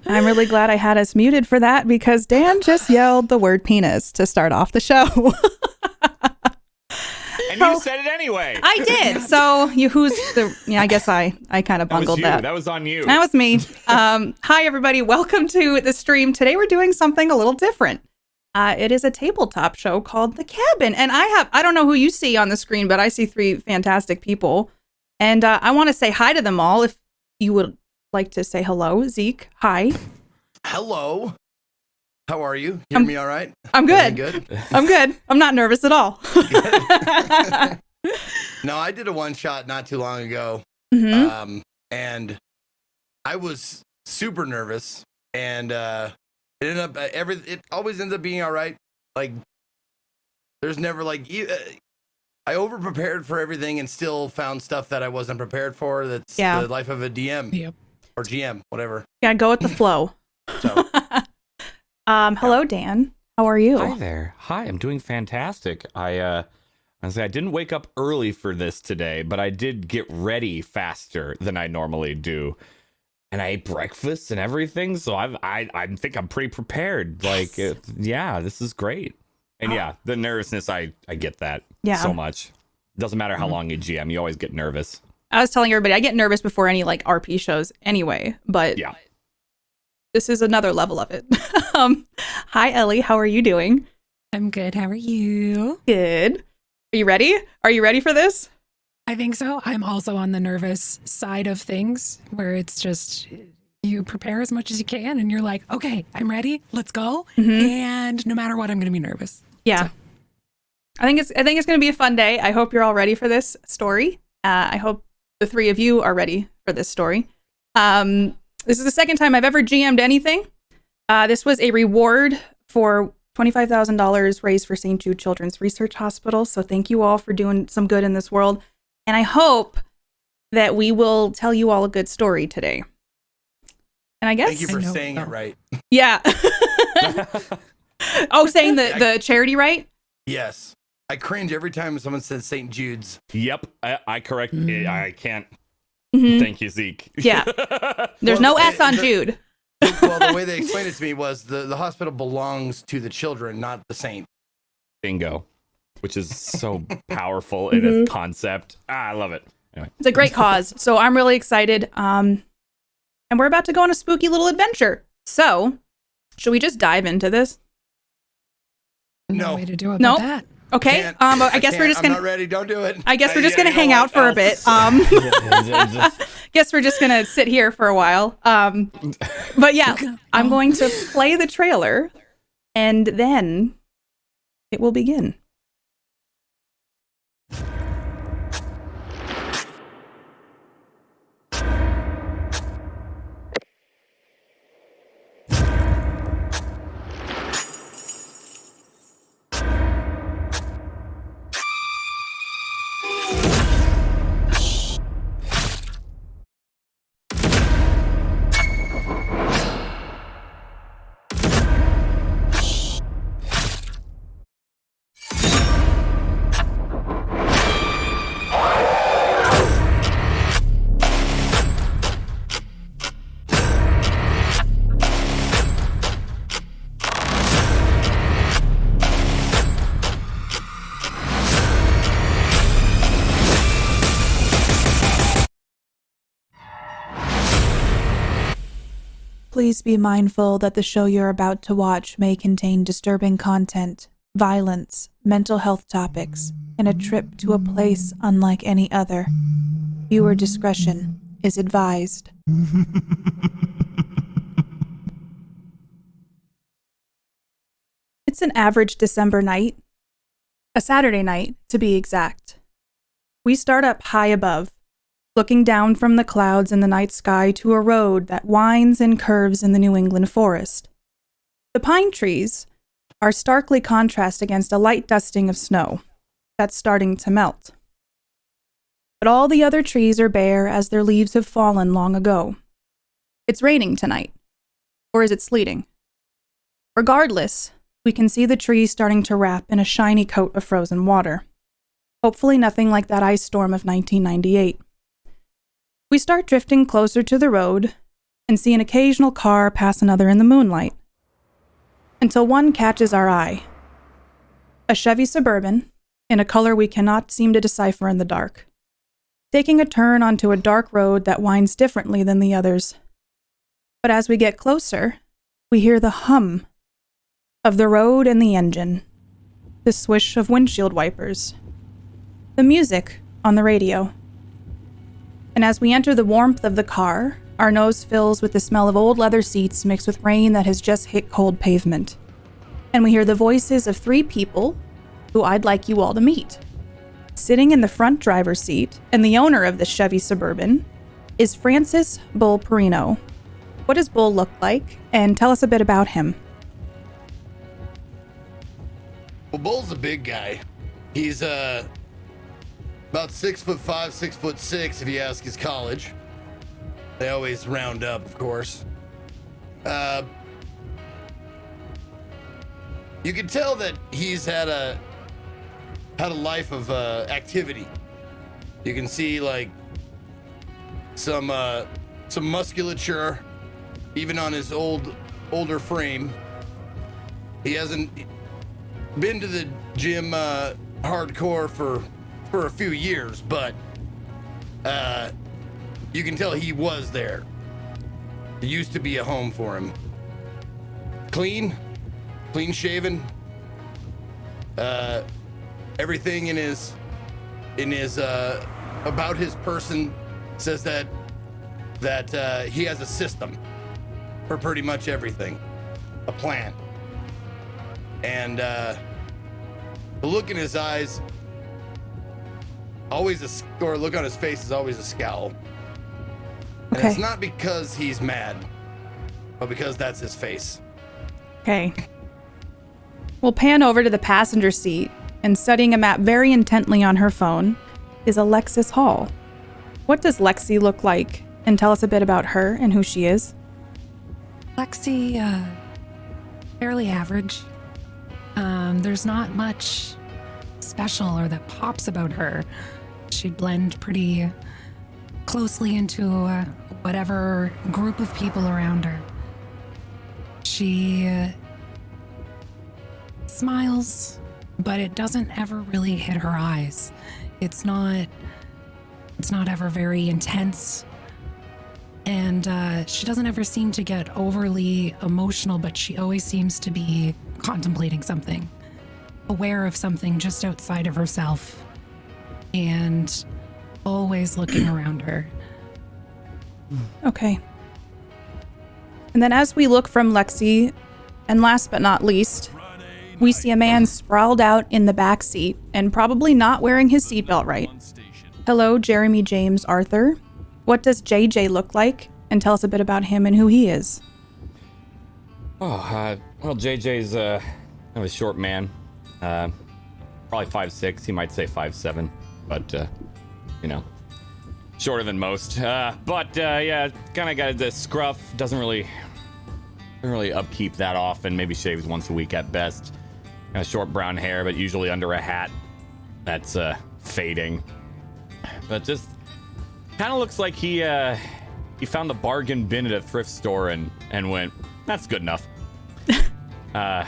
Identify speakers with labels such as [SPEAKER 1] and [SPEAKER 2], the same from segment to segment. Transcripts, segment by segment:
[SPEAKER 1] I'm really glad I had us muted for that because Dan just yelled the word penis to start off the show.
[SPEAKER 2] And you said it anyway.
[SPEAKER 1] I did. So I guess I kind of bungled that.
[SPEAKER 2] That was on you.
[SPEAKER 1] That was me. Hi, everybody. Welcome to the stream. Today we're doing something a little different. It is a tabletop show called The Cabin. And I don't know who you see on the screen, but I see three fantastic people. And I want to say hi to them all. If you would like to say hello. Zeke, hi.
[SPEAKER 3] Hello. How are you? Hear me all right?
[SPEAKER 1] I'm good.
[SPEAKER 3] Good?
[SPEAKER 1] I'm good. I'm not nervous at all.
[SPEAKER 3] No, I did a one shot not too long ago.
[SPEAKER 1] Mm-hmm.
[SPEAKER 3] And I was super nervous. And it ended up, it always ends up being all right. Like, there's never I over prepared for everything and still found stuff that I wasn't prepared for. That's the life of a DM.
[SPEAKER 4] Yep.
[SPEAKER 3] Or GM, whatever.
[SPEAKER 1] Yeah, go with the flow.
[SPEAKER 3] So,
[SPEAKER 1] hello, Dan. How are you?
[SPEAKER 2] Hi there. Hi, I'm doing fantastic. I didn't wake up early for this today, but I did get ready faster than I normally do. And I ate breakfast and everything, so I think I'm pretty prepared. Like, this is great. And the nervousness, I get that so much. Doesn't matter how long you GM, you always get nervous.
[SPEAKER 1] I was telling everybody, I get nervous before any like RP shows anyway, but this is another level of it. Hi, Ellie. How are you doing?
[SPEAKER 4] I'm good. How are you?
[SPEAKER 1] Good. Are you ready? Are you ready for this?
[SPEAKER 4] I think so. I'm also on the nervous side of things where it's just you prepare as much as you can and you're like, okay, I'm ready. Let's go.
[SPEAKER 1] Mm-hmm.
[SPEAKER 4] And no matter what, I'm going to be nervous.
[SPEAKER 1] Yeah.
[SPEAKER 4] So.
[SPEAKER 1] I think it's going to be a fun day. I hope you're all ready for this story. I hope the three of you are ready for this story. This is the second time I've ever GM'd anything. This was a reward for $25,000 raised for St. Jude Children's Research Hospital. So thank you all for doing some good in this world. And I hope that we will tell you all a good story today. And I guess...
[SPEAKER 3] Thank you for saying it right.
[SPEAKER 1] Yeah. Saying the charity right?
[SPEAKER 3] Yes. I cringe every time someone says St. Jude's.
[SPEAKER 2] Yep, I correct. I can't. Thank you, Zeke.
[SPEAKER 1] Yeah. There's no S on Jude.
[SPEAKER 3] Well, the way they explained it to me was the hospital belongs to the children, not the saint.
[SPEAKER 2] Bingo. Which is so powerful in a concept. I love it. Anyway.
[SPEAKER 1] It's a great cause. So I'm really excited. And we're about to go on a spooky little adventure. So should we just dive into this?
[SPEAKER 4] No way to do it about that.
[SPEAKER 1] Okay. I guess we're just gonna.
[SPEAKER 3] I'm not ready. Don't do it.
[SPEAKER 1] I guess we're just gonna hang out for a bit. Guess we're just gonna sit here for a while. But yeah, I'm going to play the trailer, and then it will begin. Please be mindful that the show you're about to watch may contain disturbing content, violence, mental health topics, and a trip to a place unlike any other. Viewer discretion is advised. It's an average December night, a Saturday night to be exact. We start up high above, looking down from the clouds in the night sky to a road that winds and curves in the New England forest. The pine trees are starkly contrast against a light dusting of snow that's starting to melt. But all the other trees are bare as their leaves have fallen long ago. It's raining tonight. Or is it sleeting? Regardless, we can see the trees starting to wrap in a shiny coat of frozen water. Hopefully nothing like that ice storm of 1998. We start drifting closer to the road, and see an occasional car pass another in the moonlight. Until one catches our eye. A Chevy Suburban, in a color we cannot seem to decipher in the dark, taking a turn onto a dark road that winds differently than the others. But as we get closer, we hear the hum of the road and the engine, the swish of windshield wipers, the music on the radio. And as we enter the warmth of the car, our nose fills with the smell of old leather seats mixed with rain that has just hit cold pavement. And we hear the voices of 3 people who I'd like you all to meet. Sitting in the front driver's seat, and the owner of the Chevy Suburban, is Francis Bull Perino. What does Bull look like? And tell us a bit about him.
[SPEAKER 3] Well, Bull's a big guy. He's about 6'5", 6'6", if you ask his college. They always round up, of course. You can tell that he's had a life of activity. You can see like some musculature, even on his older frame. He hasn't been to the gym hardcore for a few years, but you can tell he was there. It used to be a home for him. Clean shaven. Everything in his about his person says that he has a system for pretty much everything, a plan. And the look in his eyes, or look on his face is always a scowl. And
[SPEAKER 1] Okay.
[SPEAKER 3] it's not because he's mad, but because that's his face.
[SPEAKER 1] Okay. We'll pan over to the passenger seat, and studying a map very intently on her phone is Alexis Hall. What does Lexi look like? And tell us a bit about her and who she is.
[SPEAKER 4] Lexi, fairly average. There's not much special or that pops about her. She'd blend pretty closely into whatever group of people around her. She smiles, but it doesn't ever really hit her eyes. It's not ever very intense. And she doesn't ever seem to get overly emotional, but she always seems to be contemplating something, aware of something just outside of herself, and always looking around her.
[SPEAKER 1] Okay. And then as we look from Lexi, and last but not least, we see a man sprawled out in the back seat and probably not wearing his seatbelt right. Hello, Jeremy James Arthur. What does JJ look like? And tell us a bit about him and who he is.
[SPEAKER 2] Well, JJ's kind of a short man. Probably 5'6". He might say 5'7", but shorter than most. But yeah, kind of got the scruff. Doesn't really upkeep that often. Maybe shaves once a week at best. Kind of short brown hair, but usually under a hat that's fading. But just kind of looks like he found the bargain bin at a thrift store and went, that's good enough. The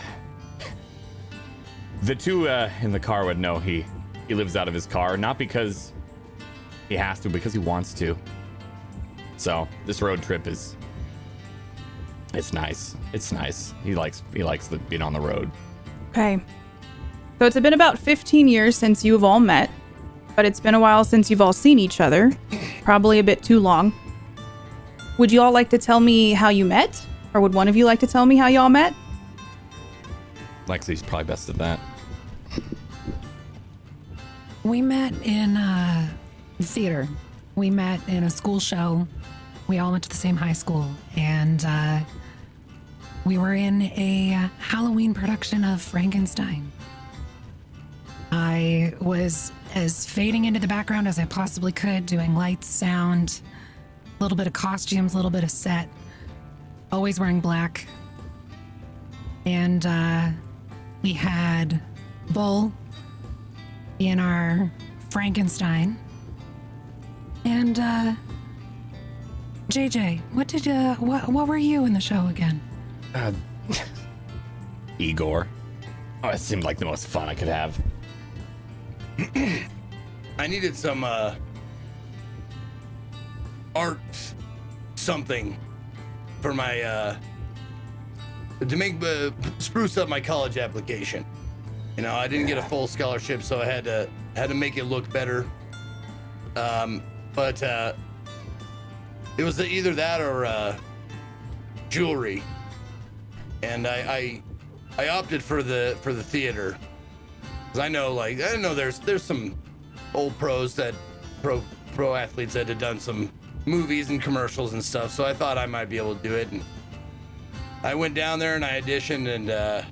[SPEAKER 2] two in the car would know he lives out of his car, not because he has to, because he wants to. So this road trip it's nice. It's nice. He likes being on the road.
[SPEAKER 1] Okay. So it's been about 15 years since you've all met, but it's been a while since you've all seen each other. Probably a bit too long. Would you all like to tell me how you met? Or would one of you like to tell me how y'all met?
[SPEAKER 2] Lexi's probably best at that.
[SPEAKER 4] We met in theater. We met in a school show. We all went to the same high school, and we were in a Halloween production of Frankenstein. I was as fading into the background as I possibly could, doing lights, sound, a little bit of costumes, a little bit of set, always wearing black. And we had Bull in our Frankenstein. And JJ, what were you in the show again?
[SPEAKER 2] Igor. Oh, it seemed like the most fun I could have.
[SPEAKER 3] I needed some art something for my to make spruce up my college application. You know, I didn't get a full scholarship, so I had to make it look better. But it was either that or jewelry, and I opted for the theater, because I know there's some old pro athletes that had done some movies and commercials and stuff, so I thought I might be able to do it. And I went down there and I auditioned, and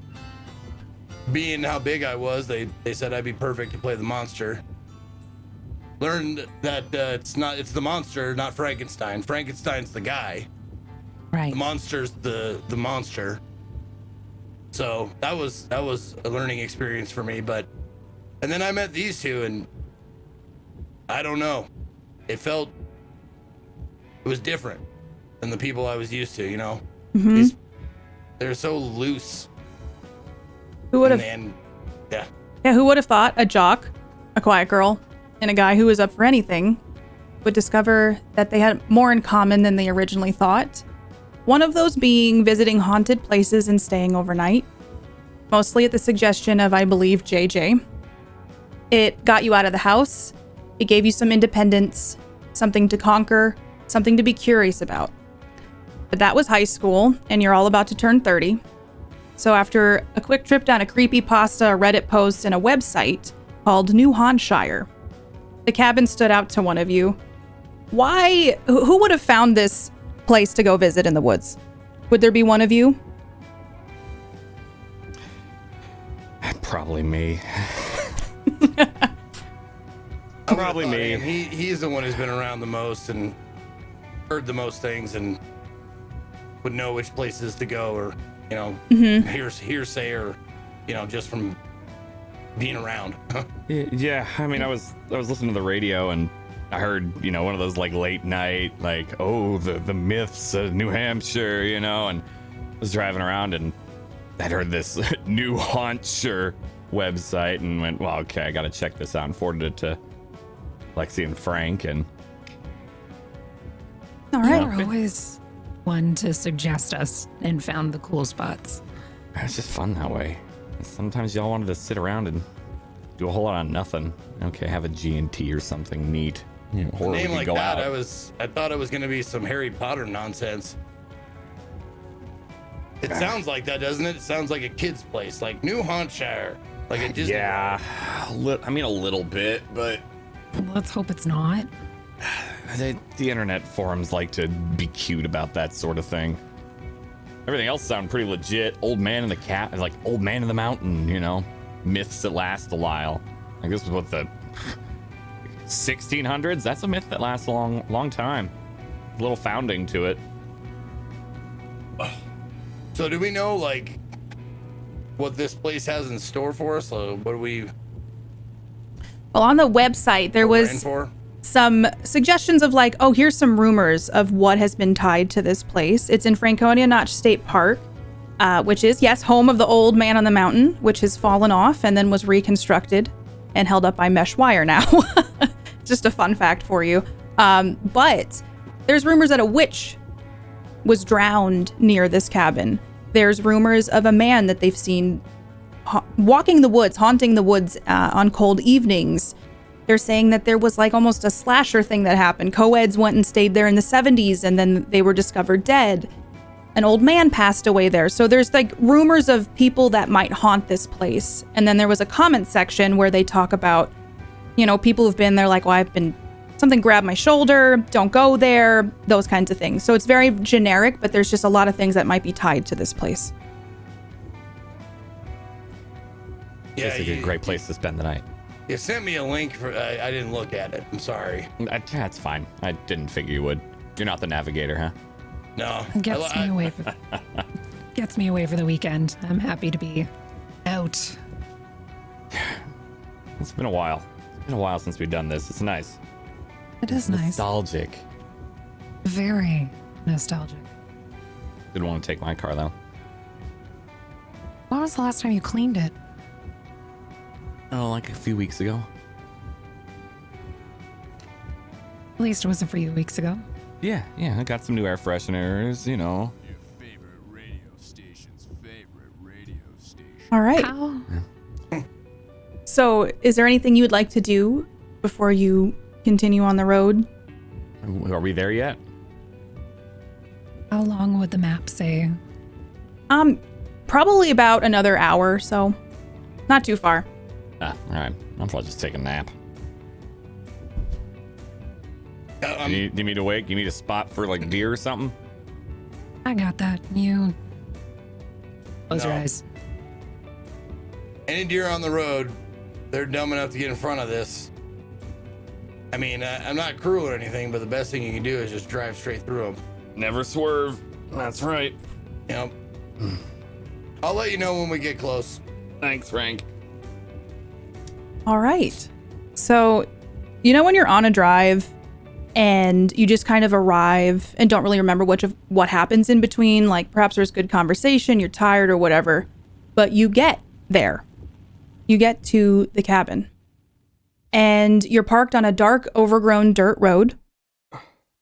[SPEAKER 3] being how big I was, they said I'd be perfect to play the monster. Learned that it's the monster, not Frankenstein. Frankenstein's the guy.
[SPEAKER 4] Right.
[SPEAKER 3] The monster's the monster. So that was a learning experience for me. And then I met these two, and I don't know. It was different than the people I was used to, you know?
[SPEAKER 1] Mm-hmm.
[SPEAKER 3] They're so loose.
[SPEAKER 1] Who would have?
[SPEAKER 3] Yeah.
[SPEAKER 1] Yeah, who would have thought a jock, a quiet girl, and a guy who was up for anything would discover that they had more in common than they originally thought. One of those being visiting haunted places and staying overnight, mostly at the suggestion of, I believe, JJ. It got you out of the house. It gave you some independence, something to conquer, something to be curious about. But that was high school, and you're all about to turn 30. So after a quick trip down a creepypasta, a Reddit post, and a website called New Hampshire, the cabin stood out to one of you. Why? Who would have found this place to go visit in the woods? Would there be one of you?
[SPEAKER 2] Probably me. Probably me.
[SPEAKER 3] He's the one who's been around the most and heard the most things and would know which places to go, or, you know, hearsay, or, you know, just from being around.
[SPEAKER 2] Yeah, I mean, I was listening to the radio, and I heard, you know, one of those like late night, like, oh, the myths of New Hampshire, you know, and I was driving around and I'd heard this New Hampshire website and went, well, okay, I gotta check this out, and forwarded it to Lexi and Frank, and
[SPEAKER 1] All right.
[SPEAKER 4] You're always one to suggest us and found the cool spots.
[SPEAKER 2] it's just fun that way. Sometimes y'all wanted to sit around and do a whole lot of nothing. Okay, have a G&T or something neat. You know, or we
[SPEAKER 3] Name
[SPEAKER 2] could
[SPEAKER 3] like
[SPEAKER 2] go
[SPEAKER 3] that,
[SPEAKER 2] out.
[SPEAKER 3] I thought it was gonna be some Harry Potter nonsense. It sounds like that, doesn't it? It sounds like a kid's place, like New Hampshire, like a Disney.
[SPEAKER 2] Yeah, I mean a little bit, but
[SPEAKER 4] Let's hope it's not.
[SPEAKER 2] the internet forums like to be cute about that sort of thing. Everything else sounds pretty legit. Old man in the cat, like Old Man in the Mountain, you know, myths that last a while. Like this was what, the 1600s. That's a myth that lasts a long time. A little founding to it.
[SPEAKER 3] So do we know like what this place has in store for us? What do we?
[SPEAKER 1] Well, on the website, there
[SPEAKER 3] what we're in
[SPEAKER 1] was
[SPEAKER 3] for?
[SPEAKER 1] some suggestions of like, oh, here's some rumors of what has been tied to this place. It's in Franconia Notch State Park, which is, yes, home of the Old Man on the Mountain, which has fallen off and then was reconstructed and held up by mesh wire now. Just a fun fact for you. But there's rumors that a witch was drowned near this cabin. There's rumors of a man that they've seen walking the woods, haunting the woods on cold evenings. They're saying that there was like almost a slasher thing that happened. Co-eds went and stayed there in the 70s, and then they were discovered dead. An old man passed away there. So there's like rumors of people that might haunt this place. And then there was a comment section where they talk about, you know, people who've been there like, well, something grabbed my shoulder, don't go there, those kinds of things. So it's very generic, but there's just a lot of things that might be tied to this place.
[SPEAKER 3] Yeah,
[SPEAKER 2] It's a great place to spend the night.
[SPEAKER 3] You sent me a link for. I didn't look at it. I'm sorry.
[SPEAKER 2] That's fine. I didn't figure you would. You're not the navigator, huh?
[SPEAKER 3] No.
[SPEAKER 4] Gets me away for the weekend. I'm happy to be out.
[SPEAKER 2] It's been a while. It's been a while since we've done this. It's nice.
[SPEAKER 4] It is nice.
[SPEAKER 2] Nostalgic.
[SPEAKER 4] very nostalgic.
[SPEAKER 2] Didn't want to take my car though.
[SPEAKER 4] When was the last time you cleaned it?
[SPEAKER 2] Oh, like a few weeks ago.
[SPEAKER 4] At least it was a few weeks ago.
[SPEAKER 2] Yeah, I got some new air fresheners, you know.
[SPEAKER 5] Your favorite radio station's favorite radio station.
[SPEAKER 1] All right.
[SPEAKER 4] How?
[SPEAKER 1] So, is there anything you would like to do before you continue on the road?
[SPEAKER 2] Are we there yet?
[SPEAKER 4] How long would the map say?
[SPEAKER 1] Probably about another hour, so not too far.
[SPEAKER 2] All right. I'll probably just take a nap. Do you need me to wake? You need a spot for like deer or something?
[SPEAKER 4] I got that. You close your
[SPEAKER 3] No.
[SPEAKER 4] eyes.
[SPEAKER 3] Any deer on the road, they're dumb enough to get in front of this. I mean, I'm not cruel or anything, but the best thing you can do is just drive straight through them.
[SPEAKER 2] Never swerve. That's right.
[SPEAKER 3] Yep. I'll let you know when we get close.
[SPEAKER 2] Thanks, Frank.
[SPEAKER 1] All right. So, you know when you're on a drive and you just kind of arrive and don't really remember what happens in between, like perhaps there's good conversation, you're tired or whatever, but you get there. You get to the cabin. And you're parked on a dark, overgrown dirt road,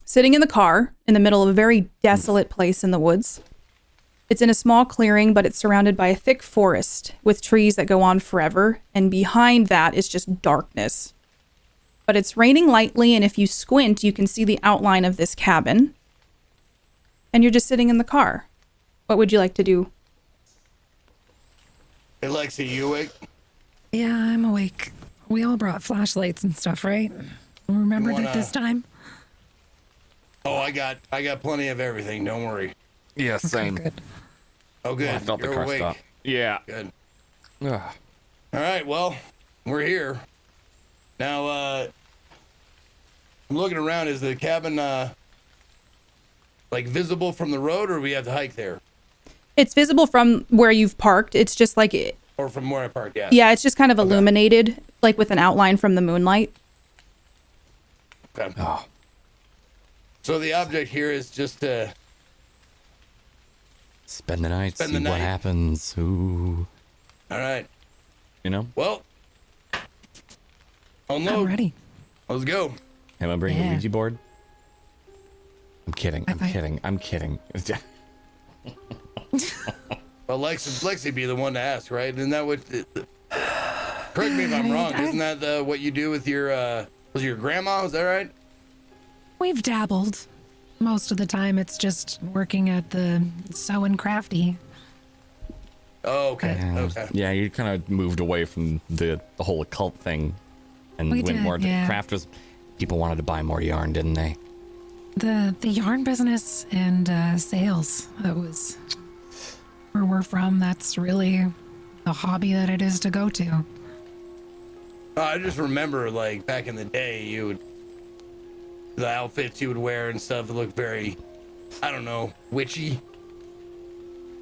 [SPEAKER 1] sitting in the car in the middle of a very desolate place in the woods. It's in a small clearing, but it's surrounded by a thick forest with trees that go on forever, and behind that is just darkness. But it's raining lightly, and if you squint, you can see the outline of this cabin. And you're just sitting in the car. What would you like to do?
[SPEAKER 3] Hey, Lexi, you awake?
[SPEAKER 4] Yeah, I'm awake. We all brought flashlights and stuff, right? Remembered it this time?
[SPEAKER 3] Oh, I got plenty of everything. Don't worry.
[SPEAKER 2] Yeah, same.
[SPEAKER 4] Good.
[SPEAKER 3] Oh, good.
[SPEAKER 2] I felt the
[SPEAKER 3] You're
[SPEAKER 2] car
[SPEAKER 3] awake.
[SPEAKER 2] stop. Yeah.
[SPEAKER 3] Good.
[SPEAKER 2] Ugh.
[SPEAKER 3] All right. Well, we're here now. I'm looking around. Is the cabin like visible from the road, or we have to hike there,
[SPEAKER 1] It's visible from where you've parked. It's just like,
[SPEAKER 3] or from where I parked? Yeah.
[SPEAKER 1] yeah, it's just kind of illuminated, like with an outline from the moonlight.
[SPEAKER 3] Okay.
[SPEAKER 2] Oh.
[SPEAKER 3] So the object here is just to
[SPEAKER 2] Spend the night,
[SPEAKER 3] Spend
[SPEAKER 2] see
[SPEAKER 3] the night.
[SPEAKER 2] what happens. Ooh.
[SPEAKER 3] all right.
[SPEAKER 2] You know?
[SPEAKER 3] Well,
[SPEAKER 4] I'm
[SPEAKER 3] unload.
[SPEAKER 4] ready.
[SPEAKER 3] Let's go.
[SPEAKER 2] Am I bringing
[SPEAKER 4] Yeah.
[SPEAKER 2] the Ouija board? I'm kidding. I'm
[SPEAKER 4] I-
[SPEAKER 2] kidding. I'm kidding.
[SPEAKER 3] Well, Lexi be the one to ask, right? Isn't that what? Correct me if I'm wrong. Isn't that what you do with your grandma? Is that right?
[SPEAKER 4] We've dabbled. Most of the time, it's just working at the sew and crafty.
[SPEAKER 3] Oh, okay. Okay.
[SPEAKER 2] Yeah, you kind of moved away from the whole occult thing and
[SPEAKER 4] We
[SPEAKER 2] went
[SPEAKER 4] did,
[SPEAKER 2] more to
[SPEAKER 4] yeah.
[SPEAKER 2] craft. Was people wanted to buy more yarn, didn't they?
[SPEAKER 4] The yarn business and sales, that was where we're from. That's really the hobby that it is to go to.
[SPEAKER 3] I just remember, like, back in the day, the outfits you would wear and stuff looked very, I don't know, witchy.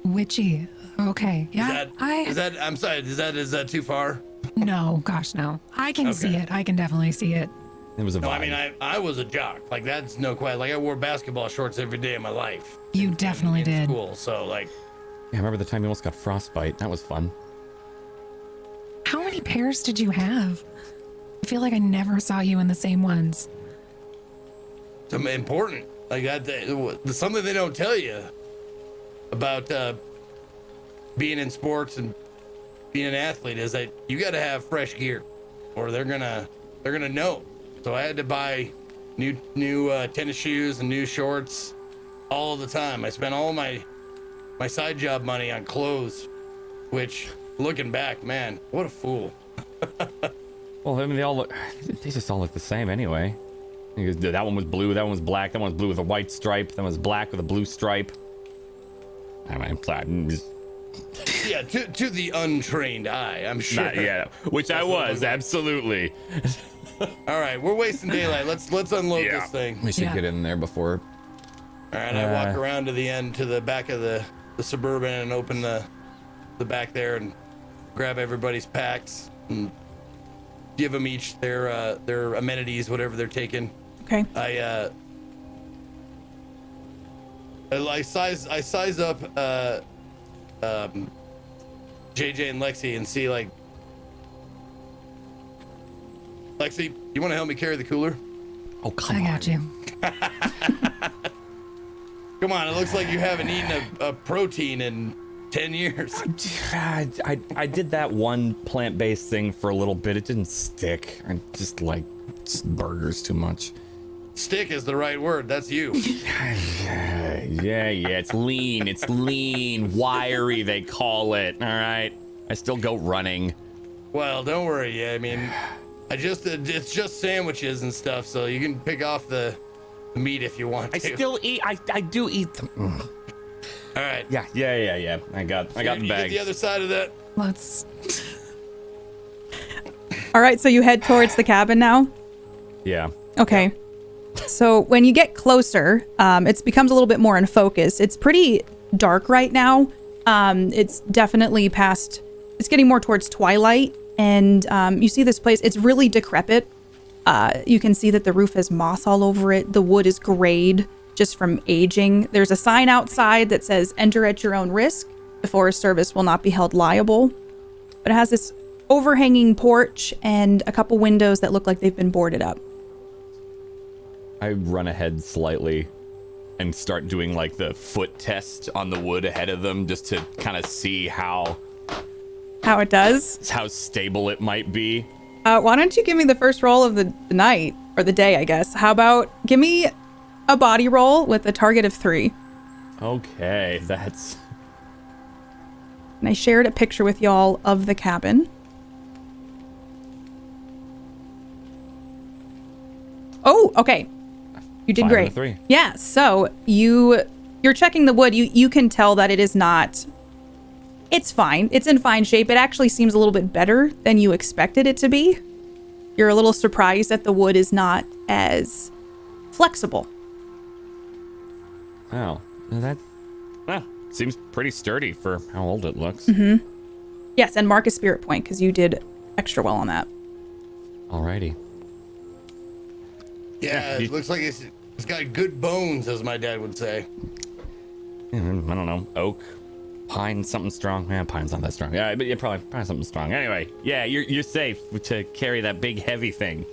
[SPEAKER 4] Witchy. Okay. Yeah.
[SPEAKER 3] I'm sorry, is that too far?
[SPEAKER 4] No, gosh, no. I can see it. I can definitely see it.
[SPEAKER 2] It was a vibe.
[SPEAKER 3] No, I mean, I was a jock. Like, that's no question. Like, I wore basketball shorts every day of my life.
[SPEAKER 4] You definitely
[SPEAKER 3] in
[SPEAKER 4] did.
[SPEAKER 3] school, so, like,
[SPEAKER 2] Yeah, I remember the time you almost got frostbite. That was fun.
[SPEAKER 4] How many pairs did you have? I feel like I never saw you in the same ones.
[SPEAKER 3] it's important. Like, that's something they don't tell you about being in sports and being an athlete is that you got to have fresh gear or they're gonna know. So I had to buy new tennis shoes and new shorts all the time. I spent all my side job money on clothes, which looking back, man, what a fool.
[SPEAKER 2] Well, I mean, they just all look the same anyway. That one was blue, that one was black, that one was blue with a white stripe, that one was black with a blue stripe. I mean,
[SPEAKER 3] Yeah, to the untrained eye, I'm sure.
[SPEAKER 2] yeah, which I was, absolutely.
[SPEAKER 3] All right, we're wasting daylight. Let's unload this thing.
[SPEAKER 2] We should
[SPEAKER 4] Yeah.
[SPEAKER 2] get in there before.
[SPEAKER 3] All right, I walk around to the end, to the back of the Suburban and open the back there and grab everybody's packs and give them each their amenities, whatever they're taking.
[SPEAKER 1] Okay.
[SPEAKER 3] I I size up JJ and Lexi and see like, Lexi, you want to help me carry the cooler?
[SPEAKER 2] Oh, come
[SPEAKER 4] I
[SPEAKER 2] on.
[SPEAKER 4] got you.
[SPEAKER 3] Come on, it looks like you haven't eaten a protein in 10 years.
[SPEAKER 2] I did that one plant-based thing for a little bit. It didn't stick. I just like burgers too much.
[SPEAKER 3] Stick is the right word. That's you.
[SPEAKER 2] Yeah. It's lean, wiry. They call it. All right. I still go running.
[SPEAKER 3] Well, don't worry. Yeah, I mean, it's just sandwiches and stuff, so you can pick off the meat if you want to.
[SPEAKER 2] I still eat. I do eat them.
[SPEAKER 3] All right.
[SPEAKER 2] Yeah. I got the
[SPEAKER 3] You
[SPEAKER 2] bag.
[SPEAKER 3] get the other side of that.
[SPEAKER 4] Let's.
[SPEAKER 1] All right, so you head towards the cabin now?
[SPEAKER 2] Yeah.
[SPEAKER 1] Okay. So when you get closer, it becomes a little bit more in focus. It's pretty dark right now. It's definitely it's getting more towards twilight. And you see this place, it's really decrepit. You can see that the roof has moss all over it. The wood is grayed just from aging. There's a sign outside that says, "Enter at your own risk. The Forest Service will not be held liable." But it has this overhanging porch and a couple windows that look like they've been boarded up.
[SPEAKER 2] I run ahead slightly and start doing like the foot test on the wood ahead of them just to kind of see how
[SPEAKER 1] It does?
[SPEAKER 2] how stable it might be.
[SPEAKER 1] Why don't you give me the first roll of the night, or the day, I guess. How about give me a body roll with a target of 3.
[SPEAKER 2] Okay, that's...
[SPEAKER 1] And I shared a picture with y'all of the cabin. Oh, okay. You did
[SPEAKER 2] 5
[SPEAKER 1] great.
[SPEAKER 2] and a 3.
[SPEAKER 1] Yeah, so you're checking the wood. You can tell that it is not... It's fine. It's in fine shape. It actually seems a little bit better than you expected it to be. You're a little surprised that the wood is not as flexible.
[SPEAKER 2] Oh, that seems pretty sturdy for how old it looks.
[SPEAKER 1] Mm-hmm. Yes, and mark a spirit point because you did extra well on that.
[SPEAKER 2] Alrighty.
[SPEAKER 3] Yeah, it looks like it's got good bones, as my dad would say.
[SPEAKER 2] I don't know, oak, pine, something strong. Yeah, pine's not that strong. Yeah, but yeah, probably something strong. Anyway, yeah, you're safe to carry that big heavy thing.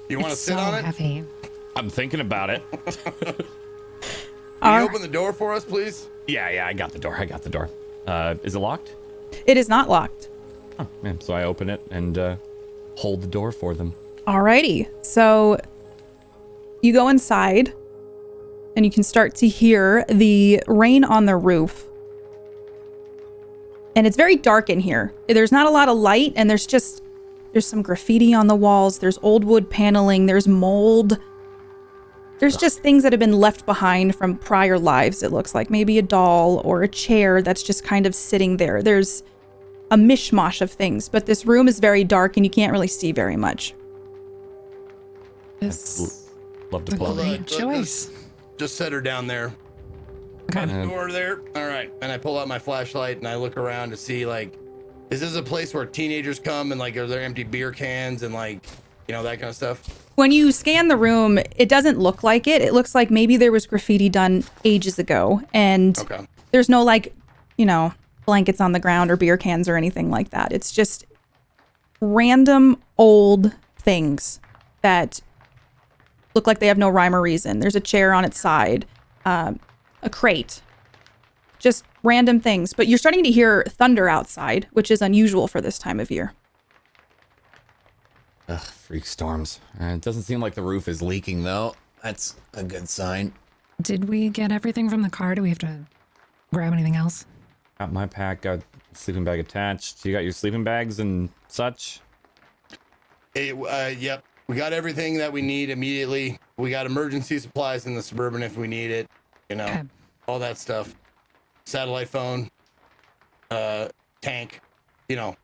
[SPEAKER 3] You want to
[SPEAKER 4] It's
[SPEAKER 3] sit
[SPEAKER 4] so
[SPEAKER 3] on it?
[SPEAKER 4] heavy.
[SPEAKER 2] I'm thinking about it.
[SPEAKER 3] Can you open the door for us, please?
[SPEAKER 2] Yeah, I got the door. Is it locked?
[SPEAKER 1] It is not locked.
[SPEAKER 2] Oh, man. So I open it and hold the door for them.
[SPEAKER 1] Alrighty. So you go inside and you can start to hear the rain on the roof. And it's very dark in here. There's not a lot of light, and there's some graffiti on the walls. There's old wood paneling. There's mold. There's just things that have been left behind from prior lives, it looks like. Maybe a doll or a chair that's just kind of sitting there. There's a mishmash of things, but this room is very dark and you can't really see very much.
[SPEAKER 4] This
[SPEAKER 2] Love to
[SPEAKER 4] a
[SPEAKER 2] pull
[SPEAKER 4] great choice.
[SPEAKER 3] Just set her down there.
[SPEAKER 4] Okay.
[SPEAKER 3] The door there. All right. And I pull out my flashlight and I look around to see, like, is this a place where teenagers come and, like, are there empty beer cans and, like, you know, that kind of stuff?
[SPEAKER 1] When you scan the room, it doesn't look like it. It looks like maybe there was graffiti done ages ago. And
[SPEAKER 3] Okay.
[SPEAKER 1] there's no, like, you know, blankets on the ground or beer cans or anything like that. It's just random old things that look like they have no rhyme or reason. There's a chair on its side, a crate, just random things. But you're starting to hear thunder outside, which is unusual for this time of year.
[SPEAKER 2] Ugh, freak storms. It doesn't seem like the roof is leaking, though. That's a good sign.
[SPEAKER 4] Did we get everything from the car? Do we have to grab anything else?
[SPEAKER 2] Got my pack, got sleeping bag attached. You got your sleeping bags and such?
[SPEAKER 3] Yep. We got everything that we need immediately. We got emergency supplies in the Suburban if we need it. You know,
[SPEAKER 4] Okay.
[SPEAKER 3] all that stuff. Satellite phone, tank, you know.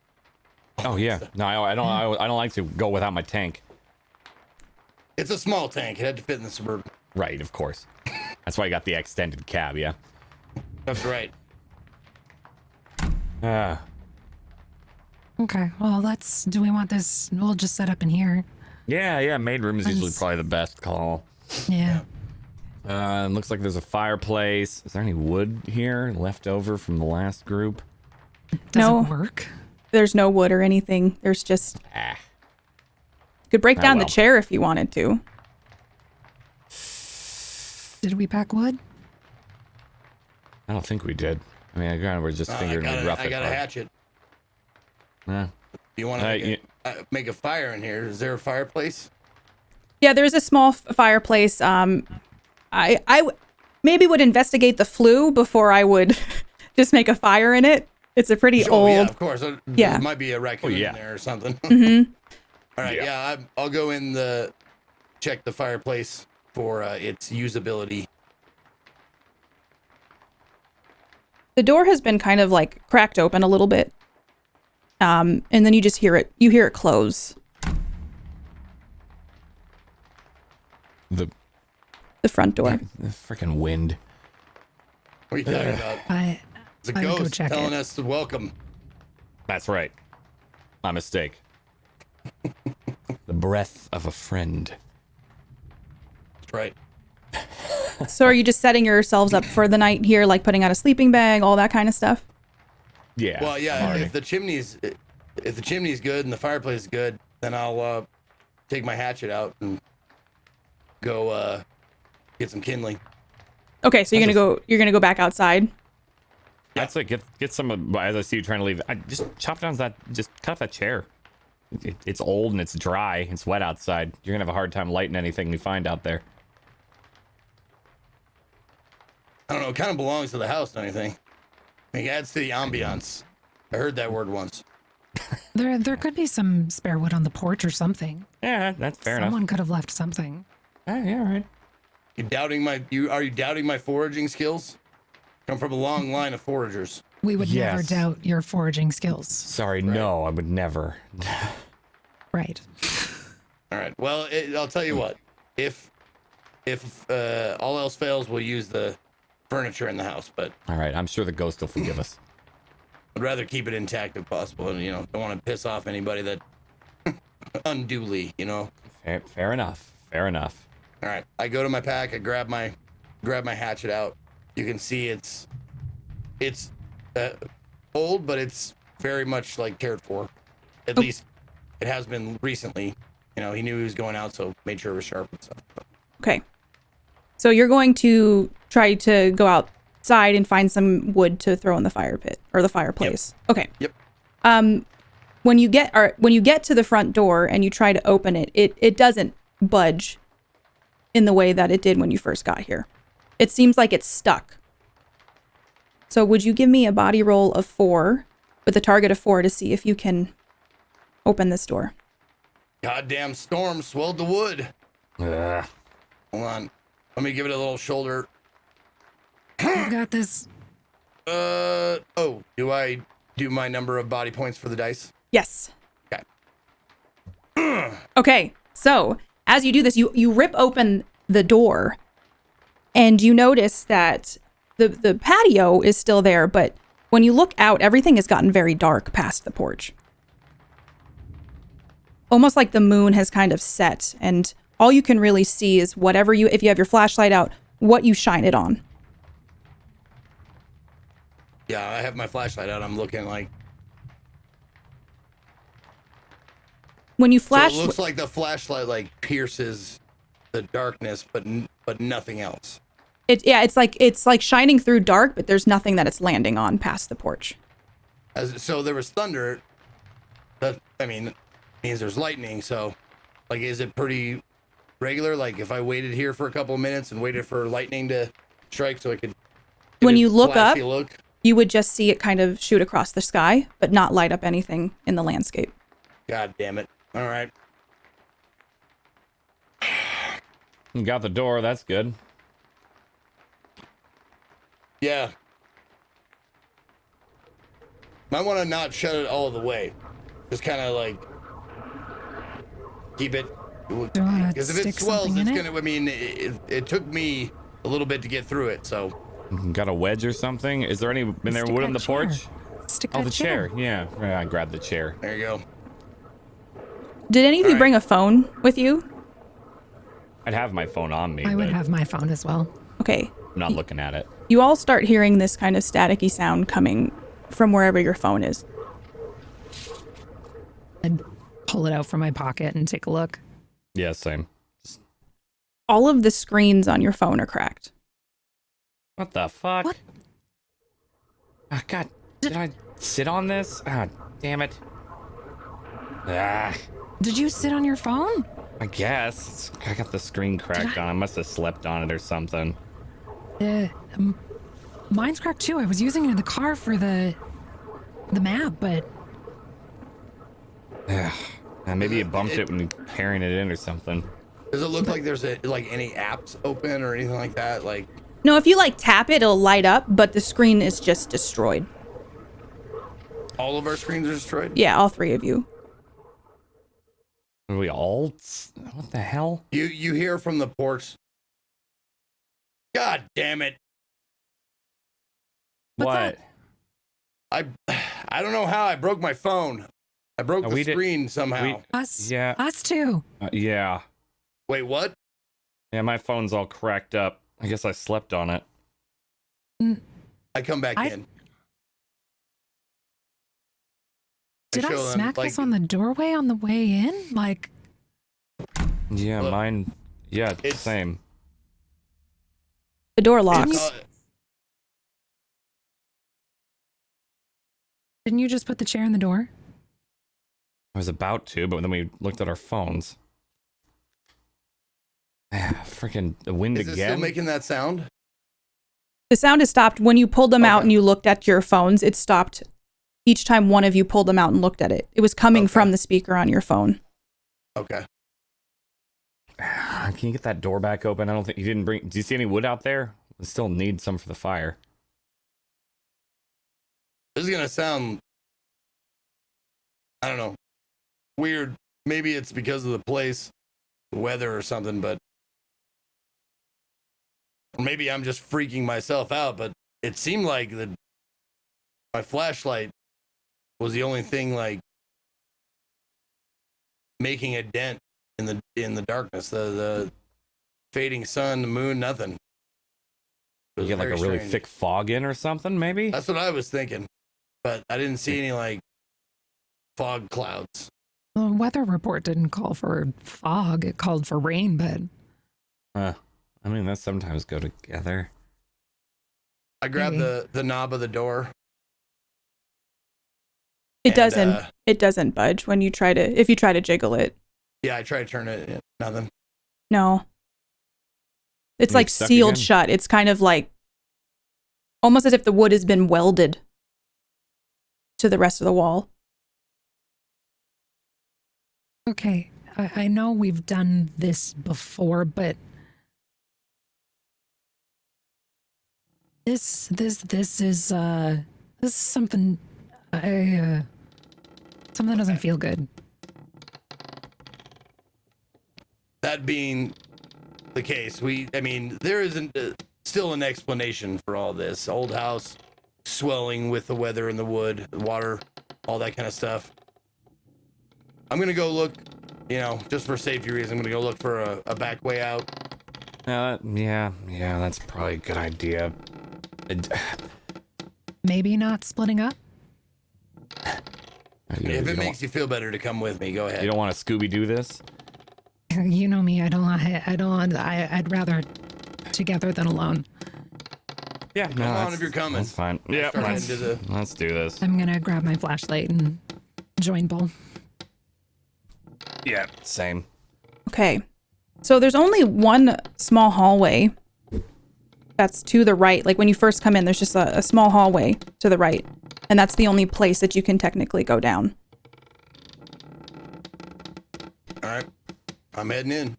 [SPEAKER 2] Oh yeah. No, I don't like to go without my tank.
[SPEAKER 3] It's a small tank. It had to fit in the Suburban.
[SPEAKER 2] Right, of course. That's why I got the extended cab, yeah.
[SPEAKER 3] That's right.
[SPEAKER 4] Okay. Well, do we want this? We'll just set up in here.
[SPEAKER 2] Yeah, maid room is usually
[SPEAKER 4] Nice.
[SPEAKER 2] probably the best call.
[SPEAKER 4] Yeah.
[SPEAKER 2] Looks like there's a fireplace. Is there any wood here left over from the last group?
[SPEAKER 4] Does
[SPEAKER 1] No.
[SPEAKER 4] it work?
[SPEAKER 1] There's no wood or anything. There's just...
[SPEAKER 2] Ah.
[SPEAKER 1] You could break down the
[SPEAKER 2] well.
[SPEAKER 1] chair if you wanted to.
[SPEAKER 4] Did we pack wood?
[SPEAKER 2] I don't think we did. I mean, again, we're just fingering the rough.
[SPEAKER 3] I got a hatchet.
[SPEAKER 2] Yeah.
[SPEAKER 3] You want to make a fire in here? Is there a fireplace?
[SPEAKER 1] Yeah, there's a small fireplace. Maybe would investigate the flue before I would just make a fire in it. It's a pretty old.
[SPEAKER 3] Yeah, of course.
[SPEAKER 1] Yeah.
[SPEAKER 3] There might be a raccoon
[SPEAKER 2] yeah.
[SPEAKER 3] in there or something.
[SPEAKER 1] Mm-hmm.
[SPEAKER 3] All right. Yeah, I'll go in check the fireplace for its usability.
[SPEAKER 1] The door has been kind of like cracked open a little bit. And then you just hear it. You hear it close.
[SPEAKER 2] The
[SPEAKER 1] front door.
[SPEAKER 2] The freaking wind.
[SPEAKER 3] What are you talking about? It's a
[SPEAKER 4] I would go
[SPEAKER 3] ghost
[SPEAKER 4] check
[SPEAKER 3] telling
[SPEAKER 4] it.
[SPEAKER 3] us to welcome.
[SPEAKER 2] That's right. My mistake. The breath of a friend.
[SPEAKER 3] That's right.
[SPEAKER 1] So are you just setting yourselves up for the night here, like putting out a sleeping bag, all that kind of stuff?
[SPEAKER 2] Yeah.
[SPEAKER 3] Well, yeah.
[SPEAKER 2] already.
[SPEAKER 3] If the chimney's good and the fireplace is good, then I'll take my hatchet out and go get some kindling.
[SPEAKER 1] Okay, so you're gonna go back outside.
[SPEAKER 2] I'd say get some of, as I see you trying to leave, just chop down just cut off that chair. It's old and it's dry. It's wet outside. You're gonna have a hard time lighting anything we find out there.
[SPEAKER 3] I don't know. It kind of belongs to the house, don't you think? I mean, it adds to the ambiance. I heard that word once.
[SPEAKER 4] There could be some spare wood on the porch or something.
[SPEAKER 2] Yeah, that's fair enough.
[SPEAKER 4] Someone could have left something.
[SPEAKER 2] Yeah, all right.
[SPEAKER 3] Are you doubting my foraging skills? Come from a long line of foragers.
[SPEAKER 4] We would never
[SPEAKER 2] Yes.
[SPEAKER 4] doubt your foraging skills.
[SPEAKER 2] Sorry, no, I would never.
[SPEAKER 4] Right.
[SPEAKER 3] All right. Well, I'll tell you what. If all else fails, we'll use the furniture in the house. But
[SPEAKER 2] All right, I'm sure the ghost will forgive us.
[SPEAKER 3] I'd rather keep it intact if possible. And don't want to piss off anybody that unduly.
[SPEAKER 2] Fair enough. Fair enough.
[SPEAKER 3] All right. I go to my pack. I grab my hatchet out. You can see it's old, but it's very much like cared for. At least it has been recently. He knew he was going out, so made sure it was sharp and stuff.
[SPEAKER 1] Okay. So you're going to try to go outside and find some wood to throw in the fire pit or the fireplace. Yep. Okay.
[SPEAKER 3] Yep.
[SPEAKER 1] When you get to the front door and you try to open it, it doesn't budge in the way that it did when you first got here. It seems like it's stuck. So would you give me a body roll of 4 with a target of 4 to see if you can open this door?
[SPEAKER 3] Goddamn storm swelled the wood.
[SPEAKER 2] Ugh.
[SPEAKER 3] Hold on. Let me give it a little shoulder.
[SPEAKER 4] I've got this.
[SPEAKER 3] Oh, do I do my number of body points for the dice?
[SPEAKER 1] Yes.
[SPEAKER 3] Okay.
[SPEAKER 1] Okay. So as you do this, you rip open the door and you notice that the patio is still there, but when you look out, everything has gotten very dark past the porch. Almost like the moon has kind of set, and all you can really see is if you have your flashlight out, what you shine it on.
[SPEAKER 3] Yeah, I have my flashlight out. I'm looking like.
[SPEAKER 1] When you
[SPEAKER 3] So
[SPEAKER 1] flash,
[SPEAKER 3] it looks like the flashlight pierces the darkness, but nothing else.
[SPEAKER 1] it's like shining through dark, but there's nothing that it's landing on past the porch.
[SPEAKER 3] So there was thunder. That means there's lightning. So, is it pretty regular? Like if I waited here for a couple of minutes and waited for lightning to strike, so I could.
[SPEAKER 1] When you look up,
[SPEAKER 3] look?
[SPEAKER 1] you would just see it kind of shoot across the sky, but not light up anything in the landscape.
[SPEAKER 3] God damn it! All right.
[SPEAKER 2] You got the door, that's good.
[SPEAKER 3] Yeah. Might want to not shut it all the way. Just kind of keep it. Because if it swells, it's gonna. I mean, it took me a little bit to get through it. So.
[SPEAKER 2] Got a wedge or something? Is there any in there
[SPEAKER 4] Stick
[SPEAKER 2] wood on
[SPEAKER 4] that
[SPEAKER 2] the
[SPEAKER 4] chair.
[SPEAKER 2] porch?
[SPEAKER 4] Stick
[SPEAKER 2] Oh,
[SPEAKER 4] that
[SPEAKER 2] the chair. Yeah, I grabbed the chair.
[SPEAKER 3] There you go.
[SPEAKER 1] Did any of you
[SPEAKER 3] All
[SPEAKER 1] bring a phone with you?
[SPEAKER 2] I'd have my phone on me.
[SPEAKER 4] I would
[SPEAKER 2] but
[SPEAKER 4] have my phone as well.
[SPEAKER 1] Okay.
[SPEAKER 2] I'm not looking at it.
[SPEAKER 1] You all start hearing this kind of staticky sound coming from wherever your phone is.
[SPEAKER 4] I'd pull it out from my pocket and take a look.
[SPEAKER 2] Yeah, same.
[SPEAKER 1] All of the screens on your phone are cracked.
[SPEAKER 2] What the fuck?
[SPEAKER 4] What?
[SPEAKER 2] Oh, God, did I sit on this? Ah, damn it. Ah,
[SPEAKER 4] Did you sit on your phone?
[SPEAKER 2] I guess. I got the screen cracked on. I must have slept on it or something.
[SPEAKER 4] Mine's cracked too. I was using it in the car for the map, but
[SPEAKER 2] Maybe you bumped it when carrying it in or something.
[SPEAKER 3] Does it look like there's any apps open or anything like that? Like,
[SPEAKER 1] No, if you like tap it, it'll light up, but the screen is just destroyed.
[SPEAKER 3] all of our screens are destroyed?
[SPEAKER 1] Yeah, all three of you.
[SPEAKER 2] Are we all? What the hell?
[SPEAKER 3] You hear from the porch. God damn it.
[SPEAKER 2] What?
[SPEAKER 3] I don't know how I broke my phone. I broke the screen somehow.
[SPEAKER 4] us too.
[SPEAKER 2] Yeah.
[SPEAKER 3] Wait, what?
[SPEAKER 2] Yeah, my phone's all cracked up. I guess I slept on it.
[SPEAKER 3] I come back in.
[SPEAKER 4] Did I
[SPEAKER 3] show them,
[SPEAKER 4] smack
[SPEAKER 3] like-
[SPEAKER 4] this on the doorway on the way in? Like,
[SPEAKER 2] Yeah,
[SPEAKER 3] Look,
[SPEAKER 2] mine. Yeah, it's the
[SPEAKER 3] it's-
[SPEAKER 2] same.
[SPEAKER 1] The door locks.
[SPEAKER 3] It's,
[SPEAKER 4] didn't you just put the chair in the door?
[SPEAKER 2] I was about to, but then we looked at our phones. Freaking the wind
[SPEAKER 3] is it
[SPEAKER 2] again.
[SPEAKER 3] still making that sound?
[SPEAKER 1] The sound has stopped. When you pulled them out
[SPEAKER 3] Okay.
[SPEAKER 1] and you looked at your phones, it stopped each time one of you pulled them out and looked at it. It was coming
[SPEAKER 3] Okay.
[SPEAKER 1] from the speaker on your phone.
[SPEAKER 3] Okay.
[SPEAKER 2] Can you get that door back open? I don't think you didn't bring. Do you see any wood out there? We still need some for the fire.
[SPEAKER 3] This is gonna sound, I don't know, weird. Maybe it's because of the place, the weather or something, but maybe I'm just freaking myself out, but it seemed like my flashlight was the only thing like making a dent in the darkness. The fading sun, the moon, nothing. It
[SPEAKER 2] You
[SPEAKER 3] was
[SPEAKER 2] get like a
[SPEAKER 3] very
[SPEAKER 2] really
[SPEAKER 3] strange.
[SPEAKER 2] thick fog in or something, maybe?
[SPEAKER 3] That's what I was thinking, but I didn't see any like fog clouds.
[SPEAKER 4] The weather report didn't call for fog. It called for rain, but
[SPEAKER 2] I mean, that sometimes go together.
[SPEAKER 3] I grabbed
[SPEAKER 4] Maybe.
[SPEAKER 3] the knob of the door.
[SPEAKER 1] It
[SPEAKER 3] And,
[SPEAKER 1] it doesn't budge when you try to, if you try to jiggle it.
[SPEAKER 3] Yeah, I tried to turn it. Nothing.
[SPEAKER 1] No. It's
[SPEAKER 2] You
[SPEAKER 1] like
[SPEAKER 2] stuck
[SPEAKER 1] sealed
[SPEAKER 2] again?
[SPEAKER 1] shut. It's kind of like almost as if the wood has been welded to the rest of the wall.
[SPEAKER 4] okay. I know we've done this before, but this is something something doesn't feel good.
[SPEAKER 3] That being the case, I mean, there isn't still an explanation for all this. Old house, swelling with the weather and the wood, the water, all that kind of stuff. I'm gonna go look, just for safety reasons. I'm gonna go look for a back way out.
[SPEAKER 2] Yeah, that's probably a good idea.
[SPEAKER 4] Maybe not splitting up.
[SPEAKER 3] If it makes you feel better to come with me, go ahead.
[SPEAKER 2] You don't want to Scooby Doo this?
[SPEAKER 4] You know me. I'd rather together than alone.
[SPEAKER 2] Yeah,
[SPEAKER 3] Come on if you're coming.
[SPEAKER 2] That's fine. Yeah,
[SPEAKER 3] Start heading to the-
[SPEAKER 2] let's do this.
[SPEAKER 4] I'm gonna grab my flashlight and join Bull.
[SPEAKER 2] Yeah, same.
[SPEAKER 1] Okay. So there's only one small hallway that's to the right. Like when you first come in, there's just a small hallway to the right. And that's the only place that you can technically go down.
[SPEAKER 3] All right, I'm heading in.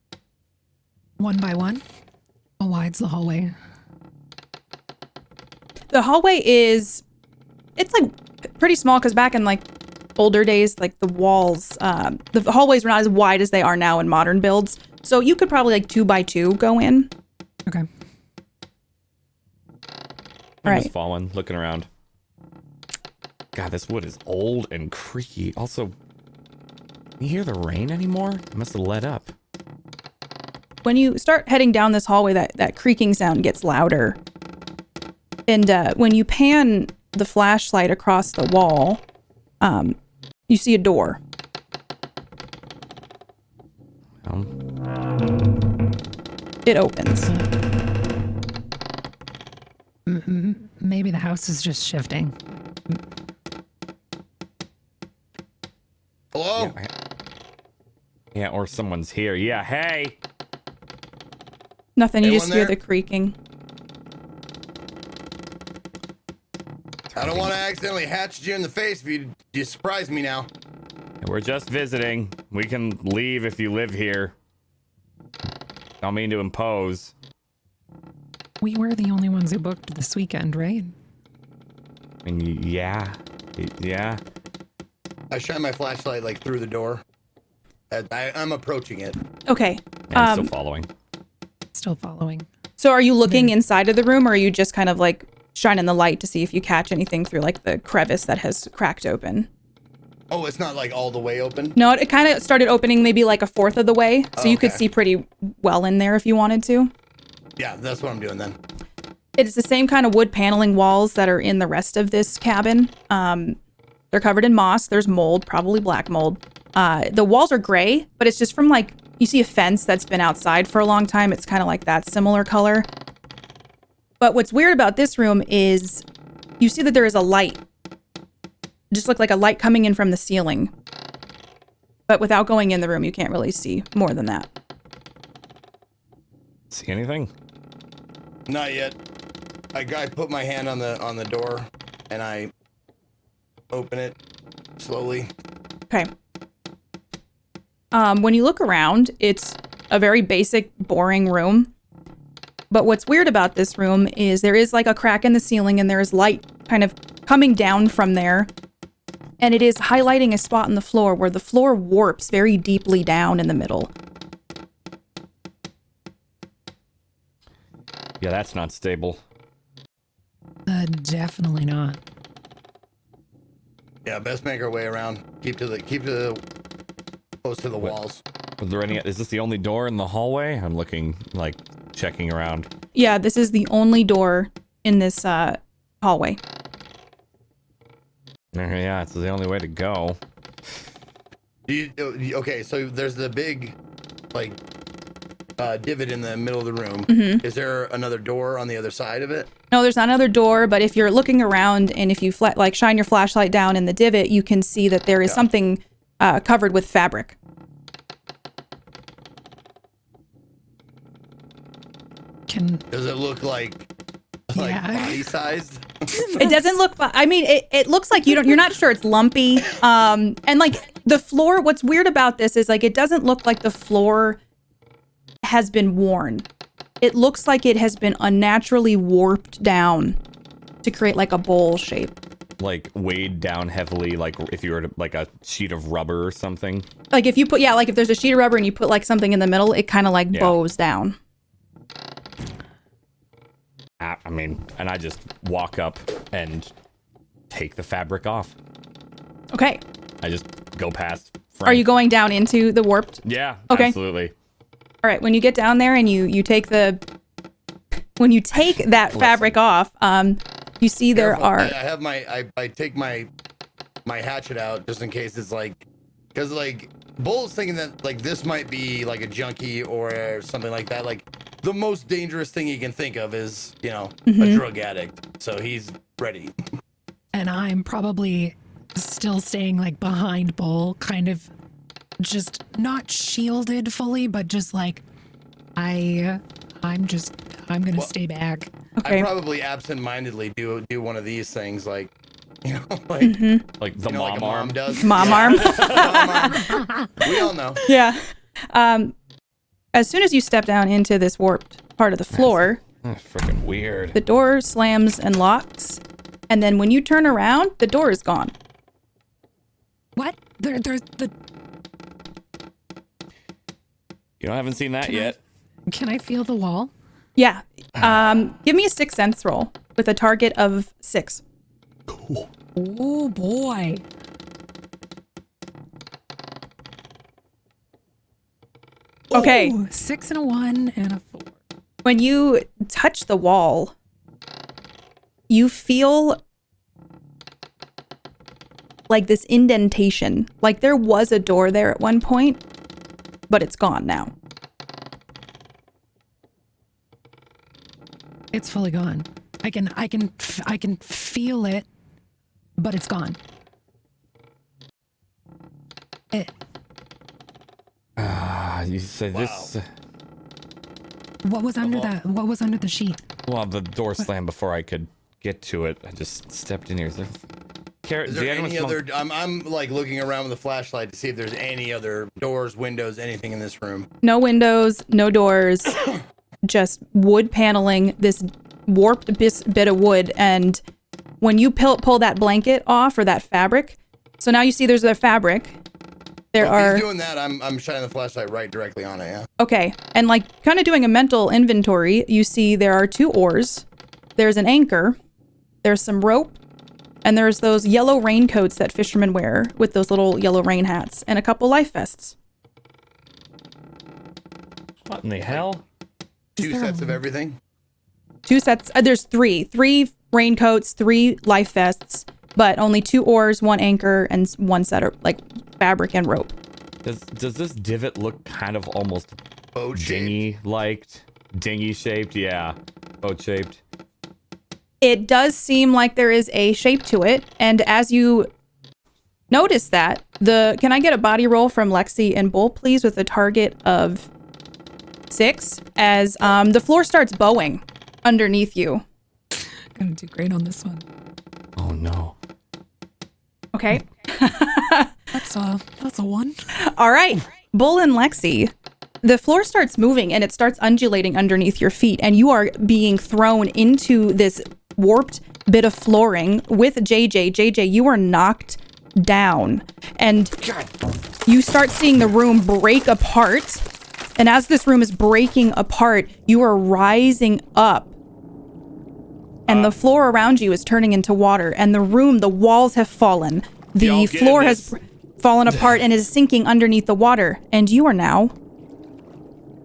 [SPEAKER 4] One by one. How wide's the hallway?
[SPEAKER 1] The hallway it's like pretty small because back in like older days, like the walls, the hallways were not as wide as they are now in modern builds. So you could probably like 2 by 2 go in.
[SPEAKER 4] Okay.
[SPEAKER 2] I'm
[SPEAKER 1] Right.
[SPEAKER 2] just falling, looking around. God, this wood is old and creaky. Also, can you hear the rain anymore? It must have let up.
[SPEAKER 1] when you start heading down this hallway, that creaking sound gets louder. And when you pan the flashlight across the wall, you see a door. It opens.
[SPEAKER 4] Maybe the house is just shifting.
[SPEAKER 3] Hello?
[SPEAKER 2] Yeah, or someone's here. Yeah, hey.
[SPEAKER 1] Nothing, you
[SPEAKER 3] Anyone
[SPEAKER 1] just hear
[SPEAKER 3] there?
[SPEAKER 1] the creaking.
[SPEAKER 3] I don't want to accidentally hatch you in the face if you surprise me now.
[SPEAKER 2] We're just visiting. We can leave if you live here. Don't mean to impose.
[SPEAKER 4] We were the only ones who booked this weekend, right?
[SPEAKER 2] I mean, yeah. Yeah.
[SPEAKER 3] I shine my flashlight like through the door. I'm approaching it.
[SPEAKER 1] Okay.
[SPEAKER 2] I'm still following.
[SPEAKER 4] Still following.
[SPEAKER 1] So are you looking inside of the room, or are you just kind of like shining the light to see if you catch anything through like the crevice that has cracked open?
[SPEAKER 3] Oh, it's not like all the way open?
[SPEAKER 1] No, it kind of started opening maybe like a fourth of the way, so you could
[SPEAKER 3] Okay.
[SPEAKER 1] see pretty well in there if you wanted to.
[SPEAKER 3] Yeah, that's what I'm doing then.
[SPEAKER 1] It's the same kind of wood paneling walls that are in the rest of this cabin. They're covered in moss. There's mold, probably black mold. The walls are gray, but it's just from like, you see a fence that's been outside for a long time. It's kind of like that similar color. But what's weird about this room is you see that there is a light. Just look like a light coming in from the ceiling. But without going in the room, you can't really see more than that.
[SPEAKER 2] See anything?
[SPEAKER 3] Not yet. I put my hand on the door and I open it slowly.
[SPEAKER 1] Okay. When you look around, it's a very basic, boring room. But what's weird about this room is there is like a crack in the ceiling and there is light kind of coming down from there. And it is highlighting a spot in the floor where the floor warps very deeply down in the middle.
[SPEAKER 2] Yeah, that's not stable.
[SPEAKER 4] Definitely not.
[SPEAKER 3] Yeah, best make our way around. Keep to the close to the walls.
[SPEAKER 2] Was there any? Is this the only door in the hallway? I'm looking, like, checking around.
[SPEAKER 1] Yeah, this is the only door in this hallway.
[SPEAKER 2] Yeah, it's the only way to go.
[SPEAKER 3] Okay, so there's the big, like, divot in the middle of the room.
[SPEAKER 1] Mm-hmm.
[SPEAKER 3] Is there another door on the other side of it?
[SPEAKER 1] No, there's not another door, but if you're looking around and if you shine your flashlight down in the divot, you can see that there is something covered with fabric.
[SPEAKER 3] Does it look like body sized?
[SPEAKER 1] It doesn't look, I mean, it looks like you're not sure it's lumpy. And like the floor, what's weird about this is like, it doesn't look like the floor has been worn. It looks like it has been unnaturally warped down to create like a bowl shape.
[SPEAKER 2] Like weighed down heavily, like if you were to, like a sheet of rubber or something.
[SPEAKER 1] Like if you put, like if there's a sheet of rubber and you put like something in the middle, it kind of like bows down.
[SPEAKER 2] I mean, and I just walk up and take the fabric off.
[SPEAKER 1] Okay.
[SPEAKER 2] I just go past Frank.
[SPEAKER 1] Are you going down into the warped?
[SPEAKER 2] Yeah,
[SPEAKER 1] Okay.
[SPEAKER 2] absolutely.
[SPEAKER 1] All right. When you get down there and you take that fabric off, you see there
[SPEAKER 3] Careful.
[SPEAKER 1] are.
[SPEAKER 3] I have I take my hatchet out just in case it's like, because like Bull's thinking that like this might be like a junkie or something like that. Like the most dangerous thing he can think of is, a drug addict. So he's ready.
[SPEAKER 4] And I'm probably still staying like behind Bull, kind of just not shielded fully, but just like I'm gonna stay back.
[SPEAKER 1] Okay.
[SPEAKER 3] I probably absentmindedly do one of these things, like, like
[SPEAKER 2] Like the
[SPEAKER 3] like
[SPEAKER 2] mom
[SPEAKER 3] a
[SPEAKER 2] arm.
[SPEAKER 3] mom does.
[SPEAKER 1] Mom arm.
[SPEAKER 3] Mom arm. We all know.
[SPEAKER 1] Yeah. As soon as you step down into this warped part of the floor,
[SPEAKER 2] That's freaking weird.
[SPEAKER 1] the door slams and locks. And then when you turn around, the door is gone.
[SPEAKER 4] What? There's the.
[SPEAKER 2] You haven't seen that yet.
[SPEAKER 4] Can I feel the wall?
[SPEAKER 1] Yeah. Give me a 6th sense roll with a target of 6.
[SPEAKER 4] Oh boy.
[SPEAKER 1] Okay.
[SPEAKER 4] 6 and a 1 and a 4.
[SPEAKER 1] When you touch the wall, you feel like this indentation. Like there was a door there at one point, but it's gone now.
[SPEAKER 4] It's fully gone. I can feel it, but it's gone.
[SPEAKER 2] You say this.
[SPEAKER 4] What was under that? What was under the sheet?
[SPEAKER 2] Well, the door slammed before I could get to it. I just stepped in here. Is
[SPEAKER 3] there any other? I'm like looking around with a flashlight to see if there's any other doors, windows, anything in this room.
[SPEAKER 1] No windows, no doors, just wood paneling, this warped bit of wood. And when you pull that blanket off or that fabric, so now you see there's a fabric. There are.
[SPEAKER 3] If he's doing that, I'm shining the flashlight right directly on it. Yeah.
[SPEAKER 1] Okay, and like kind of doing a mental inventory, you see there are 2 oars, there's an anchor, there's some rope, and there's those yellow raincoats that fishermen wear with those little yellow rain hats, and a couple life vests.
[SPEAKER 2] What in the hell?
[SPEAKER 3] 2 sets of everything.
[SPEAKER 1] 2 sets. There's 3 raincoats, 3 life vests, but only 2 oars, 1 anchor, and 1 set of like fabric and rope.
[SPEAKER 2] Does this divot look kind of almost
[SPEAKER 3] Boat shaped.
[SPEAKER 2] dinghy shaped? Yeah, boat shaped.
[SPEAKER 1] It does seem like there is a shape to it, and as you notice that, can I get a body roll from Lexi and Bull, please, with a target of 6, as the floor starts bowing underneath you.
[SPEAKER 4] Gonna do great on this one.
[SPEAKER 2] Oh no.
[SPEAKER 1] Okay.
[SPEAKER 4] That's a 1.
[SPEAKER 1] All right. Bull and Lexi, the floor starts moving and it starts undulating underneath your feet, and you are being thrown into this warped bit of flooring with JJ. JJ, you are knocked down, and you start seeing the room break apart. And as this room is breaking apart, you are rising up. And the floor around you is turning into water, and the walls have fallen. The floor has fallen apart and is sinking underneath the water. And you are now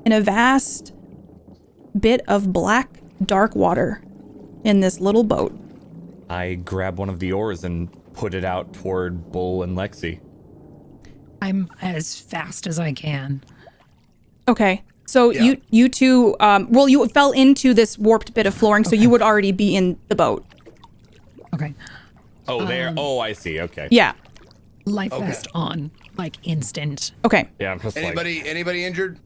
[SPEAKER 1] in a vast bit of black, dark water in this little boat.
[SPEAKER 2] I grab one of the oars and put it out toward Bull and Lexi.
[SPEAKER 4] I'm as fast as I can.
[SPEAKER 1] Okay. So you two, you fell into this warped bit of flooring, so you would already be in the boat.
[SPEAKER 4] Okay.
[SPEAKER 2] Oh, there. Oh, I see. Okay.
[SPEAKER 1] Yeah.
[SPEAKER 4] Life vest on, like instant.
[SPEAKER 1] Okay.
[SPEAKER 2] Yeah, I'm just
[SPEAKER 3] Anybody injured?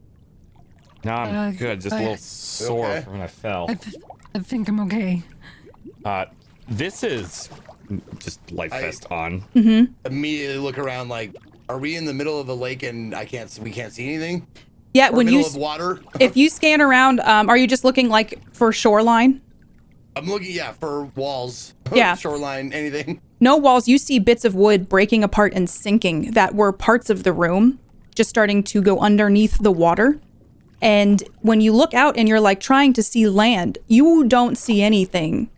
[SPEAKER 2] No, I'm good. Just a little sore
[SPEAKER 3] okay?
[SPEAKER 2] from when I fell.
[SPEAKER 4] I think I'm okay.
[SPEAKER 2] This is just life vest on.
[SPEAKER 1] Mm-hmm.
[SPEAKER 3] Immediately look around like, are we in the middle of a lake and we can't see anything?
[SPEAKER 1] Yeah,
[SPEAKER 3] when middle of water.
[SPEAKER 1] If you scan around, are you just looking like for shoreline?
[SPEAKER 3] I'm looking, for walls.
[SPEAKER 1] Yeah.
[SPEAKER 3] Shoreline, anything.
[SPEAKER 1] No walls. You see bits of wood breaking apart and sinking that were parts of the room, just starting to go underneath the water. And when you look out and you're like trying to see land, you don't see anything.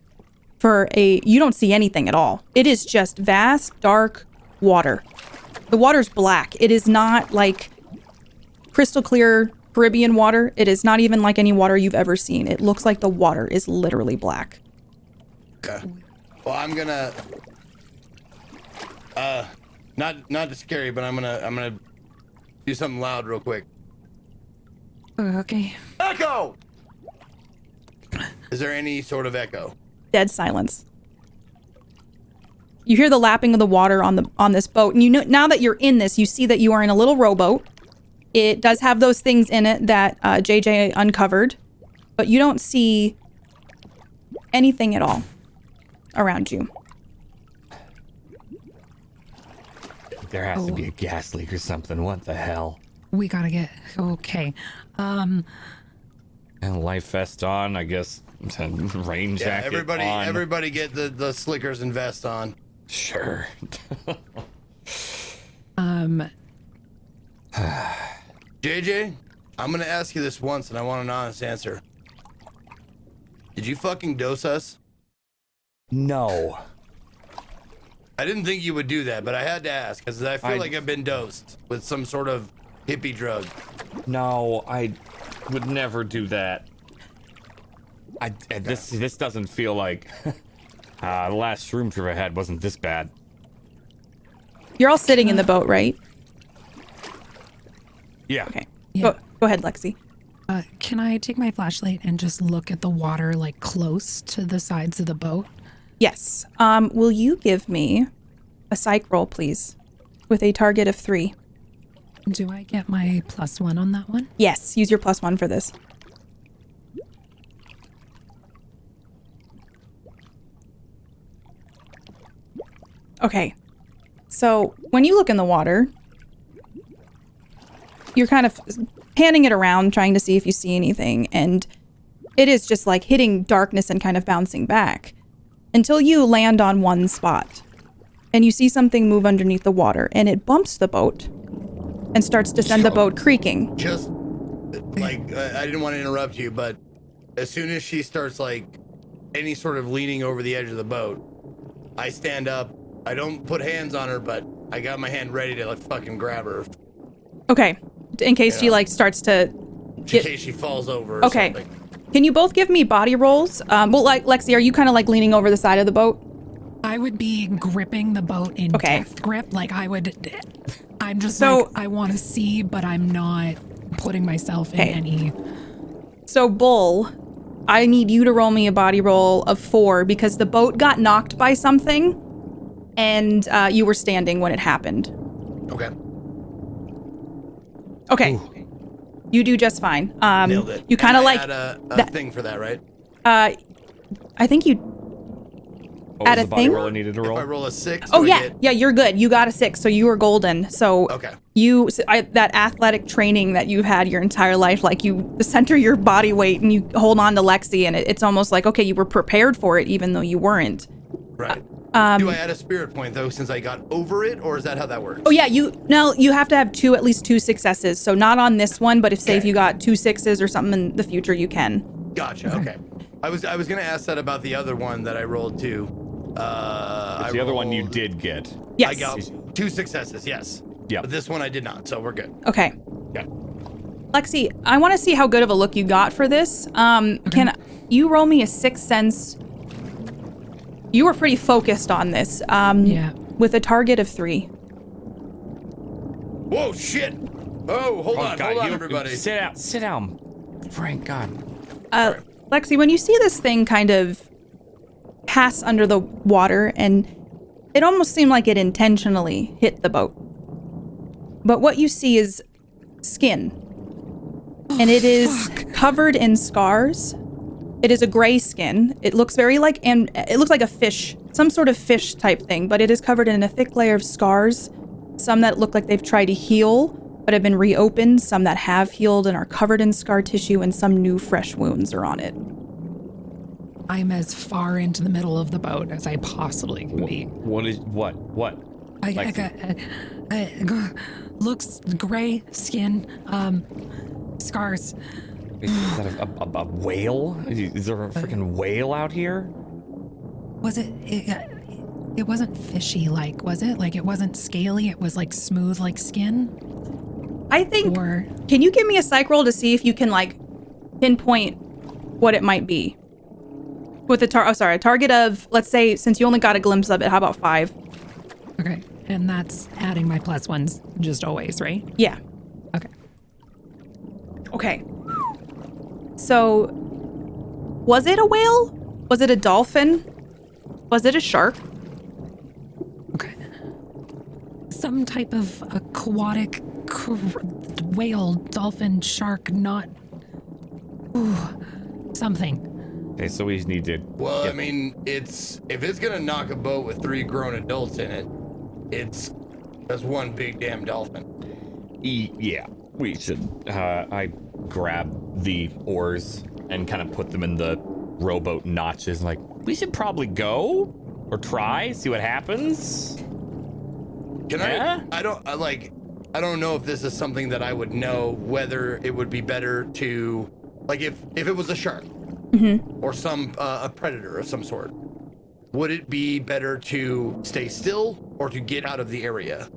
[SPEAKER 1] You don't see anything at all. It is just vast, dark water. The water's black. It is not like crystal clear Caribbean water. It is not even like any water you've ever seen. It looks like the water is literally black.
[SPEAKER 3] Okay. Well, I'm gonna not to scare you, but I'm gonna do something loud real quick.
[SPEAKER 4] Okay.
[SPEAKER 3] Echo! Is there any sort of echo?
[SPEAKER 1] Dead silence. You hear the lapping of the water on this boat, and you know now that you're in this, you see that you are in a little rowboat. It does have those things in it that JJ uncovered, but you don't see anything at all around you.
[SPEAKER 2] There has to be a gas leak or something. What the hell?
[SPEAKER 4] We gotta get okay.
[SPEAKER 2] And life vest on, I guess. Rain jacket on.
[SPEAKER 3] Everybody get the slickers and vest on.
[SPEAKER 2] Sure.
[SPEAKER 3] JJ, I'm gonna ask you this once, and I want an honest answer. Did you fucking dose us?
[SPEAKER 2] No.
[SPEAKER 3] I didn't think you would do that, but I had to ask because I feel like I've been dosed with some sort of hippie drug.
[SPEAKER 2] No, I would never do that. This doesn't feel like the last shroom trip I had wasn't this bad.
[SPEAKER 1] You're all sitting in the boat, right?
[SPEAKER 2] Yeah.
[SPEAKER 1] Okay.
[SPEAKER 4] Yeah.
[SPEAKER 1] Go ahead, Lexi.
[SPEAKER 4] Can I take my flashlight and just look at the water like close to the sides of the boat?
[SPEAKER 1] Yes. Will you give me a psych roll, please, with a target of 3?
[SPEAKER 4] Do I get my +1 on that one?
[SPEAKER 1] Yes. Use your +1 for this. Okay. So when you look in the water, you're kind of panning it around, trying to see if you see anything, and it is just like hitting darkness and kind of bouncing back until you land on one spot and you see something move underneath the water, and it bumps the boat and starts to send the boat creaking.
[SPEAKER 3] Just like I didn't want to interrupt you, but as soon as she starts like any sort of leaning over the edge of the boat, I stand up. I don't put hands on her, but I got my hand ready to like fucking grab her
[SPEAKER 1] Okay. In case she like starts to
[SPEAKER 3] in case she falls over. Or
[SPEAKER 1] Okay.
[SPEAKER 3] something.
[SPEAKER 1] Can you both give me body rolls? Well, like Lexi, are you kind of like leaning over the side of the boat?
[SPEAKER 4] I would be gripping the boat in
[SPEAKER 1] Okay.
[SPEAKER 4] death grip. Like I'm just
[SPEAKER 1] So-
[SPEAKER 4] like, I want to see, but I'm not putting myself in
[SPEAKER 1] Okay.
[SPEAKER 4] any.
[SPEAKER 1] So, Bull, I need you to roll me a body roll of 4 because the boat got knocked by something and you were standing when it happened.
[SPEAKER 3] Okay.
[SPEAKER 1] Okay. You do just fine.
[SPEAKER 3] Nailed it.
[SPEAKER 1] You kind of
[SPEAKER 3] And I
[SPEAKER 1] like,
[SPEAKER 3] had a
[SPEAKER 1] that-
[SPEAKER 3] thing for that, right?
[SPEAKER 1] I think you,
[SPEAKER 2] What
[SPEAKER 1] At
[SPEAKER 2] was
[SPEAKER 1] a
[SPEAKER 2] the body
[SPEAKER 1] thing?
[SPEAKER 2] roll I needed to roll?
[SPEAKER 3] If I roll a 6,
[SPEAKER 1] oh
[SPEAKER 3] do I
[SPEAKER 1] yeah,
[SPEAKER 3] get-
[SPEAKER 1] yeah, you're good. You got a 6, so you were golden. So
[SPEAKER 3] Okay.
[SPEAKER 1] that athletic training that you've had your entire life, like you center your body weight and you hold on to Lexi, and it's almost like, okay, you were prepared for it even though you weren't.
[SPEAKER 3] Right. Do I add a spirit point though since I got over it, or is that how that works?
[SPEAKER 1] Oh yeah, you have to have at least 2 successes. So not on this one, but if say if you got 2 6s or something in the future, you can.
[SPEAKER 3] Gotcha. Okay. I was gonna ask that about the other one that I rolled too.
[SPEAKER 2] The other one you did get.
[SPEAKER 1] Yes.
[SPEAKER 3] I got 2 successes. Yes.
[SPEAKER 2] Yep.
[SPEAKER 3] But this one I did not, so we're good.
[SPEAKER 1] Okay.
[SPEAKER 3] Yeah.
[SPEAKER 1] Lexi, I want to see how good of a look you got for this. Can you roll me a 6th sense? You were pretty focused on this.
[SPEAKER 4] Yeah.
[SPEAKER 1] With a target of 3.
[SPEAKER 3] Whoa, shit! Oh, hold on, everybody.
[SPEAKER 2] Sit down. Frank, God.
[SPEAKER 1] Lexi, when you see this thing kind of pass under the water, and it almost seemed like it intentionally hit the boat. But what you see is skin. And it is covered in scars. It is a gray skin. It looks and it looks like a fish, some sort of fish type thing, but it is covered in a thick layer of scars. Some that look like they've tried to heal, but have been reopened. Some that have healed and are covered in scar tissue, and some new fresh wounds are on it.
[SPEAKER 4] I'm as far into the middle of the boat as I possibly can be.
[SPEAKER 2] What?
[SPEAKER 4] Looks gray skin, scars.
[SPEAKER 2] Is that a whale? Is there a freaking whale out here?
[SPEAKER 4] Was it? It wasn't fishy, like, was it? Like, it wasn't scaly. It was like smooth, like skin.
[SPEAKER 1] I think.
[SPEAKER 4] Or
[SPEAKER 1] Can you give me a psych roll to see if you can like pinpoint what it might be? With a target of, let's say, since you only got a glimpse of it, how about 5?
[SPEAKER 4] okay, and that's adding my +1s just always, right?
[SPEAKER 1] Yeah.
[SPEAKER 4] Okay.
[SPEAKER 1] Okay. So, was it a whale? Was it a dolphin? Was it a shark?
[SPEAKER 4] Okay. Some type of aquatic whale, dolphin, shark, not. Ooh, something.
[SPEAKER 2] Okay, so we need to.
[SPEAKER 3] Well, I mean, if it's gonna knock a boat with 3 grown adults in it, that's one big damn dolphin.
[SPEAKER 2] Yeah, we should. I grab the oars and kind of put them in the rowboat notches. Like, we should probably go or try, see what happens.
[SPEAKER 3] Can
[SPEAKER 2] Yeah?
[SPEAKER 3] I don't know if this is something that I would know whether it would be better to, like, if it was a shark or some a predator of some sort, would it be better to stay still or to get out of the area?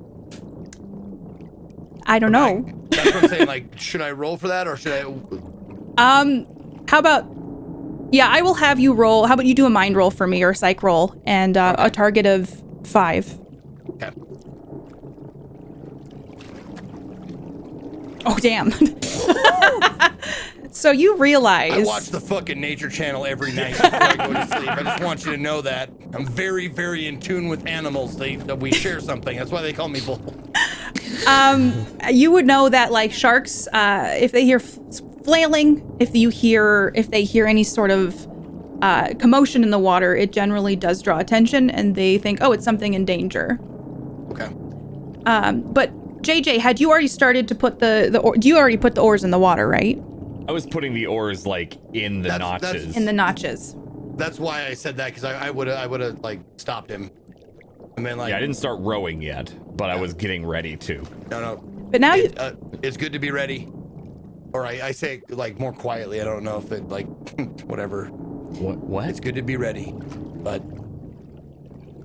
[SPEAKER 1] I don't know.
[SPEAKER 3] That's what I'm saying. Like, should I roll for that or should I?
[SPEAKER 1] How about? Yeah, I will have you roll. How about you do a mind roll for me or a psych roll and a target of 5.
[SPEAKER 3] Okay.
[SPEAKER 1] Oh damn. So you realize
[SPEAKER 3] I watch the fucking Nature Channel every night before I go to sleep. I just want you to know that I'm very, very in tune with animals. That we share something. That's why they call me Bull.
[SPEAKER 1] You would know that like sharks, if they hear flailing, if they hear any sort of commotion in the water, it generally does draw attention, and they think, oh, it's something in danger.
[SPEAKER 3] Okay.
[SPEAKER 1] But JJ, had you already started to put you already put the oars in the water, right?
[SPEAKER 2] I was putting the oars like in the notches.
[SPEAKER 1] In the notches.
[SPEAKER 3] That's why I said that, because I would have like stopped him. I mean, like,
[SPEAKER 2] yeah, I didn't start rowing yet, but I was getting ready to.
[SPEAKER 3] No.
[SPEAKER 1] But now
[SPEAKER 3] it's good to be ready. Or I say it, like, more quietly. I don't know if it, like, whatever.
[SPEAKER 2] What?
[SPEAKER 3] It's good to be ready, but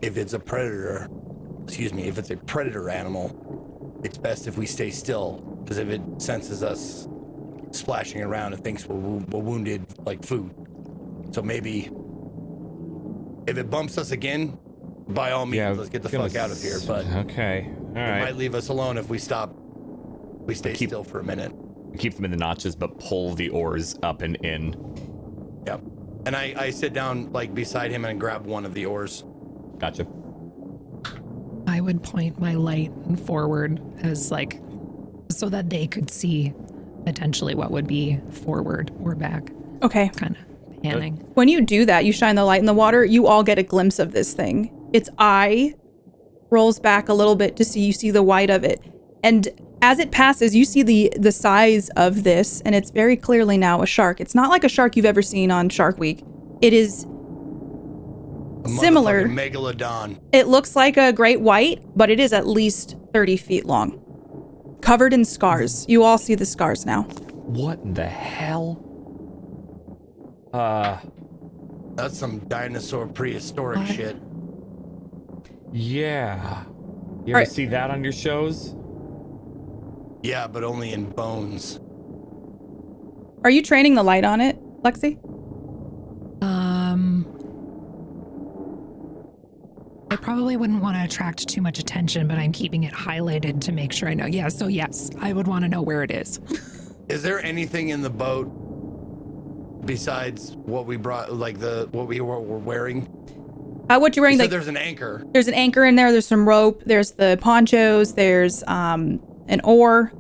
[SPEAKER 3] if it's a predator animal, it's best if we stay still, because if it senses us splashing around, it thinks we're wounded like food. So maybe if it bumps us again, by all means, let's get the fuck out of here. But
[SPEAKER 2] okay, all right.
[SPEAKER 3] It might leave us alone if we stay still for a minute.
[SPEAKER 2] Keep them in the notches, but pull the oars up and in.
[SPEAKER 3] Yep. And I sit down like beside him and grab one of the oars.
[SPEAKER 2] Gotcha.
[SPEAKER 4] I would point my light forward as like, so that they could see potentially what would be forward or back.
[SPEAKER 1] Okay.
[SPEAKER 4] Kind of panning.
[SPEAKER 1] When you do that, you shine the light in the water, you all get a glimpse of this thing. Its eye rolls back a little bit to see, you see the white of it. And as it passes, you see the size of this, and it's very clearly now a shark. It's not like a shark you've ever seen on Shark Week. It is similar.
[SPEAKER 3] Megalodon.
[SPEAKER 1] It looks like a great white, but it is at least 30 feet long. Covered in scars. You all see the scars now.
[SPEAKER 2] What in the hell?
[SPEAKER 3] That's some dinosaur prehistoric shit.
[SPEAKER 2] Yeah. You ever see that on your shows?
[SPEAKER 3] Yeah, but only in bones.
[SPEAKER 1] Are you training the light on it, Lexi?
[SPEAKER 4] I probably wouldn't want to attract too much attention, but I'm keeping it highlighted to make sure I know. Yeah, so yes, I would want to know where it is.
[SPEAKER 3] Is there anything in the boat besides what we brought, like what we were wearing?
[SPEAKER 1] What you're wearing?
[SPEAKER 3] You
[SPEAKER 1] like,
[SPEAKER 3] said there's an anchor.
[SPEAKER 1] There's an anchor in there. There's some rope. There's the ponchos. There's an oar.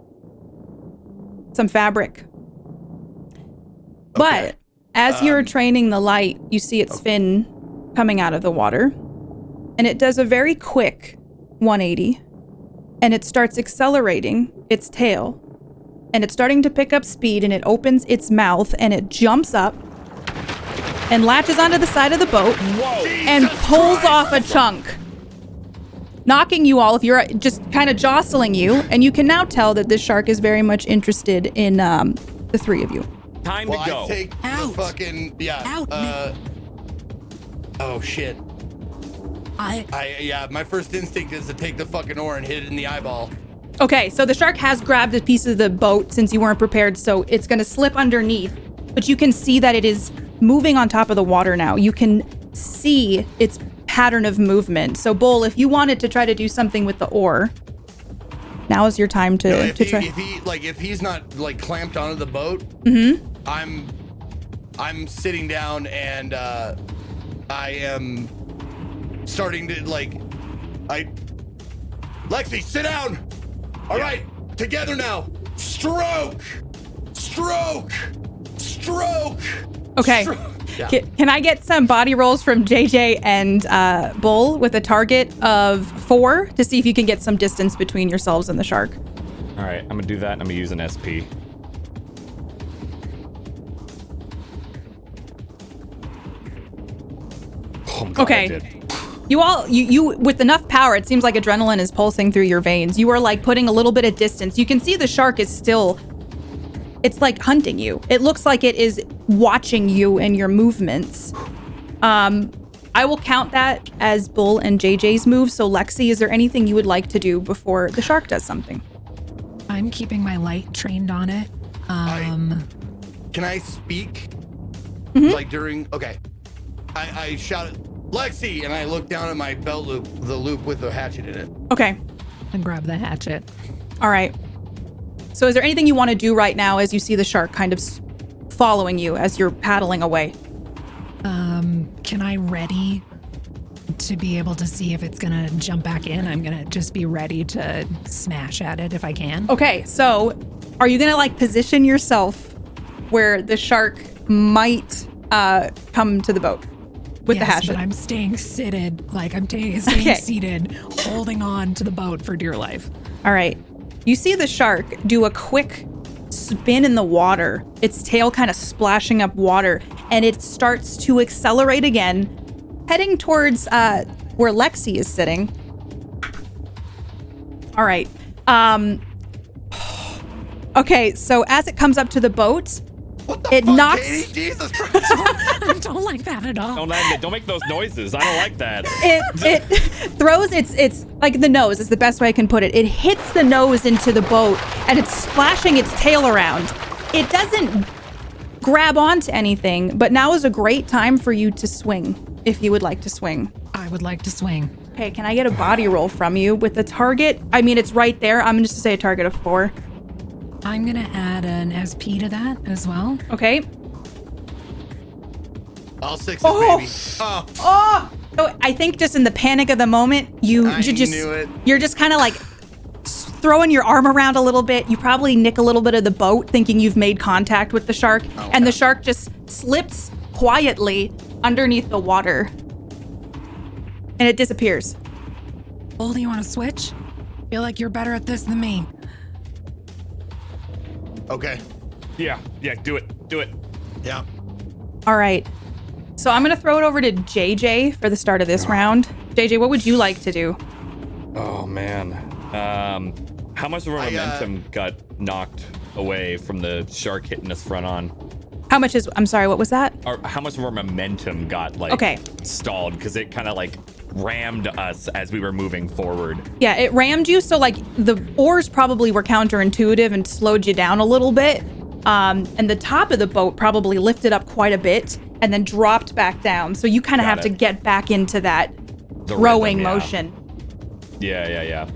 [SPEAKER 1] Some fabric. Okay. But as you're training the light, you see its fin coming out of the water. And it does a very quick 180. And it starts accelerating its tail. And it's starting to pick up speed, and it opens its mouth, and it jumps up and latches onto the side of the boat.
[SPEAKER 2] Whoa.
[SPEAKER 1] And pulls off a chunk, knocking you all, if you're just kind of jostling you. And you can now tell that this shark is very much interested in the three of you.
[SPEAKER 2] Time to go.
[SPEAKER 3] I take the fucking, oh shit. My first instinct is to take the fucking oar and hit it in the eyeball.
[SPEAKER 1] Okay, so the shark has grabbed a piece of the boat since you weren't prepared, so it's going to slip underneath. But you can see that it is moving on top of the water now. You can see its pattern of movement. So, Bull, if you wanted to try to do something with the oar, now is your time to try.
[SPEAKER 3] If he's not like clamped onto the boat, I'm sitting down and I am starting to Lexi, sit down. All right, together now. Stroke.
[SPEAKER 1] Okay. Yeah. Can I get some body rolls from JJ and Bull with a target of 4 to see if you can get some distance between yourselves and the shark?
[SPEAKER 2] All right, I'm gonna do that, and I'm gonna use an SP. Oh, I'm glad
[SPEAKER 1] okay.
[SPEAKER 2] I did.
[SPEAKER 1] You all, you with enough power, it seems like adrenaline is pulsing through your veins. You are like putting a little bit of distance. You can see the shark is still, it's like hunting you. It looks like it is watching you and your movements. I will count that as Bull and JJ's move. So Lexi, is there anything you would like to do before the shark does something?
[SPEAKER 4] I'm keeping my light trained on it.
[SPEAKER 3] Can I speak? Like during, okay. I shouted, Lexi, and I look down at my belt loop, the loop with the hatchet in it.
[SPEAKER 1] Okay.
[SPEAKER 4] And grab the hatchet.
[SPEAKER 1] All right. So is there anything you want to do right now as you see the shark kind of following you as you're paddling away?
[SPEAKER 4] Can I ready to be able to see if it's gonna jump back in? I'm gonna just be ready to smash at it if I can.
[SPEAKER 1] Okay, so are you gonna like position yourself where the shark might come to the boat with the hatchet?
[SPEAKER 4] But I'm staying seated, like I'm staying seated, holding on to the boat for dear life.
[SPEAKER 1] All right. You see the shark do a quick spin in the water, its tail kind of splashing up water, and it starts to accelerate again, heading towards where Lexi is sitting. All right. Okay, so as it comes up to the boat,
[SPEAKER 3] What the
[SPEAKER 1] it
[SPEAKER 3] fuck,
[SPEAKER 1] knocks.
[SPEAKER 3] Katie? Jesus Christ.
[SPEAKER 4] I don't like that at all.
[SPEAKER 2] Don't make those noises. I don't like that.
[SPEAKER 1] It throws its like the nose is the best way I can put it. It hits the nose into the boat and it's splashing its tail around. It doesn't grab onto anything, but now is a great time for you to swing if you would like to swing.
[SPEAKER 4] I would like to swing.
[SPEAKER 1] Okay, can I get a body roll from you with the target? I mean, it's right there. I'm just to say a target of 4.
[SPEAKER 4] I'm gonna add an SP to that as well.
[SPEAKER 1] Okay.
[SPEAKER 3] All 6s,
[SPEAKER 1] Oh.
[SPEAKER 3] baby. Oh,
[SPEAKER 1] Oh! So I think just in the panic of the moment,
[SPEAKER 3] I
[SPEAKER 1] just
[SPEAKER 3] knew it.
[SPEAKER 1] you're just kind of like throwing your arm around a little bit. You probably nick a little bit of the boat thinking you've made contact with the shark, and the shark just slips quietly underneath the water. And it disappears.
[SPEAKER 4] Bull, do you want to switch? Feel like you're better at this than me.
[SPEAKER 3] okay.
[SPEAKER 2] Yeah, do it.
[SPEAKER 3] Yeah.
[SPEAKER 1] All right. So I'm going to throw it over to JJ for the start of this round. JJ, what would you like to do?
[SPEAKER 2] Oh man. How much of our momentum got knocked away from the shark hitting us front on?
[SPEAKER 1] How much is, I'm sorry, what was that?
[SPEAKER 2] Or how much of our momentum got stalled because it kind of like rammed us as we were moving forward.
[SPEAKER 1] Yeah, it rammed you. So like the oars probably were counterintuitive and slowed you down a little bit. And the top of the boat probably lifted up quite a bit and then dropped back down. So you kind of have to get back into that rowing motion.
[SPEAKER 2] Yeah.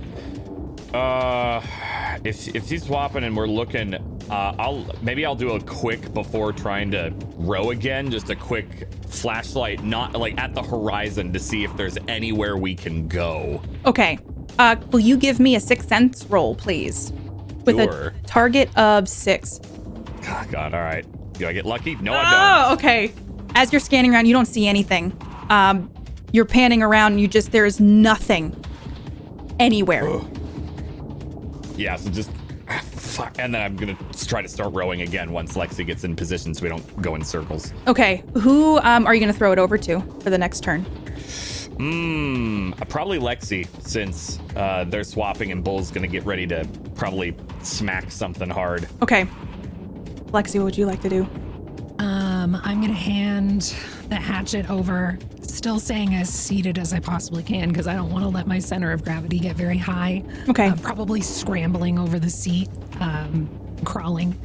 [SPEAKER 2] If she's swapping and we're looking, I'll do a quick before trying to row again, just a quick flashlight, not like at the horizon to see if there's anywhere we can go.
[SPEAKER 1] Okay. Will you give me a 6th sense roll, please? With
[SPEAKER 2] Sure.
[SPEAKER 1] a target of 6.
[SPEAKER 2] Oh, God, all right. Do I get lucky? No, I don't.
[SPEAKER 1] Oh, okay. As you're scanning around, you don't see anything. You're panning around and there is nothing anywhere.
[SPEAKER 2] Ugh. Yeah, so just fuck. And then I'm gonna try to start rowing again once Lexi gets in position so we don't go in circles.
[SPEAKER 1] Okay. Who are you going to throw it over to for the next turn?
[SPEAKER 2] Probably Lexi, since they're swapping and Bull's gonna get ready to probably smack something hard.
[SPEAKER 1] Okay. Lexi, what would you like to do?
[SPEAKER 4] I'm gonna hand the hatchet over, still staying as seated as I possibly can because I don't want to let my center of gravity get very high.
[SPEAKER 1] Okay.
[SPEAKER 4] Probably scrambling over the seat, crawling,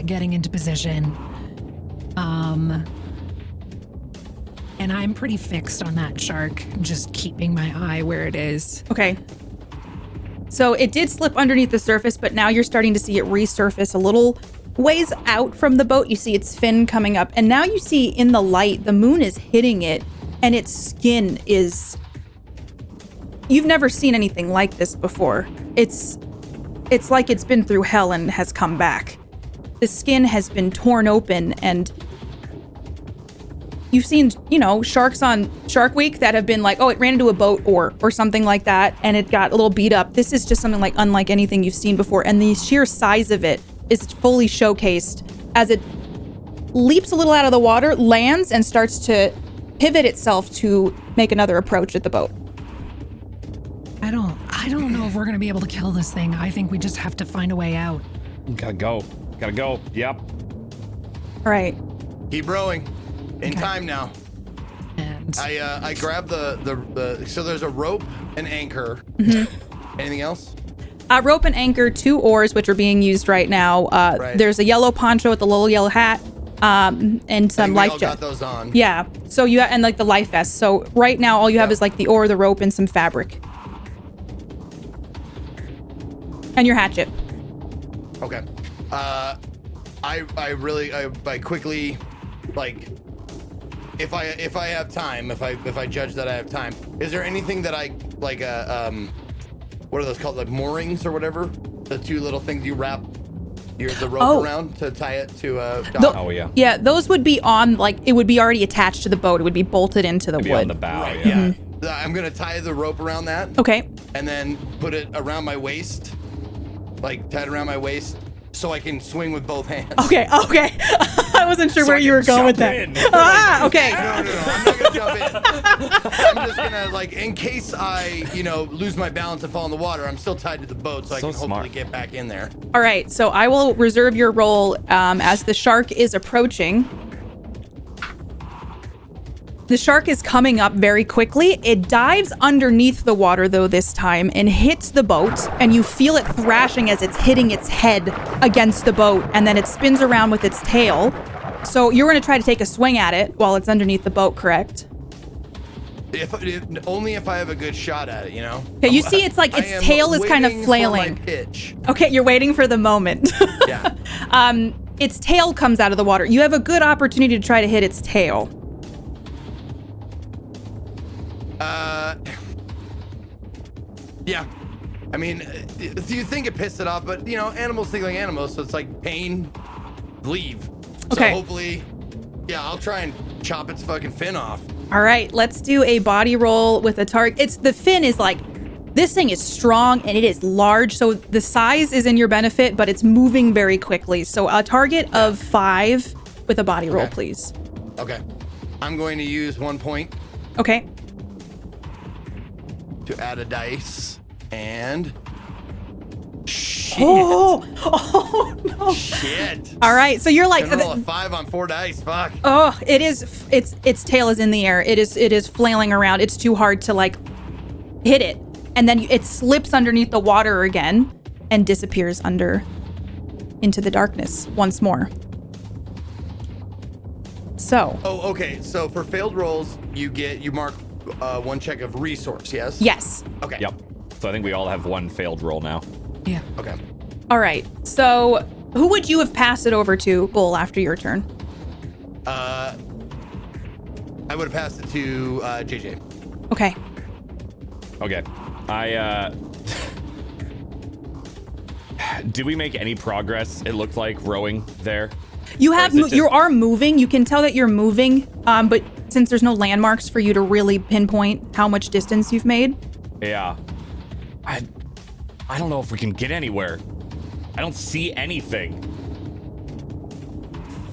[SPEAKER 4] getting into position. And I'm pretty fixed on that shark, just keeping my eye where it is.
[SPEAKER 1] Okay. So it did slip underneath the surface, but now you're starting to see it resurface a little ways out from the boat. You see its fin coming up, and now you see in the light, the moon is hitting it, and its skin is... You've never seen anything like this before. It's like it's been through hell and has come back. The skin has been torn open, and you've seen, sharks on Shark Week that have been like, oh, it ran into a boat or something like that, and it got a little beat up. This is just something like unlike anything you've seen before, and the sheer size of it is fully showcased as it leaps a little out of the water, lands, and starts to pivot itself to make another approach at the boat.
[SPEAKER 4] I don't know if we're gonna be able to kill this thing. I think we just have to find a way out.
[SPEAKER 2] Gotta go. Yep.
[SPEAKER 1] All right.
[SPEAKER 3] Keep rowing. In
[SPEAKER 4] Okay.
[SPEAKER 3] time now.
[SPEAKER 4] And
[SPEAKER 3] I grab the so there's a rope and anchor.
[SPEAKER 1] Mm-hmm.
[SPEAKER 3] Anything else?
[SPEAKER 1] Rope and anchor, 2 oars, which are being used right now.
[SPEAKER 3] Right.
[SPEAKER 1] There's a yellow poncho with a little yellow hat, and some life
[SPEAKER 3] got
[SPEAKER 1] jacket.
[SPEAKER 3] those on.
[SPEAKER 1] Yeah. So and like the life vest. So right now, all you have is like the oar, the rope, and some fabric, and your hatchet.
[SPEAKER 3] Okay. I quickly, like, if I have time, if I judge that I have time, is there anything that I like what are those called, like moorings or whatever, the 2 little things you wrap the rope around to tie it to a dock?
[SPEAKER 2] Oh yeah.
[SPEAKER 1] Yeah, those would be on, like, it would be already attached to the boat. It would be bolted into the
[SPEAKER 2] It'd be
[SPEAKER 1] wood.
[SPEAKER 2] on the bow.
[SPEAKER 3] Right,
[SPEAKER 2] Yeah.
[SPEAKER 3] yeah. I'm gonna tie the rope around that.
[SPEAKER 1] Okay.
[SPEAKER 3] And then put it around my waist, like tied around my waist, so I can swing with both hands.
[SPEAKER 1] Okay. I wasn't sure
[SPEAKER 2] So
[SPEAKER 1] where
[SPEAKER 2] I
[SPEAKER 1] you
[SPEAKER 2] can
[SPEAKER 1] were going with
[SPEAKER 2] jump
[SPEAKER 1] that.
[SPEAKER 2] in.
[SPEAKER 1] Okay.
[SPEAKER 3] No, I'm not gonna jump in. I'm just gonna, like, in case I, lose my balance and fall in the water, I'm still tied to the boat, so I can hopefully get back in there.
[SPEAKER 1] All right. So I will reserve your roll as the shark is approaching. The shark is coming up very quickly. It dives underneath the water, though, this time, and hits the boat, and you feel it thrashing as it's hitting its head against the boat, and then it spins around with its tail. So you're going to try to take a swing at it while it's underneath the boat, correct?
[SPEAKER 3] Only if I have a good shot at it,
[SPEAKER 1] Okay, you see it's like its tail is kind of flailing.
[SPEAKER 3] Pitch.
[SPEAKER 1] Okay, you're waiting for the moment.
[SPEAKER 3] Yeah.
[SPEAKER 1] Its tail comes out of the water. You have a good opportunity to try to hit its tail.
[SPEAKER 3] Yeah. I mean, you think it pissed it off, but animals think like animals, so it's like pain, leave.
[SPEAKER 1] Okay.
[SPEAKER 3] So hopefully, yeah, I'll try and chop its fucking fin off.
[SPEAKER 1] All right, let's do a body roll with a target. The fin is like, this thing is strong and it is large, so the size is in your benefit, but it's moving very quickly. So a target of 5 with a body roll, please.
[SPEAKER 3] Okay. I'm going to use 1 point
[SPEAKER 1] Okay.
[SPEAKER 3] to add a dice, and shit.
[SPEAKER 1] Oh no.
[SPEAKER 3] Shit.
[SPEAKER 1] All right, so you're like,
[SPEAKER 3] Can roll a 5 on 4 dice. Fuck.
[SPEAKER 1] oh, its tail is in the air. It is flailing around. It's too hard to like hit it. And then it slips underneath the water again and disappears into the darkness once more. So.
[SPEAKER 3] Oh, okay. So for failed rolls, you mark 1 check of resource. Yes.
[SPEAKER 1] Yes.
[SPEAKER 3] Okay.
[SPEAKER 2] Yep. So I think we all have 1 failed roll now.
[SPEAKER 4] Yeah.
[SPEAKER 3] Okay.
[SPEAKER 1] All right. So who would you have passed it over to, Bull, after your turn?
[SPEAKER 3] I would have passed it to JJ.
[SPEAKER 1] Okay.
[SPEAKER 2] Okay. Did we make any progress? It looked like rowing there.
[SPEAKER 1] You have
[SPEAKER 2] Or is it
[SPEAKER 1] you
[SPEAKER 2] just-
[SPEAKER 1] are moving. You can tell that you're moving, but since there's no landmarks for you to really pinpoint how much distance you've made.
[SPEAKER 2] Yeah. I don't know if we can get anywhere. I don't see anything.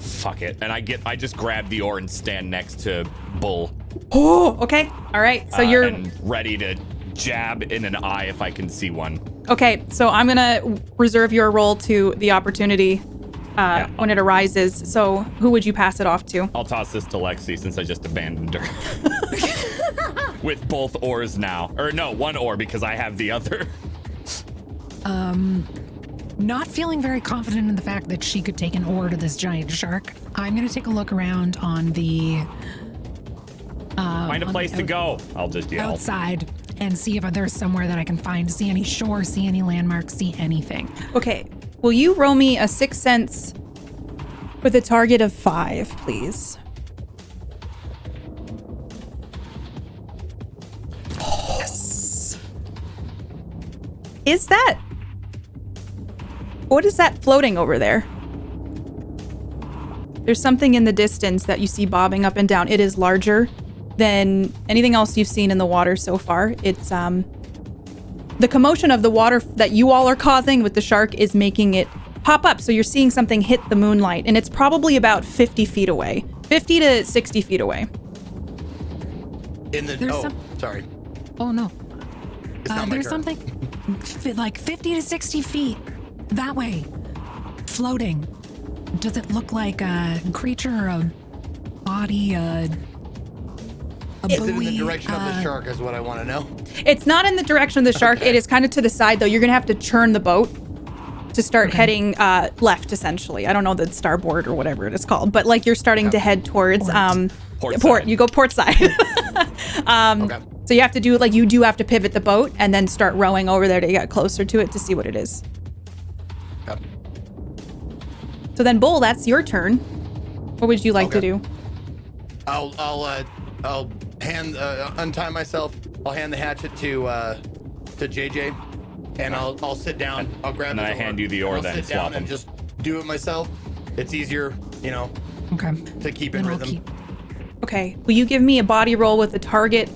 [SPEAKER 2] Fuck it. And I just grab the oar and stand next to Bull.
[SPEAKER 1] Oh, okay. All right. So you're
[SPEAKER 2] and ready to jab in an eye if I can see one.
[SPEAKER 1] okay. So I'm gonna reserve your roll to the opportunity when it arises. So who would you pass it off to?
[SPEAKER 2] I'll toss this to Lexi since I just abandoned her. With both oars now. Or no, 1 oar because I have the other.
[SPEAKER 4] Not feeling very confident in the fact that she could take an oar to this giant shark. I'm gonna take a look around on the
[SPEAKER 2] Find a
[SPEAKER 4] on
[SPEAKER 2] place
[SPEAKER 4] the
[SPEAKER 2] to go. I'll just yell.
[SPEAKER 4] outside and see if there's somewhere that I can find, see any shore, see any landmarks, see anything.
[SPEAKER 1] Okay. Will you roll me a 6th sense with a target of 5, please? Yes. Is that? What is that floating over there? There's something in the distance that you see bobbing up and down. It is larger than anything else you've seen in the water so far. It's the commotion of the water that you all are causing with the shark is making it pop up. So you're seeing something hit the moonlight, and it's probably about 50 feet away, 50 to 60 feet away.
[SPEAKER 3] Sorry.
[SPEAKER 4] Oh no.
[SPEAKER 3] It's not my
[SPEAKER 4] There's
[SPEAKER 3] turn.
[SPEAKER 4] something like 50 to 60 feet that way, floating. Does it look like a creature or a body?
[SPEAKER 3] Is it in the direction of the shark is what I want to know.
[SPEAKER 1] It's not in the direction of the shark. It is kind of to the side, though. You're going to have to churn the boat to start heading left, essentially. I don't know the starboard or whatever it is called, but like you're starting to head towards
[SPEAKER 2] Port
[SPEAKER 1] port.
[SPEAKER 2] side.
[SPEAKER 1] You go port side. So you have to do you do have to pivot the boat and then start rowing over there to get closer to it to see what it is.
[SPEAKER 3] Okay.
[SPEAKER 1] So then, Bull, that's your turn. What would you like to do?
[SPEAKER 3] I'll hand untie myself. I'll hand the hatchet to JJ, and I'll sit down. I'll grab.
[SPEAKER 2] And then I hand you the oar,
[SPEAKER 3] I'll
[SPEAKER 2] then
[SPEAKER 3] sit
[SPEAKER 2] swap
[SPEAKER 3] down and
[SPEAKER 2] them.
[SPEAKER 3] just do it myself. It's easier,
[SPEAKER 4] Okay.
[SPEAKER 3] to keep in
[SPEAKER 4] Then I'll
[SPEAKER 3] rhythm.
[SPEAKER 4] keep.
[SPEAKER 1] Okay. Will you give me a body roll with the target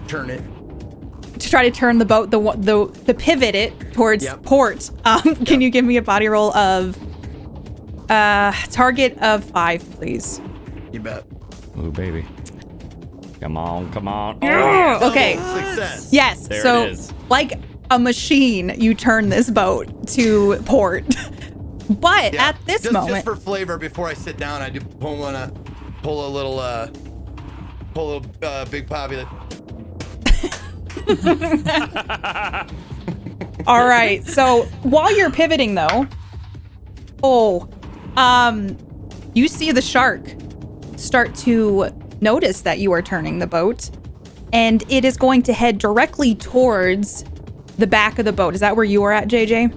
[SPEAKER 3] Turn it.
[SPEAKER 1] to try to turn the boat, the pivot it towards
[SPEAKER 3] Yep.
[SPEAKER 1] port? Can you give me a body roll of target of 5, please?
[SPEAKER 3] You bet.
[SPEAKER 2] Ooh, baby. Come on.
[SPEAKER 1] Oh, okay.
[SPEAKER 3] Success.
[SPEAKER 1] Yes.
[SPEAKER 2] There
[SPEAKER 1] so,
[SPEAKER 2] it is.
[SPEAKER 1] like a machine, you turn this boat to port. But
[SPEAKER 3] Yeah.
[SPEAKER 1] at this
[SPEAKER 3] just
[SPEAKER 1] moment,
[SPEAKER 3] for flavor, before I sit down, I do pull a little Big Poppy.
[SPEAKER 1] all right. So while you're pivoting, though, you see the shark start to notice that you are turning the boat, and it is going to head directly towards the back of the boat. Is that where you are at, JJ?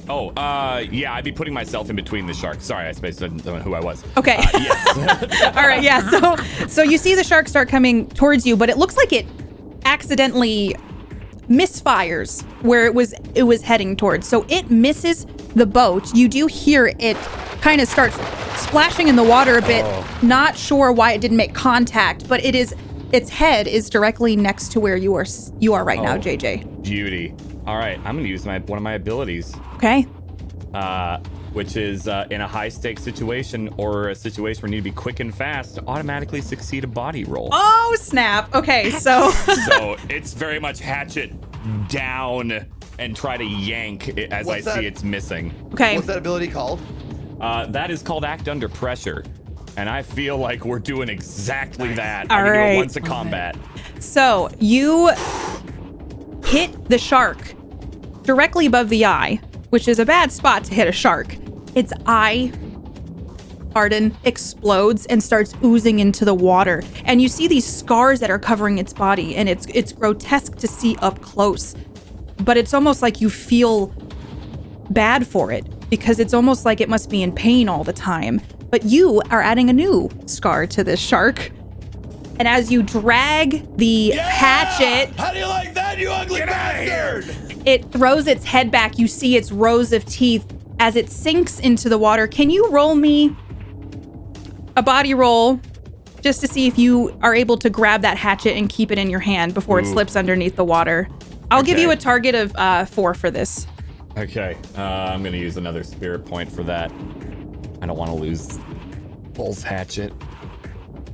[SPEAKER 2] Oh, yeah, I'd be putting myself in between the sharks. Sorry, I suppose I didn't know who I was.
[SPEAKER 1] Okay.
[SPEAKER 2] Yes.
[SPEAKER 1] All right, yeah. So you see the shark start coming towards you, but it looks like it accidentally misfires where it was heading towards. So it misses the boat. You do hear it kind of start splashing in the water a bit. Not sure why it didn't make contact, but its head is directly next to where you are right now, JJ.
[SPEAKER 2] Beauty. All right, I'm gonna use one of my abilities,
[SPEAKER 1] Okay.
[SPEAKER 2] which is in a high stakes situation or a situation where you need to be quick and fast to automatically succeed a body roll.
[SPEAKER 1] Oh, snap. Okay, so
[SPEAKER 2] So it's very much hatchet down and try to yank it as
[SPEAKER 3] What's
[SPEAKER 2] I see
[SPEAKER 3] that?
[SPEAKER 2] it's missing.
[SPEAKER 1] okay.
[SPEAKER 3] What's that ability called?
[SPEAKER 2] That is called Act Under Pressure. And I feel like we're doing exactly that.
[SPEAKER 1] All
[SPEAKER 2] I can do
[SPEAKER 1] right.
[SPEAKER 2] it once a combat.
[SPEAKER 1] So you hit the shark directly above the eye, which is a bad spot to hit a shark. Its eye, Arden, explodes and starts oozing into the water. And you see these scars that are covering its body, and it's grotesque to see up close. But it's almost like you feel bad for it because it's almost like it must be in pain all the time. But you are adding a new scar to this shark. And as you drag the hatchet,
[SPEAKER 3] How do you like that, you ugly bastard?
[SPEAKER 1] it throws its head back. You see its rows of teeth as it sinks into the water. Can you roll me a body roll just to see if you are able to grab that hatchet and keep it in your hand before it slips underneath the water? I'll give you a target of 4 for this.
[SPEAKER 2] Okay, I'm gonna use another spirit point for that. I don't want to lose Bull's hatchet.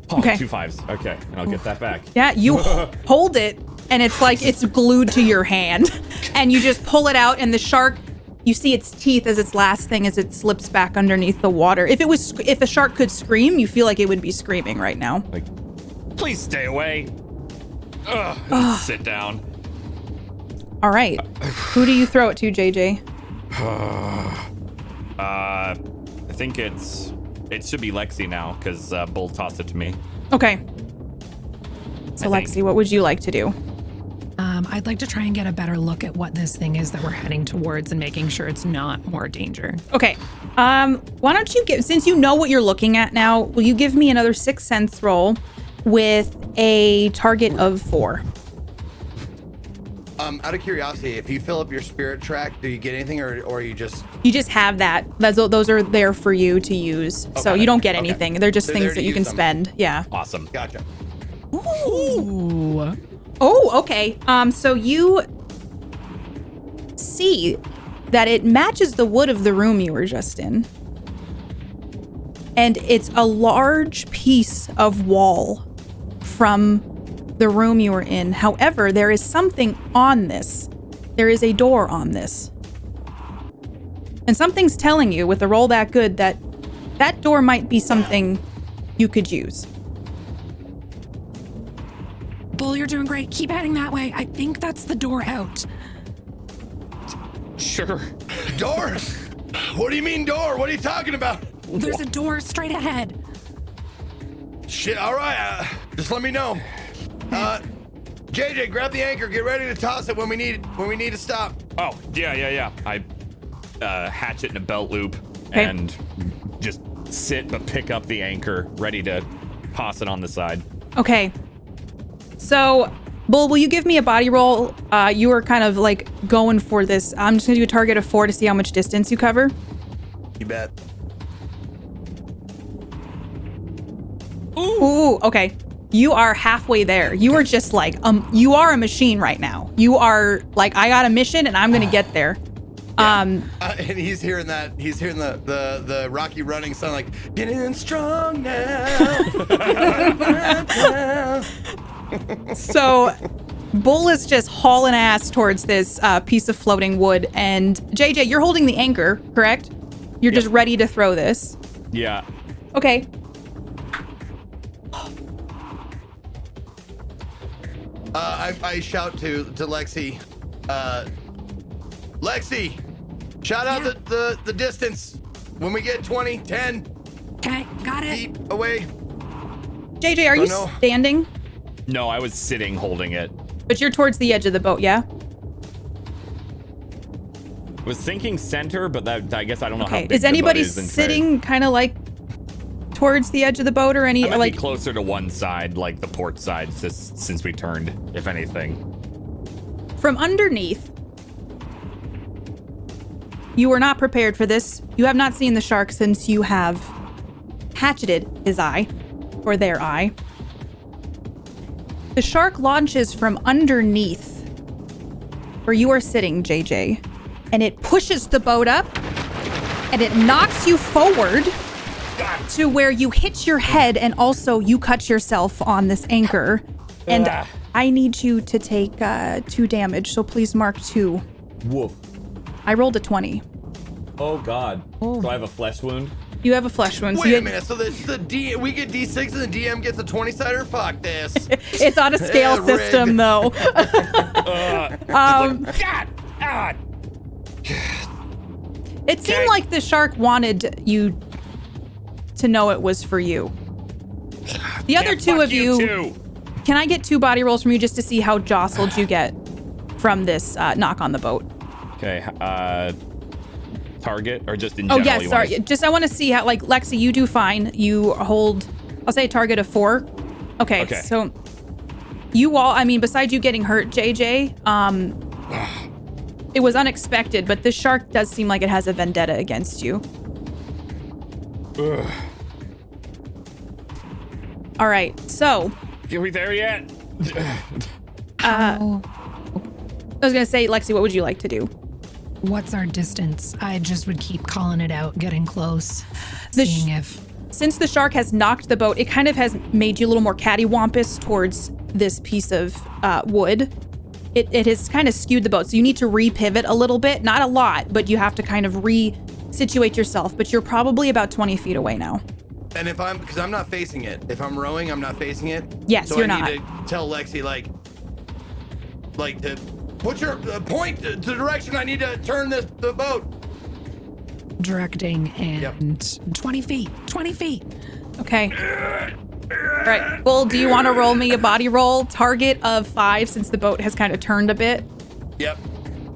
[SPEAKER 2] Oh,
[SPEAKER 1] Okay.
[SPEAKER 2] 2 5s. Okay, and I'll get that back.
[SPEAKER 1] Yeah, you hold it, and it's like it's glued to your hand. And you just pull it out, and the shark, you see its teeth as its last thing as it slips back underneath the water. If a shark could scream, you feel like it would be screaming right now.
[SPEAKER 2] Like, please stay away. Ugh, sit down.
[SPEAKER 1] All right. Who do you throw it to, JJ?
[SPEAKER 2] I think it should be Lexi now because Bull tossed it to me.
[SPEAKER 1] Okay. So,
[SPEAKER 2] I think.
[SPEAKER 1] Lexi, what would you like to do?
[SPEAKER 4] I'd like to try and get a better look at what this thing is that we're heading towards and making sure it's not more danger.
[SPEAKER 1] Okay. Why don't you since you know what you're looking at now, will you give me another 6th sense roll with a target of 4?
[SPEAKER 3] Out of curiosity, if you fill up your spirit track, do you get anything, or you just?
[SPEAKER 1] You just have that. Those are there for you to use. So
[SPEAKER 3] Okay.
[SPEAKER 1] you don't get
[SPEAKER 3] Okay.
[SPEAKER 1] anything. They're just
[SPEAKER 3] They're
[SPEAKER 1] things
[SPEAKER 3] there
[SPEAKER 1] that
[SPEAKER 3] to
[SPEAKER 1] you can
[SPEAKER 3] use them.
[SPEAKER 1] spend. Yeah.
[SPEAKER 2] Awesome.
[SPEAKER 3] Gotcha.
[SPEAKER 4] Ooh.
[SPEAKER 1] Oh, okay. So you see that it matches the wood of the room you were just in. And it's a large piece of wall from the room you were in. However, there is something on this. There is a door on this. And something's telling you with a roll that good that that door might be something you could use.
[SPEAKER 4] Bull, you're doing great. Keep heading that way. I think that's the door out.
[SPEAKER 2] Sure.
[SPEAKER 3] Door? What do you mean door? What are you talking about?
[SPEAKER 4] There's a door straight ahead.
[SPEAKER 3] Shit, all right. Just let me know. JJ, grab the anchor. Get ready to toss it when we need to stop.
[SPEAKER 2] Oh, yeah. I hatch it in a belt loop
[SPEAKER 1] Okay.
[SPEAKER 2] and just sit but pick up the anchor, ready to toss it on the side.
[SPEAKER 1] Okay. So, Bull, will you give me a body roll? You were kind of like going for this. I'm just gonna do a target of 4 to see how much distance you cover.
[SPEAKER 3] You bet.
[SPEAKER 1] Ooh, okay. You are halfway there. You are just like, you are a machine right now. You are like, I got a mission and I'm gonna get there.
[SPEAKER 3] And he's hearing that. He's hearing the Rocky running sound like, getting strong now.
[SPEAKER 1] So, Bull is just hauling ass towards this piece of floating wood. And JJ, you're holding the anchor, correct? You're just ready to throw this.
[SPEAKER 2] Yeah.
[SPEAKER 1] Okay.
[SPEAKER 3] I shout to Lexi. Lexi, shout out the distance. When we get 20, 10
[SPEAKER 4] Okay, got it.
[SPEAKER 3] feet away.
[SPEAKER 1] JJ, are you
[SPEAKER 3] no.
[SPEAKER 1] standing?
[SPEAKER 2] No, I was sitting holding it.
[SPEAKER 1] But you're towards the edge of the boat, yeah?
[SPEAKER 2] Was thinking center, but that I guess I don't know how
[SPEAKER 1] Okay.
[SPEAKER 2] big
[SPEAKER 1] Is
[SPEAKER 2] the boat
[SPEAKER 1] anybody
[SPEAKER 2] is in
[SPEAKER 1] sitting kind of like towards the edge of the boat or any
[SPEAKER 2] I might
[SPEAKER 1] like
[SPEAKER 2] be closer to one side, like the port side, since we turned, if anything.
[SPEAKER 1] from underneath? You were not prepared for this. You have not seen the shark since you have hatcheted his eye, or their eye. The shark launches from underneath where you are sitting, JJ, and it pushes the boat up and it knocks you forward to where you hit your head and also you cut yourself on this anchor. And I need you to take 2 damage, so please mark 2.
[SPEAKER 2] Woof.
[SPEAKER 1] I rolled a 20.
[SPEAKER 2] Oh God. So I have a flesh wound.
[SPEAKER 1] You have a flesh wound. So
[SPEAKER 3] Wait
[SPEAKER 1] you
[SPEAKER 3] a minute. So we get D6 and the DM gets a 20-sider? Fuck this.
[SPEAKER 1] It's on a scale
[SPEAKER 3] Rigged.
[SPEAKER 1] system, though.
[SPEAKER 2] God.
[SPEAKER 1] It seemed like the shark wanted you to know it was for you. The other two of you,
[SPEAKER 2] too.
[SPEAKER 1] can I get 2 body rolls from you just to see how jostled you get from this knock on the boat?
[SPEAKER 2] Okay. Target or just in
[SPEAKER 1] Oh,
[SPEAKER 2] general?
[SPEAKER 1] yeah, sorry. Just I want to see how, like, Lexi, you do fine. You hold, I'll say a target of 4. Okay. So you all, I mean, besides you getting hurt, JJ, it was unexpected, but this shark does seem like it has a vendetta against you. All right, so
[SPEAKER 2] Are we there yet?
[SPEAKER 1] I was gonna say, Lexi, what would you like to do?
[SPEAKER 4] What's our distance? I just would keep calling it out, getting close,
[SPEAKER 1] The
[SPEAKER 4] seeing if.
[SPEAKER 1] Since the shark has knocked the boat, it kind of has made you a little more cattywampus towards this piece of wood. It has kind of skewed the boat, so you need to repivot a little bit. Not a lot, but you have to kind of re-situate yourself. But you're probably about 20 feet away now.
[SPEAKER 3] And because I'm not facing it. If I'm rowing, I'm not facing it.
[SPEAKER 1] Yes,
[SPEAKER 3] so
[SPEAKER 1] you're
[SPEAKER 3] I
[SPEAKER 1] not.
[SPEAKER 3] need to tell Lexi, like to put your point to the direction I need to turn the boat.
[SPEAKER 4] Directing and 20 feet. 20 feet.
[SPEAKER 1] Okay. All right. Well, do you want to roll me a body roll? Target of 5 since the boat has kind of turned a bit.
[SPEAKER 3] Yep.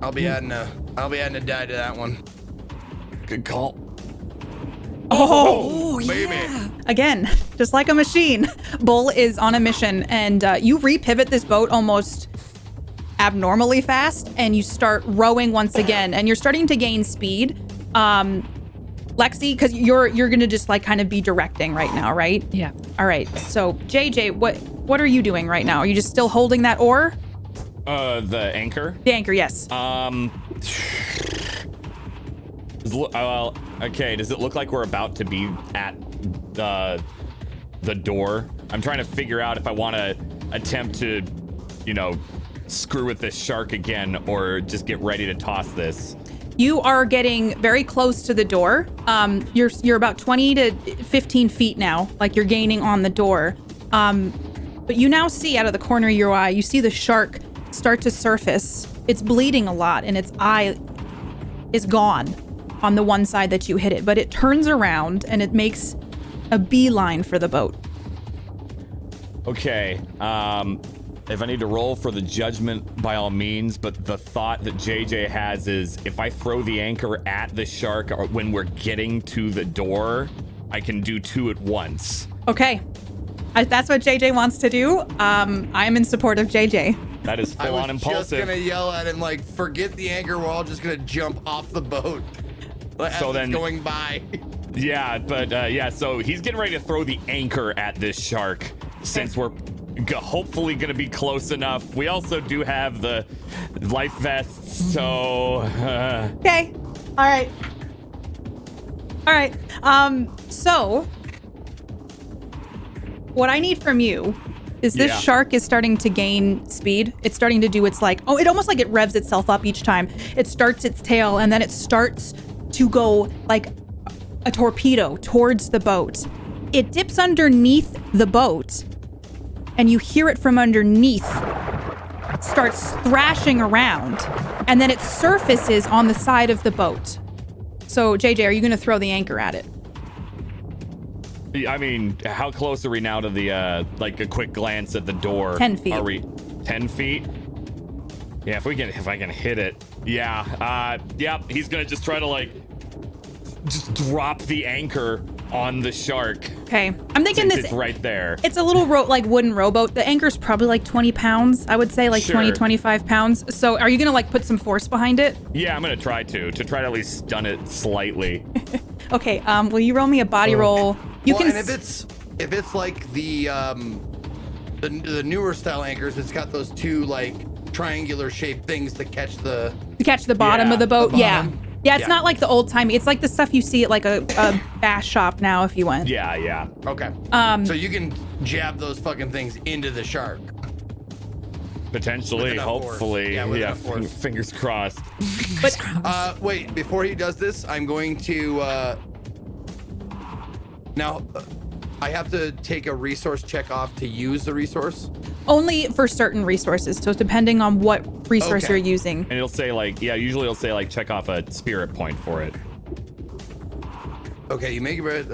[SPEAKER 3] I'll be adding a die to that one.
[SPEAKER 2] Good call.
[SPEAKER 1] Oh,
[SPEAKER 3] baby.
[SPEAKER 4] Yeah.
[SPEAKER 1] again, just like a machine, Bull is on a mission, and you repivot this boat almost abnormally fast, and you start rowing once again, and you're starting to gain speed. Lexi, because you're gonna just like kind of be directing right now, right?
[SPEAKER 4] Yeah.
[SPEAKER 1] All right. So JJ, what are you doing right now? Are you just still holding that oar?
[SPEAKER 2] The anchor.
[SPEAKER 1] The anchor, yes.
[SPEAKER 2] Well, okay. Does it look like we're about to be at the door? I'm trying to figure out if I want to attempt to, screw with this shark again, or just get ready to toss this.
[SPEAKER 1] You are getting very close to the door. You're about 20 to 15 feet now, like you're gaining on the door. But you now see out of the corner of your eye, you see the shark start to surface. It's bleeding a lot, and its eye is gone on the one side that you hit it. But it turns around, and it makes a beeline for the boat.
[SPEAKER 2] Okay, if I need to roll for the judgment, by all means, but the thought that JJ has is if I throw the anchor at the shark or when we're getting to the door, I can do 2 at once.
[SPEAKER 1] Okay. That's what JJ wants to do. I'm in support of JJ.
[SPEAKER 2] That is full on impulsive.
[SPEAKER 3] I was just gonna yell at him like, forget the anchor, we're all just gonna jump off the boat. So then going by.
[SPEAKER 2] Yeah, but so he's getting ready to throw the anchor at this shark since we're hopefully going to be close enough. We also do have the life vests, so...
[SPEAKER 1] Okay. All right. So what I need from you is this shark is starting to gain speed. It's starting to do its it almost like it revs itself up each time. It starts its tail, and then it starts to go like a torpedo towards the boat. It dips underneath the boat, and you hear it from underneath. It starts thrashing around, and then it surfaces on the side of the boat. So, JJ, are you going to throw the anchor at it?
[SPEAKER 2] I mean, how close are we now to the, a quick glance at the door?
[SPEAKER 1] 10 feet.
[SPEAKER 2] Are we 10 feet? Yeah, if I can hit it. Yeah, he's going to just try to, just drop the anchor on the shark.
[SPEAKER 1] Okay. I'm thinking
[SPEAKER 2] it's right there.
[SPEAKER 1] It's a little wooden rowboat. The anchor's probably 20 pounds, I would say, 20, 25 pounds. So are you going to put some force behind it?
[SPEAKER 2] Yeah, I'm going to try to at least stun it slightly.
[SPEAKER 1] Okay. Will you roll me a body roll?
[SPEAKER 3] And if it's like the newer style anchors, it's got those 2 triangular shaped things to catch the
[SPEAKER 1] bottom of the boat. Yeah, it's
[SPEAKER 3] Yeah.
[SPEAKER 1] not like the old timey. It's like the stuff you see at a bass shop now if you went.
[SPEAKER 2] Yeah.
[SPEAKER 3] Okay. So you can jab those fucking things into the shark.
[SPEAKER 2] Potentially, hopefully.
[SPEAKER 3] Yeah, force.
[SPEAKER 2] Fingers crossed.
[SPEAKER 1] But
[SPEAKER 3] wait, before he does this, I'm going to now I have to take a resource check off to use the resource.
[SPEAKER 1] only for certain resources. So depending on what resource you're using.
[SPEAKER 2] And it'll say usually it'll say check off a spirit point for it.
[SPEAKER 3] Okay, you make it.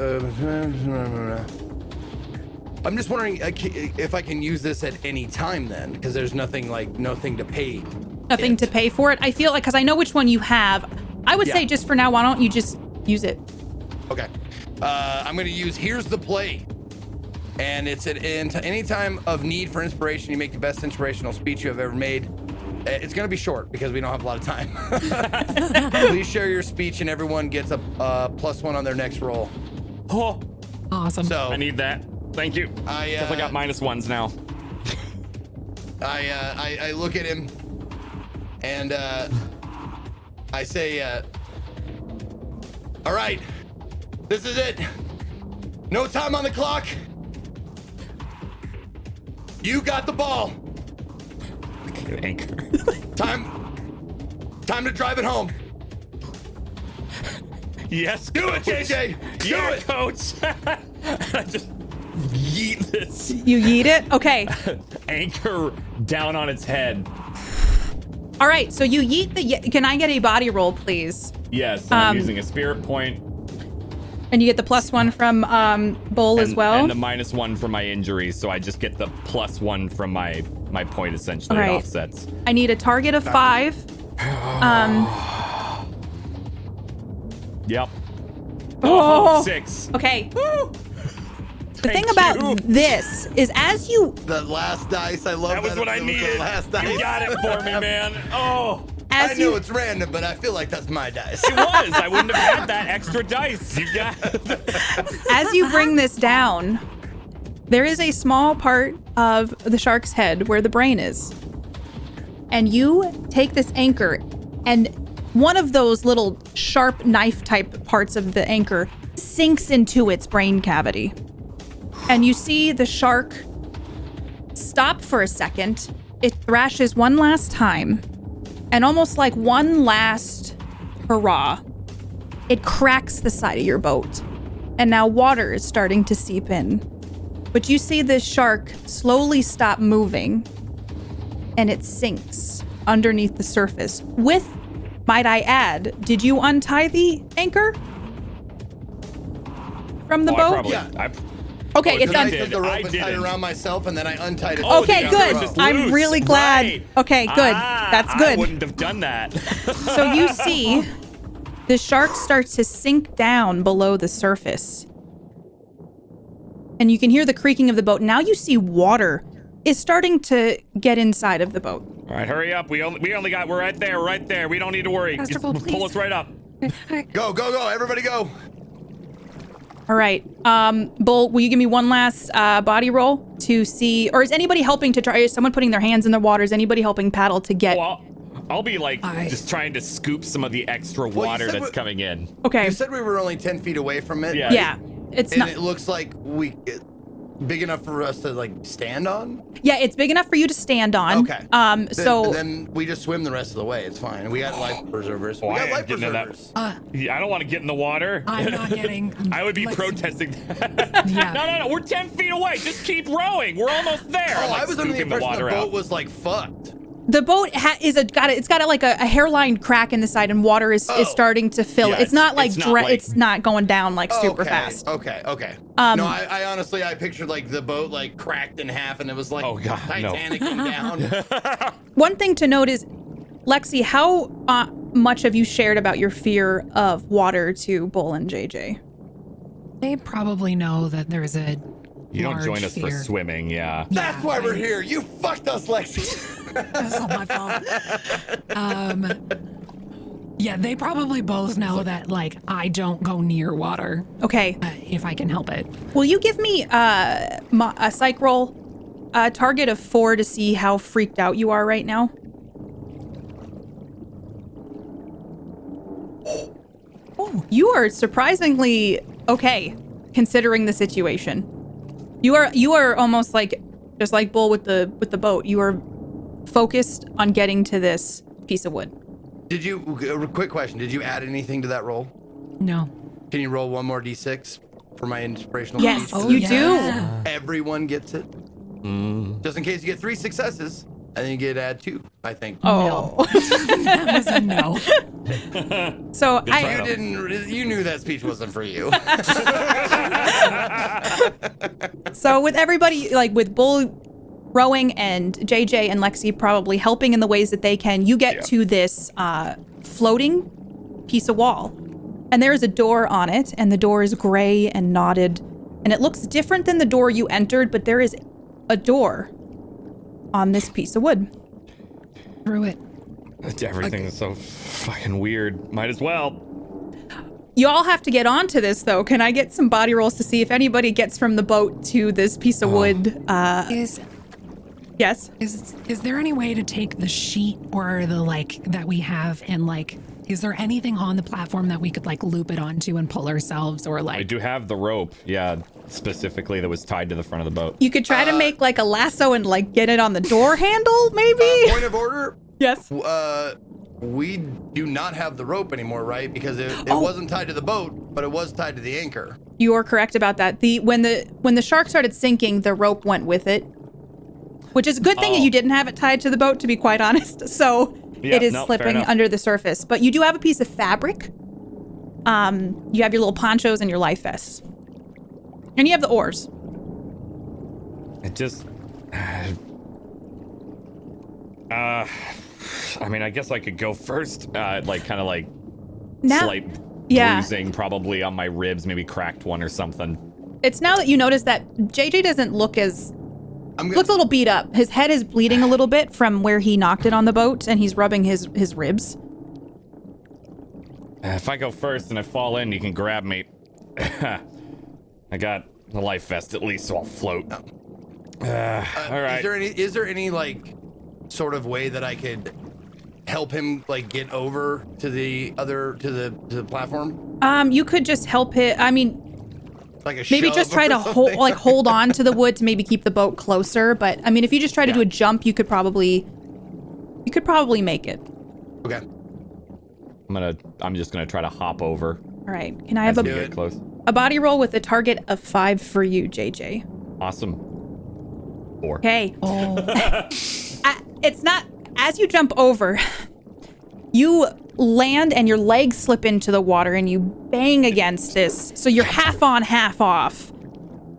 [SPEAKER 3] I'm just wondering if I can use this at any time then, because there's nothing to pay.
[SPEAKER 1] Nothing to pay for it. I feel like, because I know which one you have. I would say just for now, why don't you just use it?
[SPEAKER 3] Okay. I'm going to use Here's the Play. And it's at any time of need for inspiration, you make the best inspirational speech you have ever made. It's going to be short because we don't have a lot of time. Please share your speech and everyone gets a +1 on their next roll.
[SPEAKER 2] Oh,
[SPEAKER 4] awesome.
[SPEAKER 3] So
[SPEAKER 2] I need that. Thank you. I got -1s now.
[SPEAKER 3] I look at him and I say, all right, this is it. No time on the clock. You got the ball.
[SPEAKER 2] Anchor.
[SPEAKER 3] Time to drive it home.
[SPEAKER 2] Yes,
[SPEAKER 3] do it, JJ. Do it,
[SPEAKER 2] coach. I just yeet this.
[SPEAKER 1] You yeet it? Okay.
[SPEAKER 2] Anchor down on its head.
[SPEAKER 1] All right. So you yeet the. Can I get a body roll, please?
[SPEAKER 2] Yes, I'm using a spirit point.
[SPEAKER 1] And you get the +1 from Bull as well.
[SPEAKER 2] And the -1 from my injuries, so I just get the +1 from my point essentially.
[SPEAKER 1] All right.
[SPEAKER 2] It offsets.
[SPEAKER 1] I need a target of 5.
[SPEAKER 2] Yep.
[SPEAKER 1] Oh,
[SPEAKER 2] 6.
[SPEAKER 1] Okay.
[SPEAKER 2] Woo!
[SPEAKER 1] The thing about this is as you...
[SPEAKER 3] The last dice, I love that.
[SPEAKER 2] That was what I needed.
[SPEAKER 3] The last dice.
[SPEAKER 2] You got it for me, man. Oh.
[SPEAKER 3] I know it's random, but I feel like that's my dice.
[SPEAKER 2] It was. I wouldn't have had that extra dice. You got it.
[SPEAKER 1] As you bring this down, there is a small part of the shark's head where the brain is. And you take this anchor, and one of those little sharp knife type parts of the anchor sinks into its brain cavity. And you see the shark stop for a second. It thrashes one last time. And almost like one last hurrah, it cracks the side of your boat. And now water is starting to seep in. But you see this shark slowly stop moving, and it sinks underneath the surface. With, might I add, did you untie the anchor from the boat? Okay, it's
[SPEAKER 3] I
[SPEAKER 1] done.
[SPEAKER 3] took the rope and tied it around myself, and then I untied it.
[SPEAKER 1] Okay, good. I'm really glad.
[SPEAKER 2] Right.
[SPEAKER 1] Okay, good. That's
[SPEAKER 2] I
[SPEAKER 1] good.
[SPEAKER 2] wouldn't have done that.
[SPEAKER 1] So you see the shark starts to sink down below the surface. And you can hear the creaking of the boat. Now you see water is starting to get inside of the boat.
[SPEAKER 2] All right, hurry up. We're right there. We don't need to worry.
[SPEAKER 4] Master
[SPEAKER 2] Just
[SPEAKER 4] Bull,
[SPEAKER 2] pull
[SPEAKER 4] please.
[SPEAKER 2] us right up.
[SPEAKER 3] Go, everybody go.
[SPEAKER 1] All right. Bull, will you give me one last body roll to see, or is anybody helping to try, is someone putting their hands in the water? Is anybody helping paddle to get?
[SPEAKER 2] Well, I'll be like just trying to scoop some of the extra water that's coming in.
[SPEAKER 1] Okay.
[SPEAKER 3] You said we were only 10 feet away from it.
[SPEAKER 1] Yeah. It's
[SPEAKER 3] And
[SPEAKER 1] not.
[SPEAKER 3] it looks like big enough for us to like stand on.
[SPEAKER 1] Yeah, it's big enough for you to stand on.
[SPEAKER 3] Okay.
[SPEAKER 1] So
[SPEAKER 3] then we just swim the rest of the way. It's fine. We got life preservers.
[SPEAKER 2] Oh,
[SPEAKER 3] We
[SPEAKER 2] I
[SPEAKER 3] got
[SPEAKER 2] ain't
[SPEAKER 3] life
[SPEAKER 2] getting in that.
[SPEAKER 3] preservers.
[SPEAKER 2] Yeah, I don't want to get in the water.
[SPEAKER 4] I'm not getting.
[SPEAKER 2] I would be
[SPEAKER 4] Listen,
[SPEAKER 2] protesting that.
[SPEAKER 4] Yeah.
[SPEAKER 2] No. We're 10 feet away. Just keep rowing. We're almost there.
[SPEAKER 3] Oh,
[SPEAKER 2] I'm, like,
[SPEAKER 3] I was under the
[SPEAKER 2] scooping
[SPEAKER 3] impression the
[SPEAKER 2] water
[SPEAKER 3] boat
[SPEAKER 2] out.
[SPEAKER 3] was like fucked.
[SPEAKER 1] the boat it's got like a hairline crack in the side, and water is starting to fill it.
[SPEAKER 2] Yeah,
[SPEAKER 1] It's not like
[SPEAKER 2] it's not
[SPEAKER 1] it's not going down like super
[SPEAKER 3] Okay,
[SPEAKER 1] fast.
[SPEAKER 3] Okay. No, I honestly pictured like the boat like cracked in half, and it was like Titanicing down.
[SPEAKER 1] One thing to note is, Lexi, how much have you shared about your fear of water to Bull and JJ?
[SPEAKER 4] They probably know that there's a.
[SPEAKER 2] You don't
[SPEAKER 4] large
[SPEAKER 2] join us for
[SPEAKER 4] fear.
[SPEAKER 2] swimming, yeah.
[SPEAKER 3] That's why we're here. You fucked us, Lexi.
[SPEAKER 4] That's not my fault. Yeah, they probably both know that, like, I don't go near water
[SPEAKER 1] Okay.
[SPEAKER 4] if I can help it.
[SPEAKER 1] Will you give me a psych roll, a target of 4 to see how freaked out you are right now? Oh, you are surprisingly okay, considering the situation. You are almost like, just like Bull with the boat. You are focused on getting to this piece of wood.
[SPEAKER 3] Quick question. Did you add anything to that roll?
[SPEAKER 4] No.
[SPEAKER 3] Can you roll one more d6 for my inspirational
[SPEAKER 1] Yes,
[SPEAKER 3] speech?
[SPEAKER 1] you
[SPEAKER 4] yeah.
[SPEAKER 3] Everyone gets it. Just in case you get 3 successes, and then you get add 2, I think.
[SPEAKER 1] Oh.
[SPEAKER 4] That was a no.
[SPEAKER 1] So
[SPEAKER 3] You knew that speech wasn't for you.
[SPEAKER 1] So with everybody, like with Bull rowing and JJ and Lexi probably helping in the ways that they can, you get to this floating piece of wall. And there is a door on it, and the door is gray and knotted. And it looks different than the door you entered, but there is a door on this piece of wood.
[SPEAKER 4] Through it.
[SPEAKER 2] Everything is so fucking weird. Might as well.
[SPEAKER 1] You all have to get onto this, though. Can I get some body rolls to see if anybody gets from the boat to this piece of wood? Yes?
[SPEAKER 4] Is there any way to take the sheet or the, like, that we have and, like, is there anything on the platform that we could, like, loop it onto and pull ourselves, or, like...
[SPEAKER 2] I do have the rope, yeah, specifically that was tied to the front of the boat.
[SPEAKER 1] You could try to make, like, a lasso and, like, get it on the door handle, maybe?
[SPEAKER 3] Point of order.
[SPEAKER 1] Yes.
[SPEAKER 3] We do not have the rope anymore, right? Because it wasn't tied to the boat, but it was tied to the anchor.
[SPEAKER 1] You are correct about that. When the shark started sinking, the rope went with it, which is a good thing that you didn't have it tied to the boat, to be quite honest. So it is slipping under the surface. But you do have a piece of fabric. You have your little ponchos and your life vests. And you have the oars.
[SPEAKER 2] It just... I mean, I guess I could go first. Like, kind of like slight bruising probably on my ribs, maybe cracked one or something.
[SPEAKER 1] It's now that you notice that JJ doesn't look looks a little beat up. His head is bleeding a little bit from where he knocked it on the boat, and he's rubbing his ribs.
[SPEAKER 2] If I go first and I fall in, you can grab me. I got the life vest at least, so I'll float. All right.
[SPEAKER 3] Is there any like sort of way that I could help him like get over to the platform?
[SPEAKER 1] You could just help it. I mean,
[SPEAKER 3] like a
[SPEAKER 1] maybe
[SPEAKER 3] shove
[SPEAKER 1] just try to
[SPEAKER 3] or
[SPEAKER 1] hold on to the wood to maybe keep the boat closer. But I mean, if you just try to do a jump, you could probably make it.
[SPEAKER 3] Okay.
[SPEAKER 2] I'm just gonna try to hop over.
[SPEAKER 1] All right. Can I have
[SPEAKER 2] as we get close?
[SPEAKER 1] a body roll with a target of 5 for you, JJ?
[SPEAKER 2] Awesome. 4.
[SPEAKER 1] Okay.
[SPEAKER 4] Oh,
[SPEAKER 1] It's not, as you jump over, you land and your legs slip into the water and you bang against this. So you're half on, half off.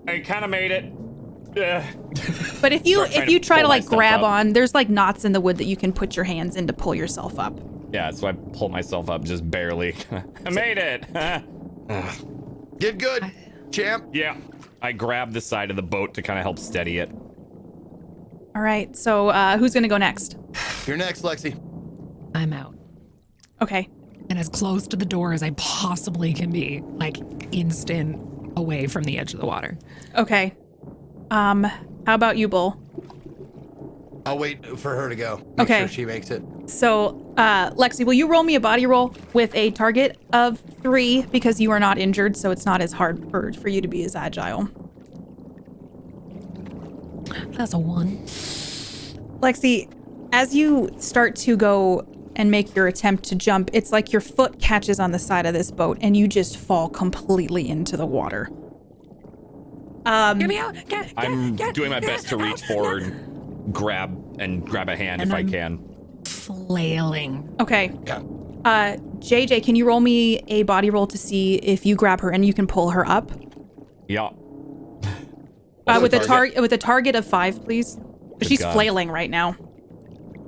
[SPEAKER 2] I kind of made it.
[SPEAKER 1] But if you try to
[SPEAKER 2] pull
[SPEAKER 1] like
[SPEAKER 2] myself
[SPEAKER 1] grab
[SPEAKER 2] up.
[SPEAKER 1] on, there's like knots in the wood that you can put your hands in to pull yourself up.
[SPEAKER 2] Yeah, so I pull myself up just barely. I made it.
[SPEAKER 3] Get good, champ.
[SPEAKER 2] Yeah. I grab the side of the boat to kind of help steady it.
[SPEAKER 1] All right. So who's going to go next?
[SPEAKER 3] You're next, Lexi.
[SPEAKER 4] I'm out.
[SPEAKER 1] Okay.
[SPEAKER 4] And as close to the door as I possibly can be, like instant away from the edge of the water.
[SPEAKER 1] Okay. How about you, Bull?
[SPEAKER 3] I'll wait for her to go. Make
[SPEAKER 1] Okay.
[SPEAKER 3] sure she makes it.
[SPEAKER 1] So, Lexi, will you roll me a body roll with a target of 3 because you are not injured, so it's not as hard for you to be as agile.
[SPEAKER 4] That's a 1.
[SPEAKER 1] Lexi, as you start to go and make your attempt to jump, it's like your foot catches on the side of this boat and you just fall completely into the water.
[SPEAKER 4] Get me out!
[SPEAKER 2] I'm doing my best to reach forward, grab a hand
[SPEAKER 4] And
[SPEAKER 2] if I
[SPEAKER 4] I'm-
[SPEAKER 2] can.
[SPEAKER 4] Flailing.
[SPEAKER 1] Okay.
[SPEAKER 3] Yeah.
[SPEAKER 1] JJ, can you roll me a body roll to see if you grab her and you can pull her up?
[SPEAKER 2] Yeah.
[SPEAKER 1] With a target of 5, please. She's
[SPEAKER 2] God.
[SPEAKER 1] flailing right now.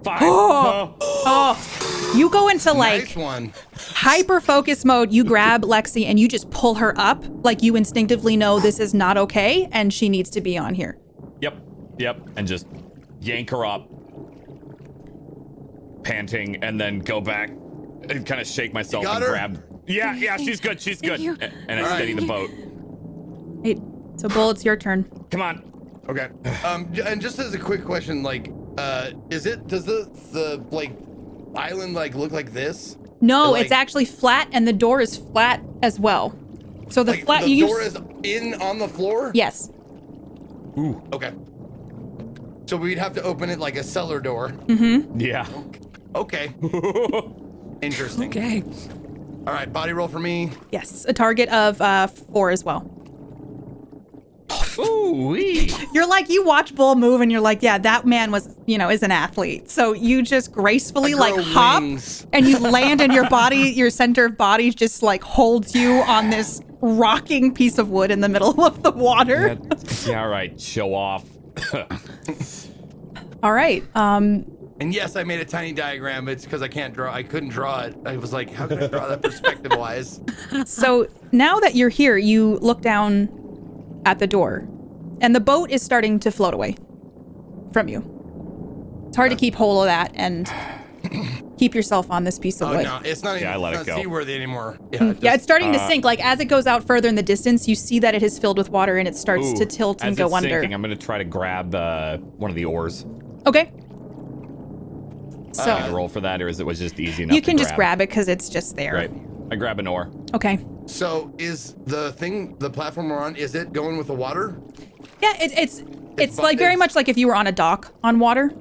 [SPEAKER 2] 5.
[SPEAKER 1] Oh, you go into like
[SPEAKER 3] Nice one.
[SPEAKER 1] hyper focus mode. You grab Lexi and you just pull her up like you instinctively know this is not okay and she needs to be on here.
[SPEAKER 2] Yep. And just yank her up, panting, and then go back and kind of shake myself
[SPEAKER 3] You got
[SPEAKER 2] and
[SPEAKER 3] her?
[SPEAKER 2] grab. Yeah, she's good. She's good.
[SPEAKER 4] you.
[SPEAKER 2] And I steady the boat.
[SPEAKER 1] Hey, so Bull, it's your turn.
[SPEAKER 2] Come on.
[SPEAKER 3] Okay. And just as a quick question, like, does the like island like look like this?
[SPEAKER 1] No,
[SPEAKER 3] Like-
[SPEAKER 1] it's actually flat and the door is flat as well. So the
[SPEAKER 3] Like
[SPEAKER 1] flat
[SPEAKER 3] the
[SPEAKER 1] you
[SPEAKER 3] door
[SPEAKER 1] use,
[SPEAKER 3] is on the floor?
[SPEAKER 1] yes.
[SPEAKER 2] Ooh.
[SPEAKER 3] Okay. So we'd have to open it like a cellar door.
[SPEAKER 2] Yeah.
[SPEAKER 3] Okay. Interesting.
[SPEAKER 4] Okay.
[SPEAKER 3] All right, body roll for me.
[SPEAKER 1] Yes, a target of 4 as well.
[SPEAKER 2] Ooh wee.
[SPEAKER 1] You're like, you watch Bull move and you're like, yeah, that man was, is an athlete. So you just gracefully
[SPEAKER 3] I
[SPEAKER 1] like
[SPEAKER 3] grow
[SPEAKER 1] hop
[SPEAKER 3] wings.
[SPEAKER 1] and you land and your body, your center of body just like holds you on this rocking piece of wood in the middle of the water.
[SPEAKER 2] Yeah, all right. Show off.
[SPEAKER 1] All right.
[SPEAKER 3] And yes, I made a tiny diagram. It's because I couldn't draw it. I was like, how can I draw that perspective wise?
[SPEAKER 1] So now that you're here, you look down at the door and the boat is starting to float away from you. It's hard to keep hold of that and keep yourself on this piece of
[SPEAKER 3] Oh
[SPEAKER 1] wood.
[SPEAKER 3] no, it's not even
[SPEAKER 2] I let it go.
[SPEAKER 3] seaworthy anymore.
[SPEAKER 1] Yeah, it's starting to sink. Like as it goes out further in the distance, you see that it is filled with water and it starts
[SPEAKER 2] Ooh,
[SPEAKER 1] to tilt and
[SPEAKER 2] as
[SPEAKER 1] go
[SPEAKER 2] it's
[SPEAKER 1] under.
[SPEAKER 2] sinking, I'm gonna try to grab one of the oars.
[SPEAKER 1] Okay.
[SPEAKER 2] Can
[SPEAKER 1] So
[SPEAKER 2] I roll for that, or is it was just easy enough?
[SPEAKER 1] you can
[SPEAKER 2] to
[SPEAKER 1] just grab it because it's just there.
[SPEAKER 2] Right. I grab an oar.
[SPEAKER 1] Okay.
[SPEAKER 3] So is the platform we're on, is it going with the water?
[SPEAKER 1] Yeah, it's
[SPEAKER 3] It's
[SPEAKER 1] like very
[SPEAKER 3] it's-
[SPEAKER 1] much like if you were on a dock on water.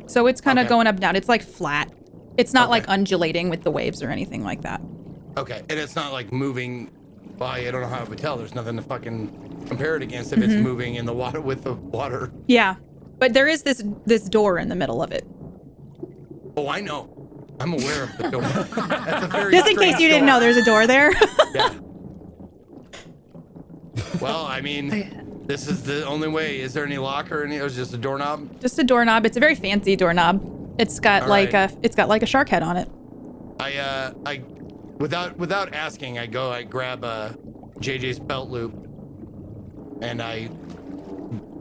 [SPEAKER 1] So it's kind of
[SPEAKER 3] Okay.
[SPEAKER 1] going up and down. It's like flat. It's not like
[SPEAKER 3] Okay.
[SPEAKER 1] undulating with the waves or anything like that.
[SPEAKER 3] Okay, and it's not like moving by, I don't know how I would tell. There's nothing to fucking compare it against if it's moving in the water with the water.
[SPEAKER 1] Yeah. But there is this door in the middle of it.
[SPEAKER 3] Oh, I know. I'm aware of the door. That's a very
[SPEAKER 1] Just in case
[SPEAKER 3] strange
[SPEAKER 1] you didn't
[SPEAKER 3] door.
[SPEAKER 1] know there's a door there.
[SPEAKER 3] Yeah. Well, I mean, this is the only way. Is there any lock or any? It was just a doorknob.
[SPEAKER 1] Just a doorknob. It's a very fancy doorknob. It's got
[SPEAKER 3] All
[SPEAKER 1] like
[SPEAKER 3] right.
[SPEAKER 1] it's got like a shark head on it.
[SPEAKER 3] I without asking, I grab JJ's belt loop, and I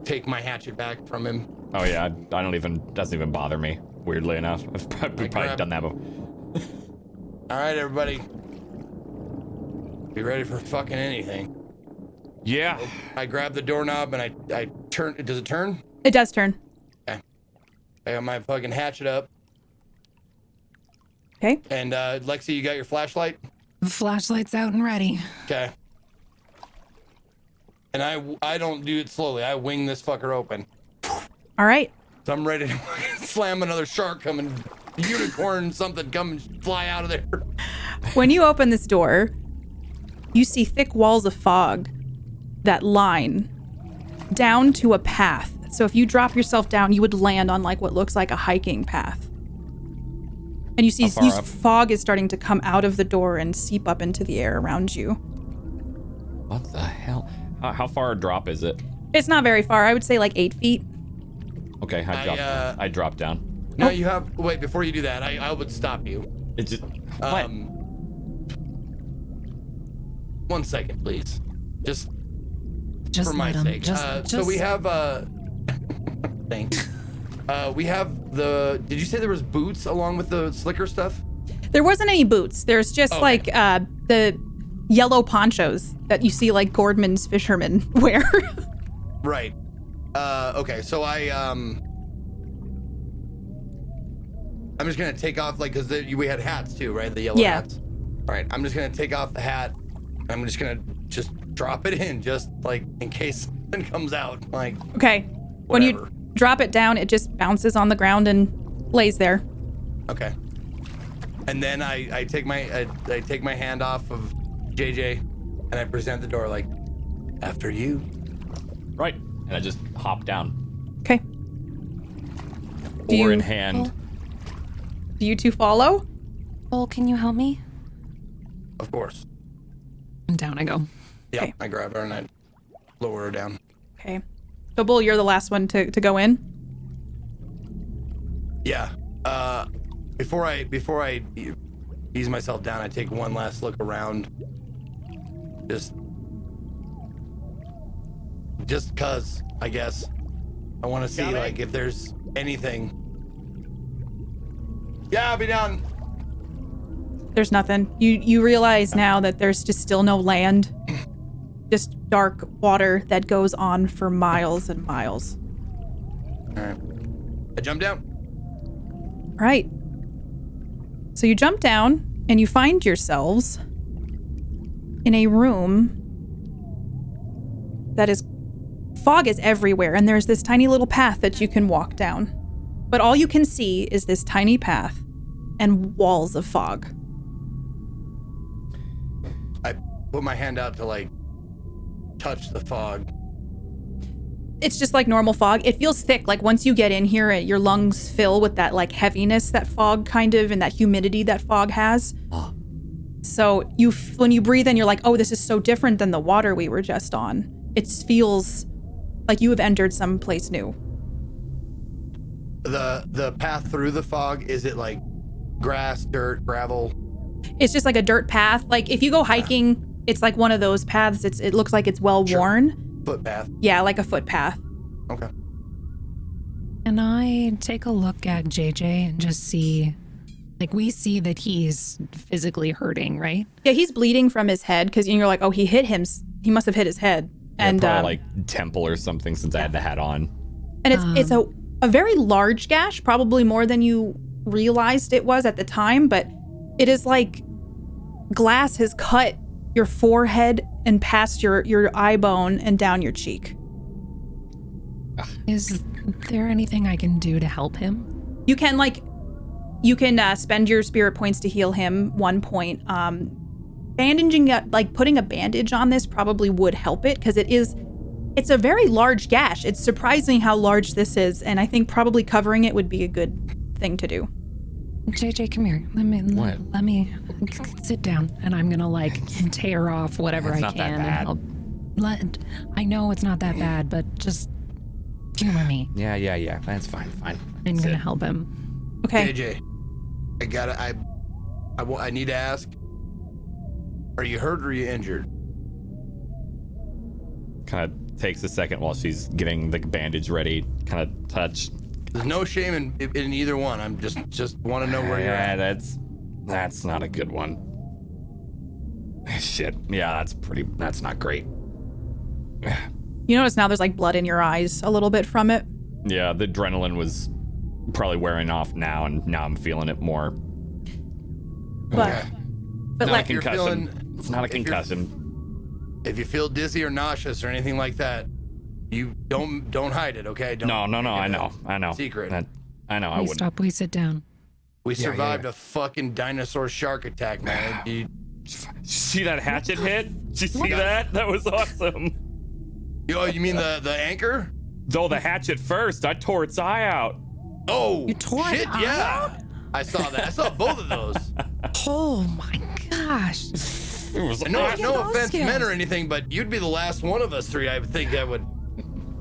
[SPEAKER 3] take my hatchet back from him.
[SPEAKER 2] Oh yeah, doesn't even bother me. Weirdly enough, I've probably
[SPEAKER 3] grab-
[SPEAKER 2] done that before.
[SPEAKER 3] All right, everybody, be ready for fucking anything.
[SPEAKER 2] Yeah.
[SPEAKER 3] I grab the doorknob and I turn. Does it turn?
[SPEAKER 1] It does turn.
[SPEAKER 3] I got my fucking hatchet up.
[SPEAKER 1] Okay.
[SPEAKER 3] And Lexi, you got your flashlight?
[SPEAKER 4] Flashlight's out and ready.
[SPEAKER 3] Okay. And I don't do it slowly. I wing this fucker open.
[SPEAKER 1] All right.
[SPEAKER 3] So I'm ready to slam another shark coming, unicorn, something come and fly out of there.
[SPEAKER 1] When you open this door, you see thick walls of fog that line down to a path. So if you drop yourself down, you would land on like what looks like a hiking path. And you see fog is starting to come out of the door and seep up into the air around you.
[SPEAKER 2] What the hell? How far a drop is it?
[SPEAKER 1] It's not very far. I would say like 8 feet.
[SPEAKER 2] Okay, I dropped down.
[SPEAKER 3] No, you have. Wait, before you do that, I would stop you.
[SPEAKER 2] It's just what?
[SPEAKER 3] 1 second, please. Just
[SPEAKER 4] Just
[SPEAKER 3] for my
[SPEAKER 4] let him.
[SPEAKER 3] sake.
[SPEAKER 4] Just,
[SPEAKER 3] So we have thanks. We have the. Did you say there was boots along with the slicker stuff?
[SPEAKER 1] There wasn't any boots. There's just
[SPEAKER 3] Okay.
[SPEAKER 1] like the yellow ponchos that you see like Gordman's fishermen wear.
[SPEAKER 3] Right. Okay. So I'm just gonna take off like because we had hats too, right? The yellow hats. All right. I'm just gonna take off the hat. I'm just gonna drop it in just like in case something comes out. Like
[SPEAKER 1] Okay. When you
[SPEAKER 3] whatever.
[SPEAKER 1] drop it down, it just bounces on the ground and lays there.
[SPEAKER 3] Okay. And then I take my hand off of JJ and I present the door like, after you.
[SPEAKER 2] Right. And I just hop down.
[SPEAKER 1] Okay.
[SPEAKER 2] Oar in hand.
[SPEAKER 1] Do you two follow?
[SPEAKER 4] Bull, can you help me?
[SPEAKER 3] Of course.
[SPEAKER 4] And down I go.
[SPEAKER 3] Yeah.
[SPEAKER 1] Okay.
[SPEAKER 3] I grab her and I lower her down.
[SPEAKER 1] Okay. So Bull, you're the last one to go in.
[SPEAKER 3] Yeah. Before I ease myself down, I take one last look around. Just cause, I guess. I want to see like if there's anything. Yeah, I'll be down.
[SPEAKER 1] There's nothing. You realize now that there's just still no land. Just dark water that goes on for miles and miles.
[SPEAKER 3] All right. I jump down.
[SPEAKER 1] Right. So you jump down and you find yourselves in a room that is fog is everywhere, and there's this tiny little path that you can walk down. But all you can see is this tiny path and walls of fog.
[SPEAKER 3] I put my hand out to like touch the fog.
[SPEAKER 1] It's just like normal fog. It feels thick. Like once you get in here, your lungs fill with that like heaviness that fog kind of, and that humidity that fog has. So when you breathe in, you're like, oh, this is so different than the water we were just on. It feels like you have entered some place new.
[SPEAKER 3] The path through the fog, is it like grass, dirt, gravel?
[SPEAKER 1] It's just like a dirt path. Like if you go hiking, it's like one of those paths. It looks like it's well worn.
[SPEAKER 3] Footpath.
[SPEAKER 1] Yeah, like a footpath.
[SPEAKER 3] Okay.
[SPEAKER 4] And I take a look at JJ and just see, like, we see that he's physically hurting, right?
[SPEAKER 1] Yeah, he's bleeding from his head because you're like, oh, he hit him. He must have hit his head. And
[SPEAKER 2] probably like temple or something since I had the hat on.
[SPEAKER 1] And it's a very large gash, probably more than you realized it was at the time, but it is like glass has cut your forehead and past your eye bone and down your cheek.
[SPEAKER 4] Is there anything I can do to help him?
[SPEAKER 1] You can spend your spirit points to heal him 1 point. Bandaging, like putting a bandage on this probably would help it because it's a very large gash. It's surprising how large this is, and I think probably covering it would be a good thing to do.
[SPEAKER 4] JJ, come here. Let me sit down, and I'm gonna like tear off whatever I can and help. I know it's not that bad, but just humor me.
[SPEAKER 2] Yeah. That's fine.
[SPEAKER 4] I'm gonna help him.
[SPEAKER 1] Okay.
[SPEAKER 3] JJ, I need to ask, are you hurt or are you injured?
[SPEAKER 2] Kind of takes a second while she's getting the bandage ready. Kind of touch.
[SPEAKER 3] There's no shame in either one. I'm just want to know where you're at.
[SPEAKER 2] That's not a good one. Shit. Yeah, that's not great.
[SPEAKER 1] You notice now there's like blood in your eyes a little bit from it.
[SPEAKER 2] Yeah, the adrenaline was probably wearing off now, and now I'm feeling it more.
[SPEAKER 1] But
[SPEAKER 2] Not
[SPEAKER 1] like
[SPEAKER 2] a concussion. It's not a concussion.
[SPEAKER 3] If you feel dizzy or nauseous or anything like that, you don't hide it, okay? Don't
[SPEAKER 2] No. I know.
[SPEAKER 3] Secret.
[SPEAKER 2] I know. I
[SPEAKER 4] Please
[SPEAKER 2] wouldn't.
[SPEAKER 4] stop. Please sit down.
[SPEAKER 3] We survived a fucking dinosaur shark attack, man. You
[SPEAKER 2] See that hatchet hit? Did you see that? That was awesome.
[SPEAKER 3] you mean the anchor?
[SPEAKER 2] No, the hatchet first. I tore its eye out.
[SPEAKER 3] Oh,
[SPEAKER 4] You tore
[SPEAKER 3] shit,
[SPEAKER 4] it
[SPEAKER 3] yeah.
[SPEAKER 4] out?
[SPEAKER 3] I saw that. I saw both of those.
[SPEAKER 4] Oh my gosh.
[SPEAKER 2] It was
[SPEAKER 3] And no
[SPEAKER 2] awesome.
[SPEAKER 3] no
[SPEAKER 4] those
[SPEAKER 3] offense
[SPEAKER 4] skills.
[SPEAKER 3] meant or anything, but you'd be the last one of us three I would think that would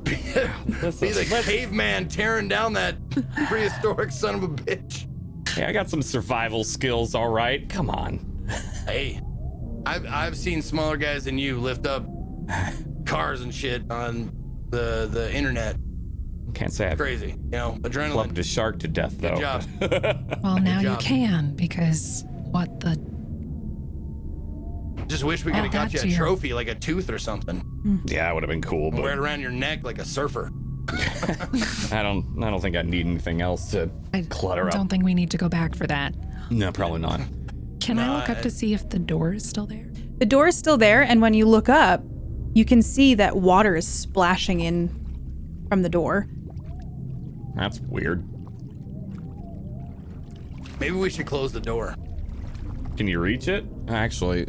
[SPEAKER 3] be the caveman tearing down that prehistoric son of a bitch.
[SPEAKER 2] Yeah, I got some survival skills, all right. Come on.
[SPEAKER 3] Hey, I've seen smaller guys than you lift up cars and shit on the internet.
[SPEAKER 2] Can't say I've
[SPEAKER 3] Crazy, you know, adrenaline.
[SPEAKER 2] clubbed a shark to death, though.
[SPEAKER 3] Good job.
[SPEAKER 4] Well, now you
[SPEAKER 3] job.
[SPEAKER 4] can because what the.
[SPEAKER 3] Just wish we could have got
[SPEAKER 4] that
[SPEAKER 3] you a
[SPEAKER 4] to you.
[SPEAKER 3] trophy, like a tooth or something.
[SPEAKER 2] Yeah, it would have been cool,
[SPEAKER 3] Wear it
[SPEAKER 2] but
[SPEAKER 3] around your neck like a surfer.
[SPEAKER 2] I don't think I need anything else to
[SPEAKER 4] I
[SPEAKER 2] clutter
[SPEAKER 4] don't
[SPEAKER 2] up.
[SPEAKER 4] think we need to go back for that.
[SPEAKER 2] No, probably not.
[SPEAKER 4] Can I
[SPEAKER 3] No,
[SPEAKER 4] look up to see if the door is still there?
[SPEAKER 1] The door is still there, and when you look up, you can see that water is splashing in from the door.
[SPEAKER 2] That's weird.
[SPEAKER 3] Maybe we should close the door.
[SPEAKER 2] Can you reach it?
[SPEAKER 6] Actually,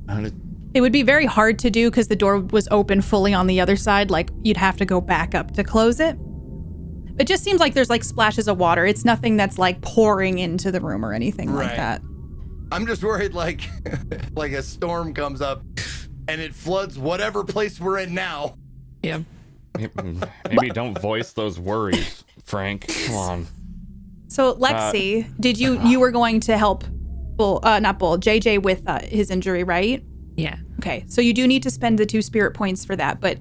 [SPEAKER 6] how did
[SPEAKER 1] It would be very hard to do because the door was open fully on the other side. Like, you'd have to go back up to close it. It just seems like there's like splashes of water. It's nothing that's like pouring into the room or anything like
[SPEAKER 3] Right.
[SPEAKER 1] that.
[SPEAKER 3] I'm just worried like like a storm comes up and it floods whatever place we're in now.
[SPEAKER 4] Yeah.
[SPEAKER 2] Maybe don't voice those worries, Frank. Come on.
[SPEAKER 1] So Lexi, did you were going to help JJ with his injury, right?
[SPEAKER 4] Yeah.
[SPEAKER 1] Okay, so you do need to spend the 2 spirit points for that, but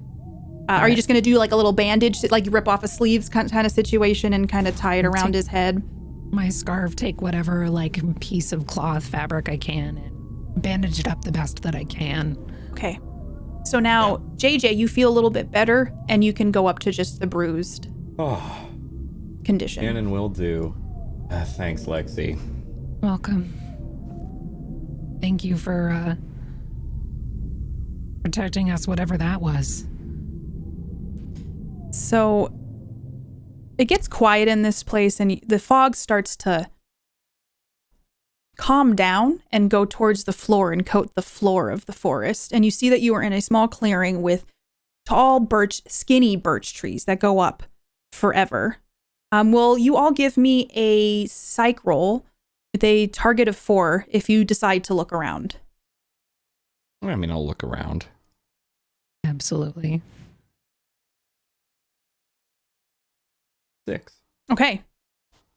[SPEAKER 1] are you just going to do like a little bandage, like you rip off his sleeves kind of situation and kind of tie it around his head?
[SPEAKER 4] My scarf, take whatever like piece of cloth fabric I can and bandage it up the best that I can.
[SPEAKER 1] Okay. So now, JJ, you feel a little bit better, and you can go up to just the bruised
[SPEAKER 2] Oh,
[SPEAKER 1] condition.
[SPEAKER 2] can and will do. Thanks, Lexi.
[SPEAKER 4] Welcome. Thank you for protecting us, whatever that was.
[SPEAKER 1] So it gets quiet in this place, and the fog starts to calm down and go towards the floor and coat the floor of the forest. And you see that you are in a small clearing with tall skinny birch trees that go up forever. Will you all give me a psych roll with a target of 4 if you decide to look around?
[SPEAKER 2] I mean, I'll look around.
[SPEAKER 4] Absolutely.
[SPEAKER 2] 6.
[SPEAKER 1] Okay.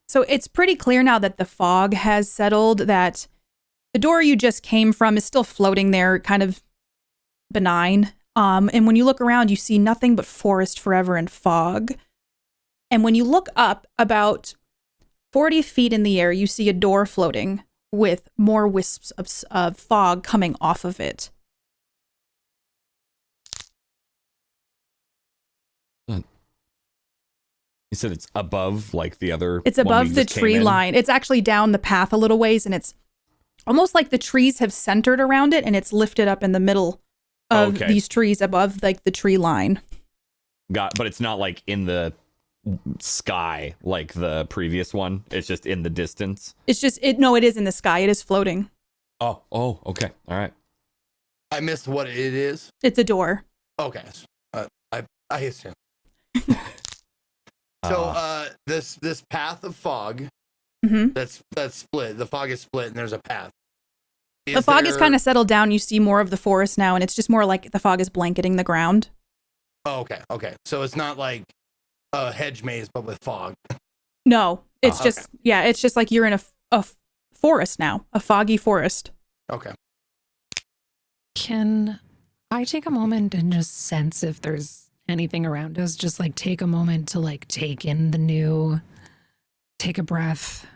[SPEAKER 1] So it's pretty clear now that the fog has settled, that the door you just came from is still floating there, kind of benign. And when you look around, you see nothing but forest forever and fog. And when you look up about 40 feet in the air, you see a door floating with more wisps of fog coming off of it.
[SPEAKER 2] You said it's above, like the other.
[SPEAKER 1] It's
[SPEAKER 2] one we
[SPEAKER 1] above the
[SPEAKER 2] just came
[SPEAKER 1] tree
[SPEAKER 2] in?
[SPEAKER 1] line. It's actually down the path a little ways, and it's almost like the trees have centered around it, and it's lifted up in the middle of
[SPEAKER 2] Okay.
[SPEAKER 1] these trees above like the tree line.
[SPEAKER 2] But it's not like in the sky like the previous one. It's just in the distance.
[SPEAKER 1] It's just it is in the sky. It is floating.
[SPEAKER 2] Oh, okay. All right.
[SPEAKER 3] I missed what it is.
[SPEAKER 1] It's a door.
[SPEAKER 3] Okay. I assume. So this path of fog
[SPEAKER 1] Hmm.
[SPEAKER 3] that's split. The fog is split and there's a path.
[SPEAKER 1] The fog is kind of settled down. You see more of the forest now, and it's just more like the fog is blanketing the ground.
[SPEAKER 3] Oh, okay. So it's not like a hedge maze, but with fog.
[SPEAKER 1] No, it's
[SPEAKER 3] Oh,
[SPEAKER 1] just it's just like you're in a forest now, a foggy forest.
[SPEAKER 3] Okay.
[SPEAKER 4] Can I take a moment and just sense if there's anything around us? Just like take a moment to like take in the new, take a breath.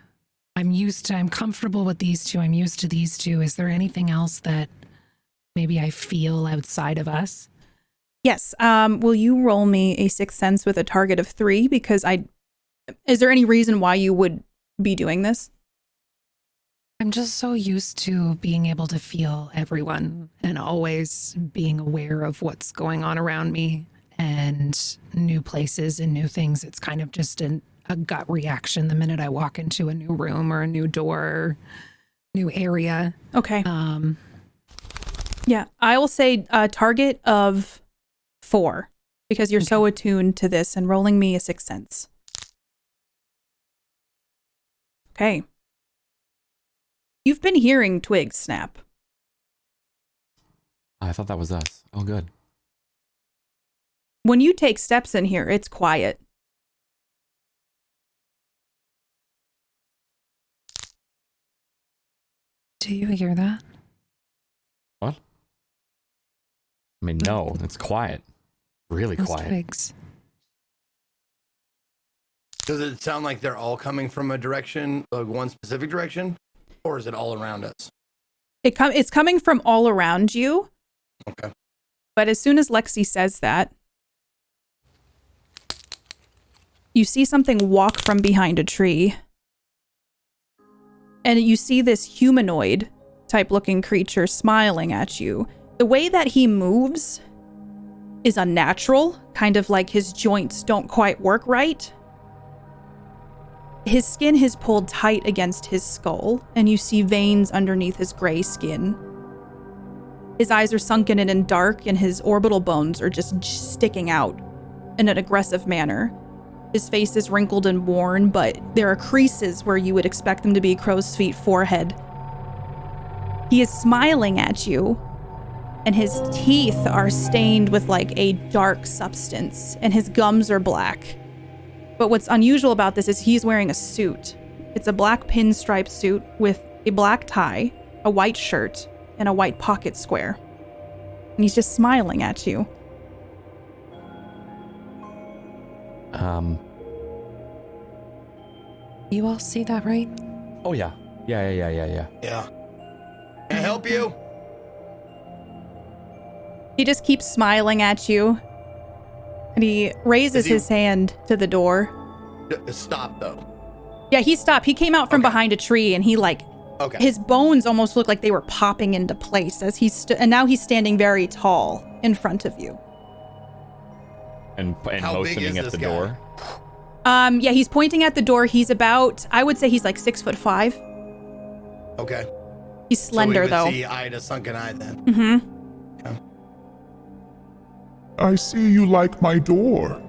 [SPEAKER 4] I'm comfortable with these two. I'm used to these two. Is there anything else that maybe I feel outside of us?
[SPEAKER 1] Yes. Will you roll me a 6th sense with a target of 3? Because is there any reason why you would be doing this?
[SPEAKER 4] I'm just so used to being able to feel everyone and always being aware of what's going on around me and new places and new things. It's kind of just a a gut reaction the minute I walk into a new room or a new door, new area.
[SPEAKER 1] Okay. Yeah, I will say a target of 4 because you're so attuned to this and rolling me a 6th sense. Okay. You've been hearing twigs snap.
[SPEAKER 2] I thought that was us. Oh, good.
[SPEAKER 1] When you take steps in here, it's quiet.
[SPEAKER 4] Do you hear that?
[SPEAKER 2] What? I mean, no, it's quiet. Really
[SPEAKER 4] Those
[SPEAKER 2] quiet.
[SPEAKER 4] twigs.
[SPEAKER 3] Does it sound like they're all coming from a direction, like one specific direction, or is it all around us?
[SPEAKER 1] It's coming from all around you.
[SPEAKER 3] Okay.
[SPEAKER 1] But as soon as Lexi says that, you see something walk from behind a tree. And you see this humanoid type looking creature smiling at you. The way that he moves is unnatural, kind of like his joints don't quite work right. His skin is pulled tight against his skull, and you see veins underneath his gray skin. His eyes are sunken in and dark, and his orbital bones are just sticking out in an aggressive manner. His face is wrinkled and worn, but there are creases where you would expect them to be crow's feet forehead. He is smiling at you, and his teeth are stained with like a dark substance, and his gums are black. But what's unusual about this is he's wearing a suit. It's a black pinstripe suit with a black tie, a white shirt, and a white pocket square. And he's just smiling at you.
[SPEAKER 4] You all see that, right?
[SPEAKER 2] Oh, yeah. Yeah.
[SPEAKER 3] Yeah. Can I help you?
[SPEAKER 1] He just keeps smiling at you. And he raises his hand to the door.
[SPEAKER 3] Stop, though.
[SPEAKER 1] Yeah, he stopped. He came out from behind a tree, and he
[SPEAKER 3] Okay.
[SPEAKER 1] his bones almost look like they were popping into place as he stood. And now he's standing very tall in front of you.
[SPEAKER 2] And
[SPEAKER 3] How big is
[SPEAKER 2] motioning at
[SPEAKER 3] this
[SPEAKER 2] the
[SPEAKER 3] guy?
[SPEAKER 2] door.
[SPEAKER 1] Yeah, he's pointing at the door. He's about, I would say he's like 6'5".
[SPEAKER 3] Okay.
[SPEAKER 1] He's slender,
[SPEAKER 3] so we
[SPEAKER 1] though.
[SPEAKER 3] would see eye to sunken eye then.
[SPEAKER 1] Mm-hmm.
[SPEAKER 7] I see you like my door.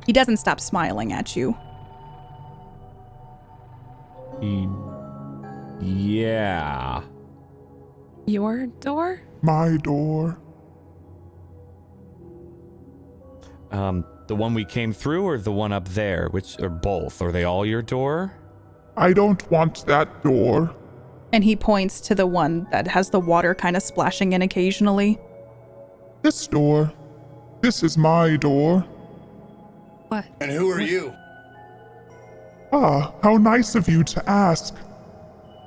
[SPEAKER 1] He doesn't stop smiling at you.
[SPEAKER 2] Yeah.
[SPEAKER 4] Your door?
[SPEAKER 7] My door.
[SPEAKER 2] The one we came through or the one up there? Which, or both? Are they all your door?
[SPEAKER 7] I don't want that door.
[SPEAKER 1] And he points to the one that has the water kind of splashing in occasionally.
[SPEAKER 7] This door. This is my door.
[SPEAKER 4] What?
[SPEAKER 3] And who are you?
[SPEAKER 7] Ah, how nice of you to ask.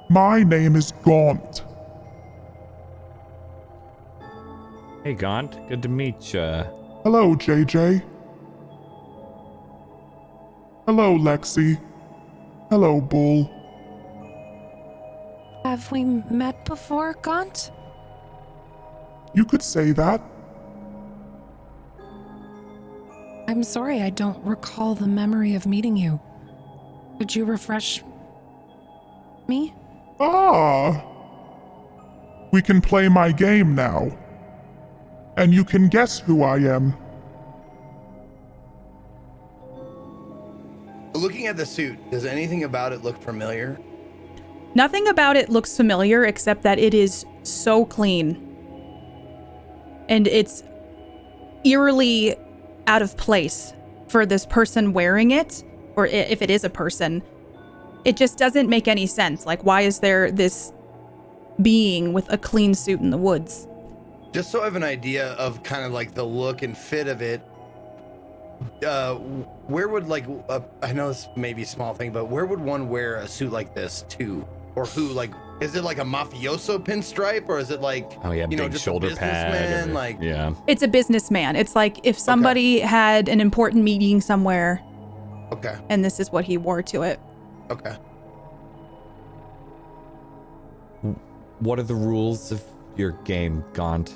[SPEAKER 7] My name is Gaunt.
[SPEAKER 2] Hey, Gaunt. Good to meet ya.
[SPEAKER 7] Hello, JJ. Hello, Lexi. Hello, Bull.
[SPEAKER 4] Have we met before, Gaunt?
[SPEAKER 7] You could say that.
[SPEAKER 4] I'm sorry, I don't recall the memory of meeting you. Could you refresh me?
[SPEAKER 7] Ah. We can play my game now. And you can guess who I am.
[SPEAKER 3] Looking at the suit, does anything about it look familiar?
[SPEAKER 1] Nothing about it looks familiar except that it is so clean. And it's eerily out of place for this person wearing it, or if it is a person. It just doesn't make any sense. Like, why is there this being with a clean suit in the woods?
[SPEAKER 3] Just so I have an idea of kind of like the look and fit of it, where would I know this may be a small thing, but where would one wear a suit like this to? Or who, like, is it like a mafioso pinstripe, or is it like,
[SPEAKER 2] Big
[SPEAKER 3] just
[SPEAKER 2] shoulder
[SPEAKER 3] a
[SPEAKER 2] pad.
[SPEAKER 3] businessman?
[SPEAKER 2] Yeah.
[SPEAKER 1] It's a businessman. It's like if somebody had an important meeting somewhere,
[SPEAKER 3] Okay.
[SPEAKER 1] and this is what he wore to it.
[SPEAKER 3] Okay.
[SPEAKER 2] What are the rules of your game, Gaunt?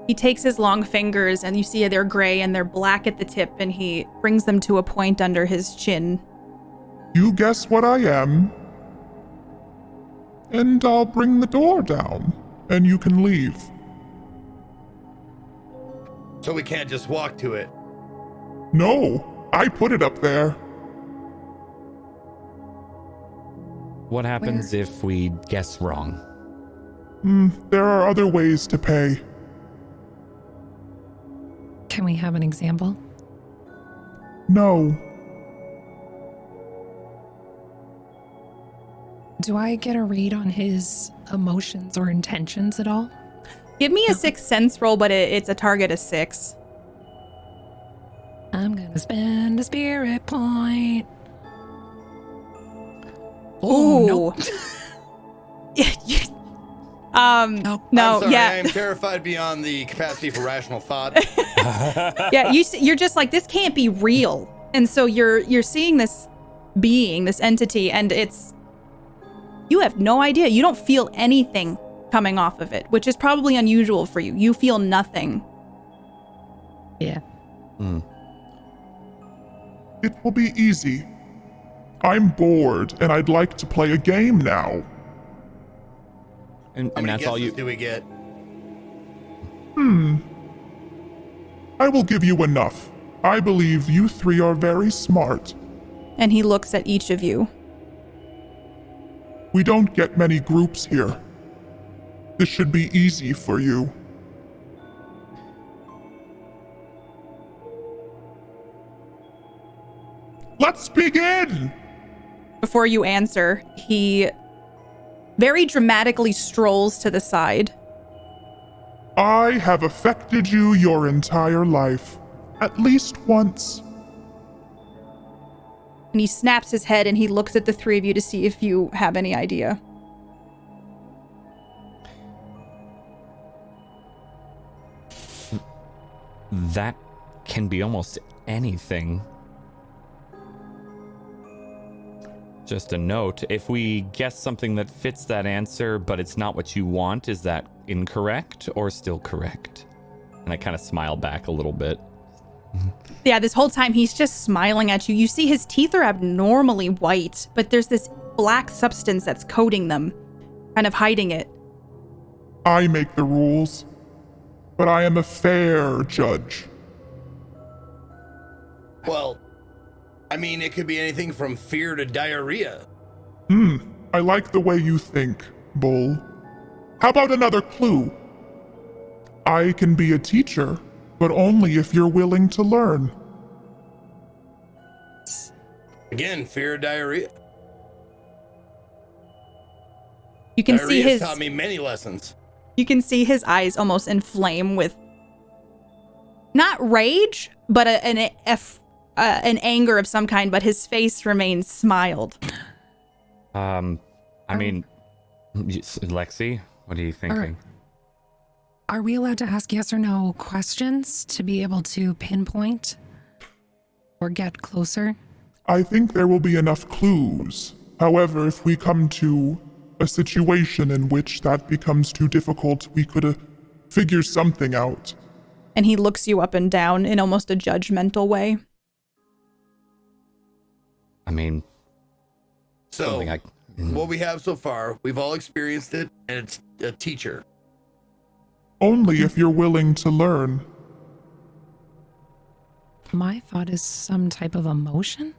[SPEAKER 1] He takes his long fingers, and you see they're gray and they're black at the tip, and he brings them to a point under his chin.
[SPEAKER 7] You guess what I am, and I'll bring the door down, and you can leave.
[SPEAKER 3] So we can't just walk to it.
[SPEAKER 7] No, I put it up there.
[SPEAKER 2] What happens if we guess wrong?
[SPEAKER 7] There are other ways to pay.
[SPEAKER 4] Can we have an example?
[SPEAKER 7] No,
[SPEAKER 4] Do I get a read on his emotions or intentions at all?
[SPEAKER 1] Give me a 6th sense roll, but it's a target of 6.
[SPEAKER 4] I'm gonna spend a spirit point.
[SPEAKER 1] Ooh.
[SPEAKER 4] Nope.
[SPEAKER 1] No,
[SPEAKER 3] I'm sorry,
[SPEAKER 1] yeah.
[SPEAKER 3] I am terrified beyond the capacity for rational thought.
[SPEAKER 1] Yeah, you're just like, this can't be real. And so you're seeing this being, this entity, and you have no idea. You don't feel anything coming off of it, which is probably unusual for you. You feel nothing.
[SPEAKER 4] Yeah.
[SPEAKER 7] it will be easy. I'm bored, and I'd like to play a game now.
[SPEAKER 2] And
[SPEAKER 3] How many
[SPEAKER 2] that's all
[SPEAKER 3] guesses
[SPEAKER 2] you.
[SPEAKER 3] do we get?
[SPEAKER 7] I will give you enough. I believe you three are very smart.
[SPEAKER 1] And he looks at each of you.
[SPEAKER 7] We don't get many groups here. This should be easy for you. Let's begin!
[SPEAKER 1] Before you answer, he very dramatically strolls to the side.
[SPEAKER 7] I have affected you your entire life. At least once.
[SPEAKER 1] And he snaps his head and he looks at the three of you to see if you have any idea.
[SPEAKER 2] That can be almost anything. Just a note, if we guess something that fits that answer, but it's not what you want, is that incorrect or still correct? And I kind of smile back a little bit.
[SPEAKER 1] Yeah, this whole time he's just smiling at you. You see his teeth are abnormally white, but there's this black substance that's coating them, kind of hiding it.
[SPEAKER 7] I make the rules, but I am a fair judge.
[SPEAKER 3] Well, I mean, it could be anything from fear to diarrhea.
[SPEAKER 7] I like the way you think, Bull. How about another clue? I can be a teacher, but only if you're willing to learn.
[SPEAKER 3] Again, fear of diarrhea.
[SPEAKER 1] You can see
[SPEAKER 3] Diarrhea
[SPEAKER 1] his
[SPEAKER 3] taught me many lessons.
[SPEAKER 1] You can see his eyes almost inflame with not rage, but an anger of some kind, but his face remains smiled.
[SPEAKER 2] I mean, Lexi, what are you thinking?
[SPEAKER 4] Are we allowed to ask yes or no questions to be able to pinpoint or get closer?
[SPEAKER 7] I think there will be enough clues. However, if we come to a situation in which that becomes too difficult, we could figure something out.
[SPEAKER 1] And he looks you up and down in almost a judgmental way.
[SPEAKER 2] I mean,
[SPEAKER 3] So, what we have so far, we've all experienced it, and it's a teacher.
[SPEAKER 7] Only if you're willing to learn.
[SPEAKER 4] My thought is some type of emotion.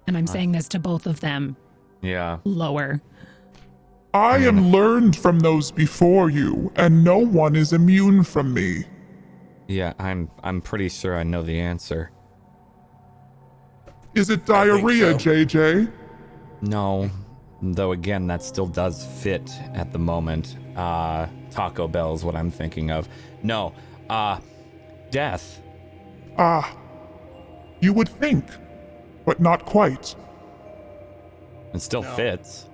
[SPEAKER 4] And I'm saying this to both of them.
[SPEAKER 2] yeah.
[SPEAKER 4] Lower.
[SPEAKER 7] I am learned from those before you, and no one is immune from me.
[SPEAKER 2] Yeah, I'm pretty sure I know the answer.
[SPEAKER 7] Is it diarrhea,
[SPEAKER 3] so.
[SPEAKER 7] JJ?
[SPEAKER 2] No, though again, that still does fit at the moment. Taco Bell is what I'm thinking of. No, death.
[SPEAKER 7] You would think, but not quite.
[SPEAKER 2] It still
[SPEAKER 3] No.
[SPEAKER 2] fits.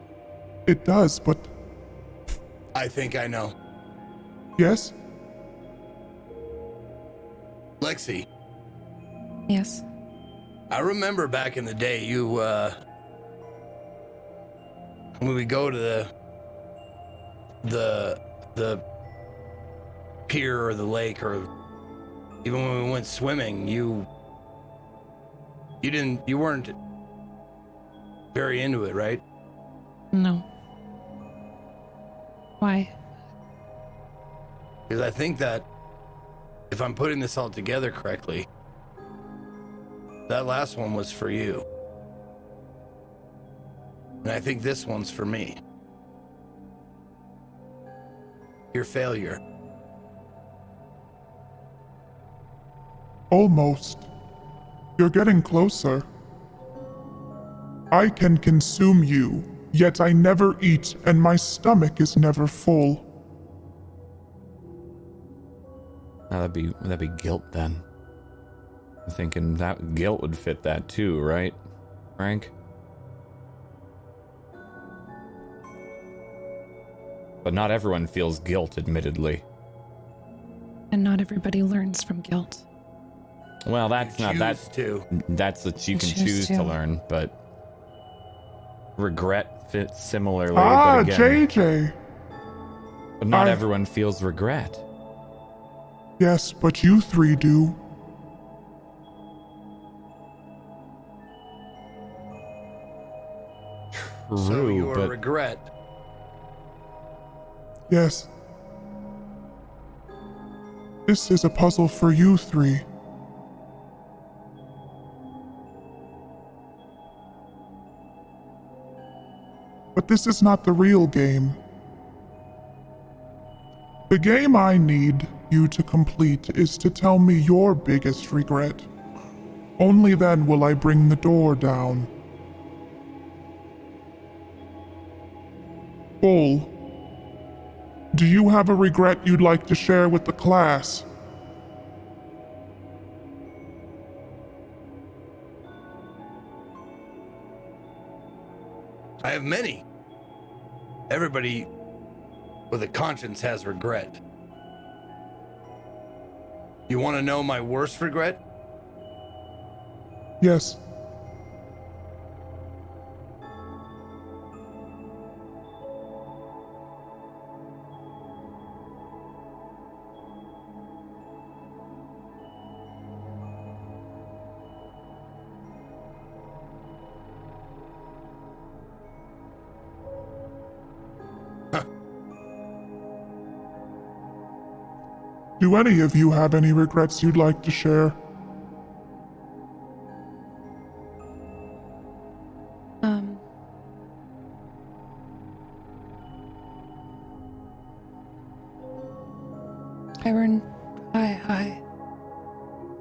[SPEAKER 7] It does, but
[SPEAKER 3] I think I know.
[SPEAKER 7] yes?
[SPEAKER 3] Lexi,
[SPEAKER 4] Yes.
[SPEAKER 3] I remember back in the day, you, when we go to the pier or the lake, or even when we went swimming, you weren't very into it, right?
[SPEAKER 4] No. Why?
[SPEAKER 3] Because I think that if I'm putting this all together correctly, that last one was for you. And I think this one's for me. Your failure.
[SPEAKER 7] Almost. You're getting closer. I can consume you, yet I never eat, and my stomach is never full.
[SPEAKER 2] That'd be guilt then. I'm thinking that guilt would fit that too, right, Frank? But not everyone feels guilt, admittedly.
[SPEAKER 4] And not everybody learns from guilt.
[SPEAKER 2] Well, that's
[SPEAKER 3] You
[SPEAKER 2] not that.
[SPEAKER 3] choose to.
[SPEAKER 2] That's what you
[SPEAKER 4] You
[SPEAKER 2] can
[SPEAKER 4] choose
[SPEAKER 2] choose to
[SPEAKER 4] to.
[SPEAKER 2] learn, but regret fits similarly.
[SPEAKER 7] Ah,
[SPEAKER 2] but again,
[SPEAKER 7] JJ.
[SPEAKER 2] but not
[SPEAKER 7] I-
[SPEAKER 2] everyone feels regret.
[SPEAKER 7] Yes, but you three do.
[SPEAKER 3] So
[SPEAKER 2] True,
[SPEAKER 3] your
[SPEAKER 2] but
[SPEAKER 3] regret.
[SPEAKER 7] Yes. This is a puzzle for you three. But this is not the real game. The game I need you to complete is to tell me your biggest regret. Only then will I bring the door down. Bull, do you have a regret you'd like to share with the class?
[SPEAKER 3] I have many. Everybody with a conscience has regret. You want to know my worst regret?
[SPEAKER 7] Yes. Do any of you have any regrets you'd like to share?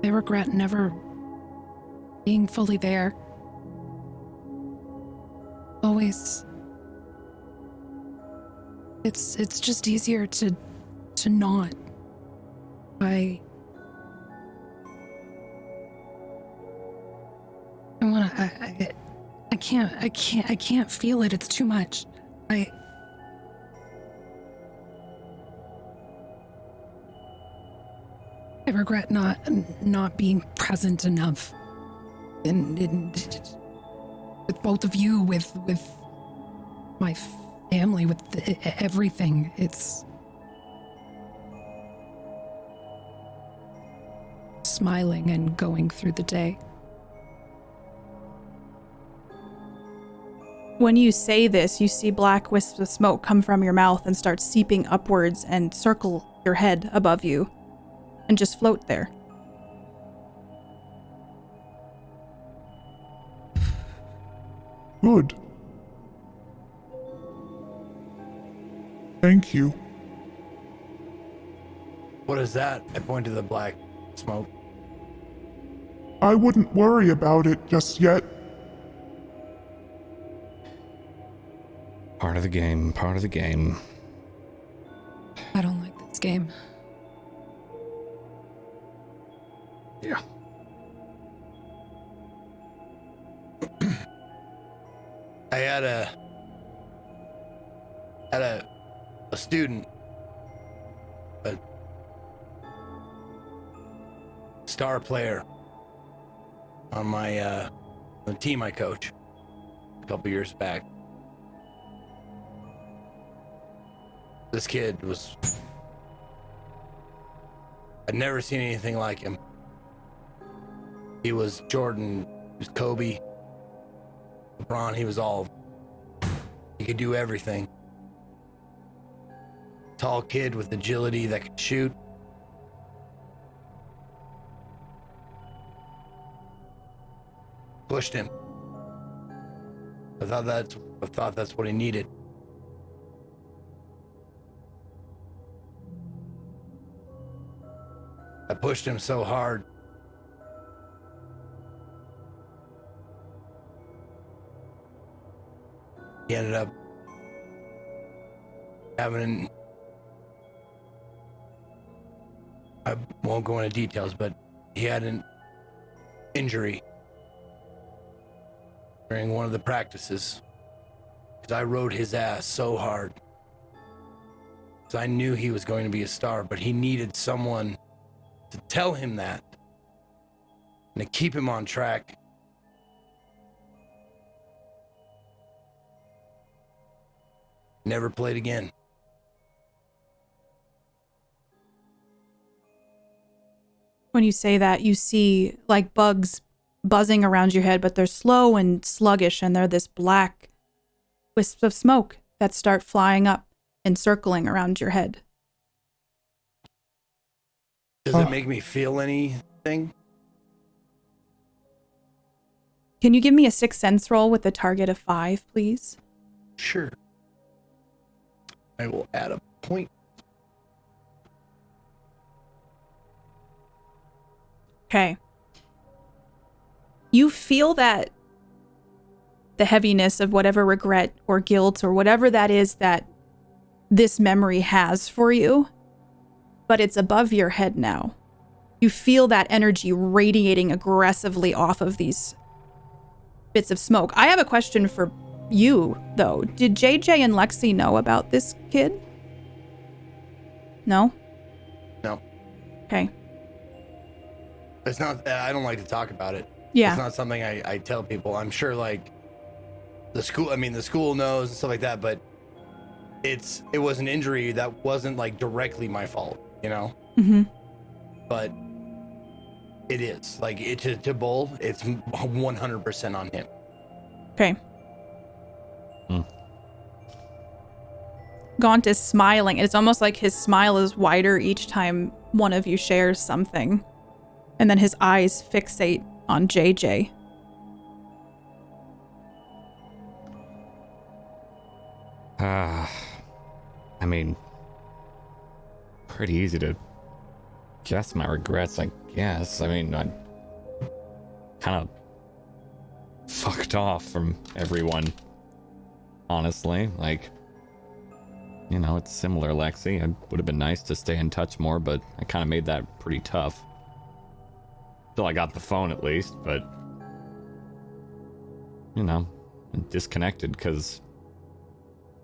[SPEAKER 4] I regret never being fully there. Always. It's just easier to not. I can't feel it. It's too much. I regret not being present enough in with both of you, with my family, with everything. It's smiling and going through the day.
[SPEAKER 1] When you say this, you see black wisps of smoke come from your mouth and start seeping upwards and circle your head above you and just float there.
[SPEAKER 7] Good. Thank you.
[SPEAKER 3] What is that? I point to the black smoke.
[SPEAKER 7] I wouldn't worry about it just yet.
[SPEAKER 2] part of the game, part of the game.
[SPEAKER 4] I don't like this game.
[SPEAKER 2] Yeah.
[SPEAKER 3] I had a student, a star player on my the team I coach a couple years back. This kid was I'd never seen anything like him. He was Jordan, he was Kobe, LeBron, he was all. He could do everything. Tall kid with agility that could shoot. Pushed him. I thought that's what he needed. I pushed him so hard. He ended up having I won't go into details, but he had an injury during one of the practices because I rode his ass so hard because I knew he was going to be a star, but he needed someone to tell him that and to keep him on track. Never played again.
[SPEAKER 1] When you say that, you see like bugs buzzing around your head, but they're slow and sluggish, and they're this black wisps of smoke that start flying up and circling around your head.
[SPEAKER 3] Does it make me feel anything?
[SPEAKER 1] Can you give me a Sixth Sense roll with a target of 5, please?
[SPEAKER 3] Sure. I will add a point.
[SPEAKER 1] Okay. You feel that the heaviness of whatever regret or guilt or whatever that is that this memory has for you, but it's above your head now. You feel that energy radiating aggressively off of these bits of smoke. I have a question for you, though. Did JJ and Lexi know about this kid? No?
[SPEAKER 3] No.
[SPEAKER 1] Okay.
[SPEAKER 3] It's not, I don't like to talk about it.
[SPEAKER 1] Yeah.
[SPEAKER 3] It's not something I tell people. I'm sure like the school knows and stuff like that, but it was an injury that wasn't like directly my fault, you know?
[SPEAKER 1] Mm-hmm.
[SPEAKER 3] But it is like to Bull, it's 100% on him.
[SPEAKER 1] Okay. Gaunt is smiling. It's almost like his smile is wider each time one of you shares something. And then his eyes fixate on JJ.
[SPEAKER 2] I mean, pretty easy to guess my regrets, I guess. I mean, I kind of fucked off from everyone, honestly. Like, you know, it's similar, Lexi. It would have been nice to stay in touch more, but I kind of made that pretty tough. Till I got the phone, at least, but, you know, disconnected because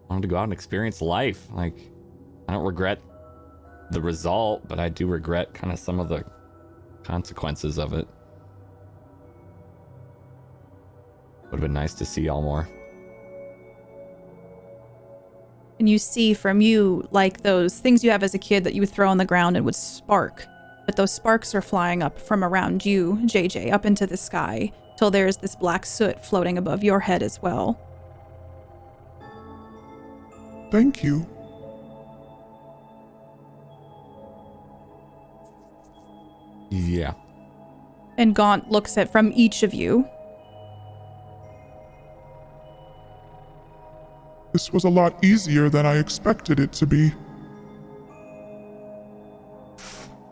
[SPEAKER 2] I wanted to go out and experience life. Like, I don't regret the result, but I do regret kind of some of the consequences of it. Would have been nice to see y'all more.
[SPEAKER 1] And you see from you, like those things you have as a kid that you would throw on the ground and would spark. But those sparks are flying up from around you, JJ, up into the sky, till there's this black soot floating above your head as well.
[SPEAKER 7] Thank you.
[SPEAKER 2] Yeah.
[SPEAKER 1] And Gaunt looks at from each of you.
[SPEAKER 7] This was a lot easier than I expected it to be.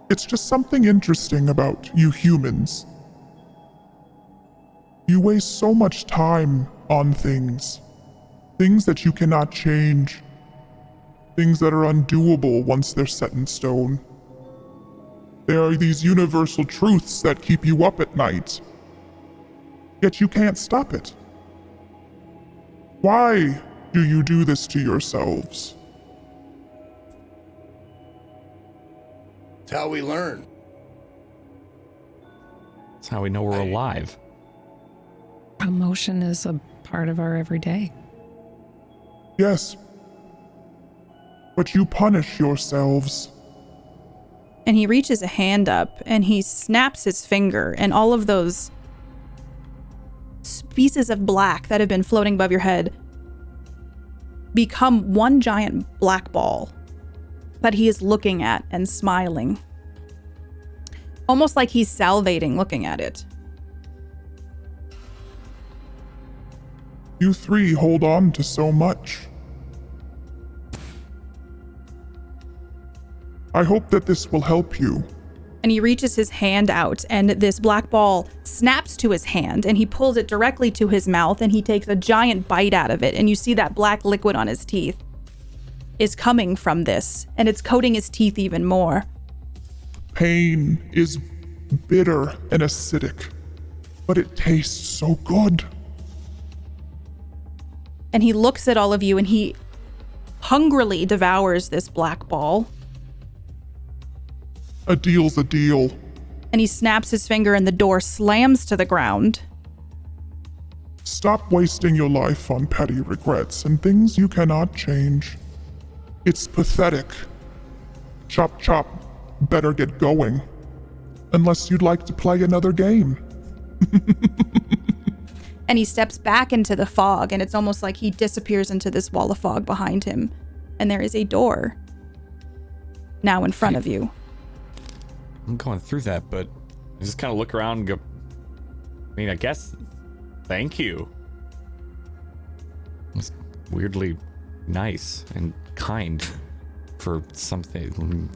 [SPEAKER 7] It's just something interesting about you humans. You waste so much time on things that you cannot change, things that are undoable once they're set in stone. There are these universal truths that keep you up at night, yet you can't stop it. Why do you do this to yourselves?
[SPEAKER 3] It's how we learn.
[SPEAKER 2] That's how we know we're alive.
[SPEAKER 4] Emotion is a part of our everyday.
[SPEAKER 7] Yes, but you punish yourselves.
[SPEAKER 1] And he reaches a hand up and he snaps his finger, and all of those pieces of black that have been floating above your head become one giant black ball that he is looking at and smiling. Almost like he's salivating looking at it.
[SPEAKER 7] You three hold on to so much. I hope that this will help you.
[SPEAKER 1] And he reaches his hand out, and this black ball snaps to his hand, and he pulls it directly to his mouth, and he takes a giant bite out of it, and you see that black liquid on his teeth is coming from this, and it's coating his teeth even more.
[SPEAKER 7] Pain is bitter and acidic, but it tastes so good.
[SPEAKER 1] And he looks at all of you, and he hungrily devours this black ball.
[SPEAKER 7] A deal's a deal.
[SPEAKER 1] And he snaps his finger, and the door slams to the ground.
[SPEAKER 7] Stop wasting your life on petty regrets and things you cannot change. It's pathetic. Chop chop, better get going. Unless you'd like to play another game.
[SPEAKER 1] And he steps back into the fog, and it's almost like he disappears into this wall of fog behind him. And there is a door now in front of you.
[SPEAKER 2] I'm going through that, but I just kind of look around and go, I mean, I guess, thank you. It's weirdly nice and kind for something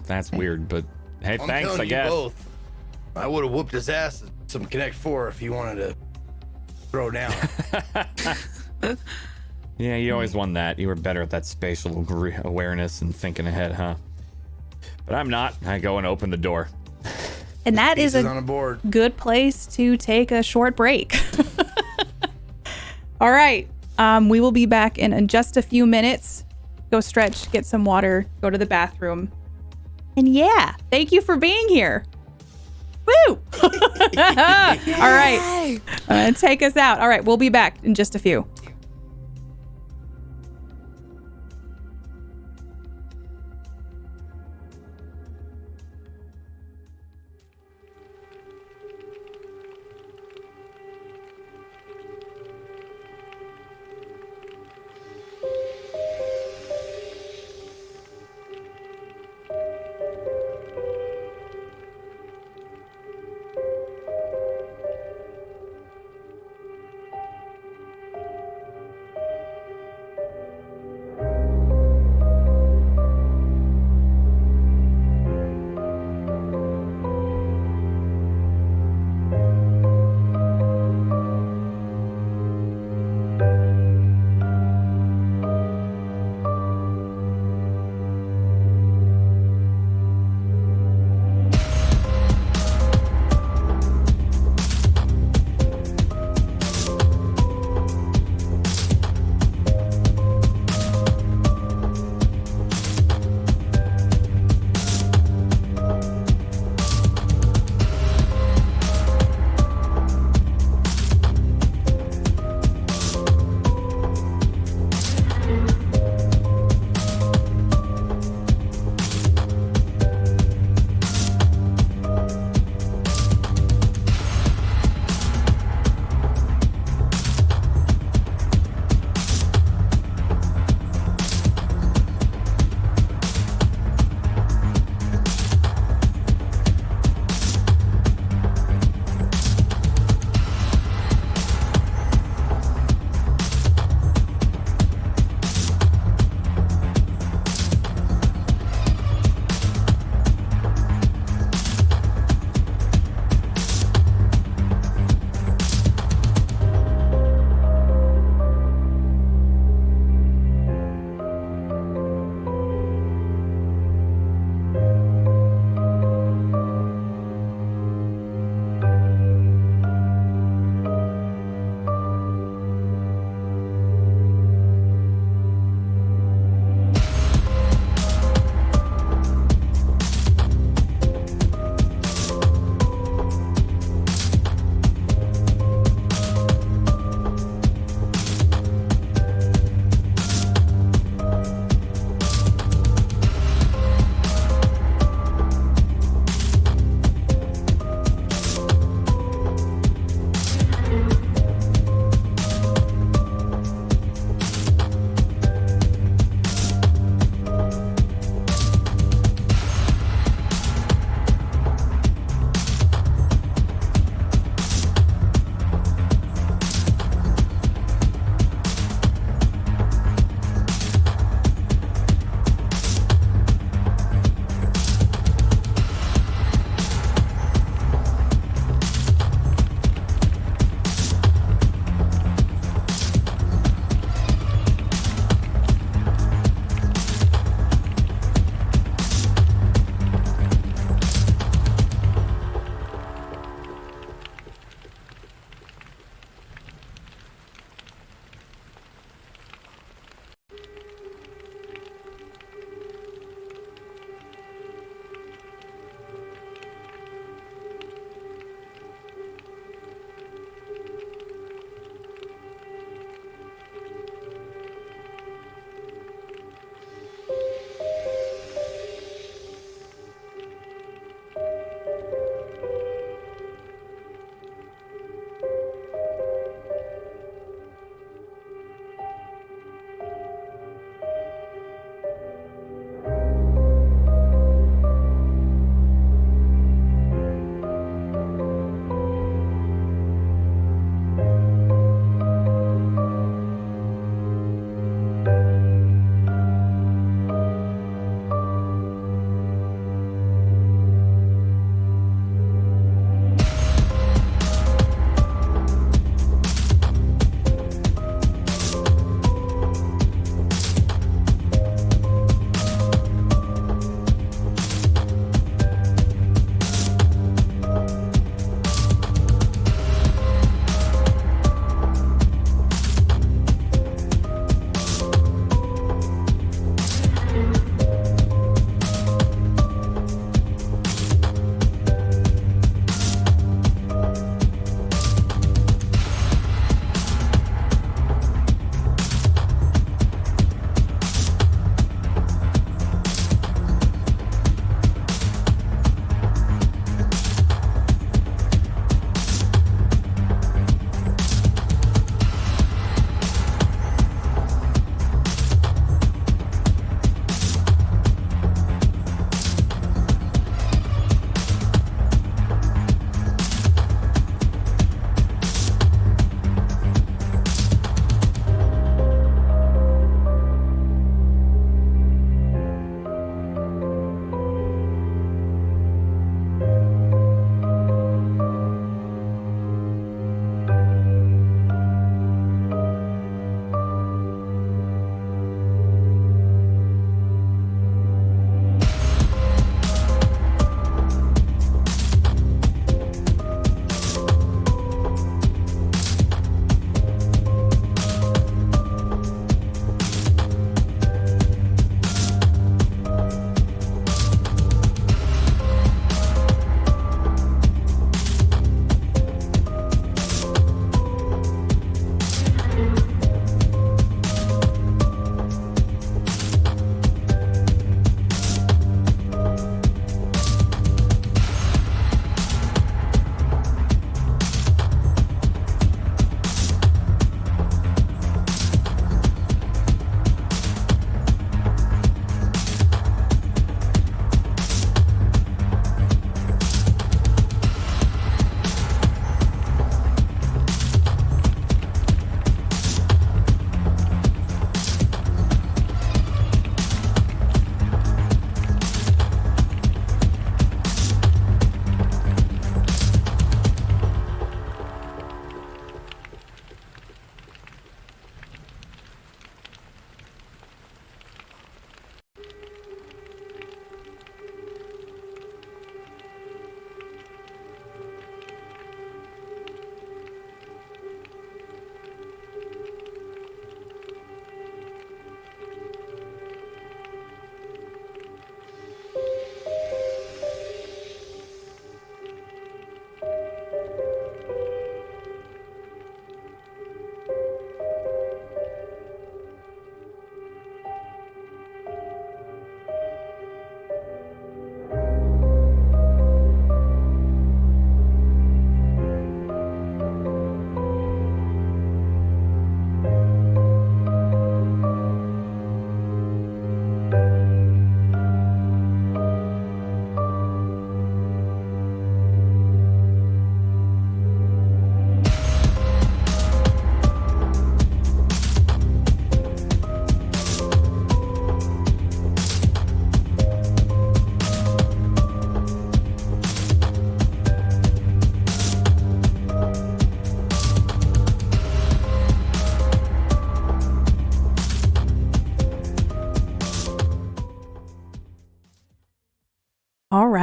[SPEAKER 2] that's weird, but hey,
[SPEAKER 3] I'm
[SPEAKER 2] thanks,
[SPEAKER 3] telling
[SPEAKER 2] I
[SPEAKER 3] you
[SPEAKER 2] guess.
[SPEAKER 3] both. I would have whooped his ass at some Connect 4 if he wanted to throw down.
[SPEAKER 2] Yeah, you always won that. You were better at that spatial awareness and thinking ahead, huh? But I'm not. I go and open the door.
[SPEAKER 1] And that is
[SPEAKER 3] Pieces on a board.
[SPEAKER 1] good place to take a short break. All right. We will be back in just a few minutes. Go stretch, get some water, go to the bathroom. And yeah, thank you for being here. Woo! All right. Take us out. All right, we'll be back in just a few.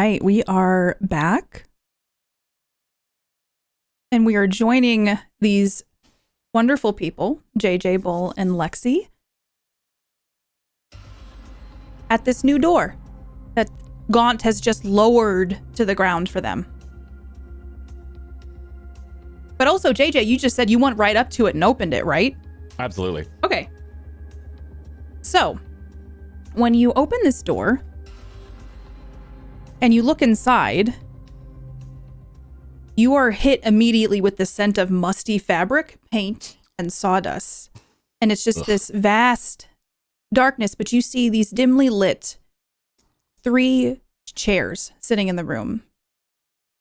[SPEAKER 1] right, we are back. And we are joining these wonderful people, JJ, Bull, and Lexi, at this new door that Gaunt has just lowered to the ground for them. But also, JJ, you just said you went right up to it and opened it, right?
[SPEAKER 2] Absolutely.
[SPEAKER 1] Okay. So, when you open this door and you look inside, you are hit immediately with the scent of musty fabric, paint, and sawdust. And it's just this vast darkness, but you see these dimly lit 3 chairs sitting in the room.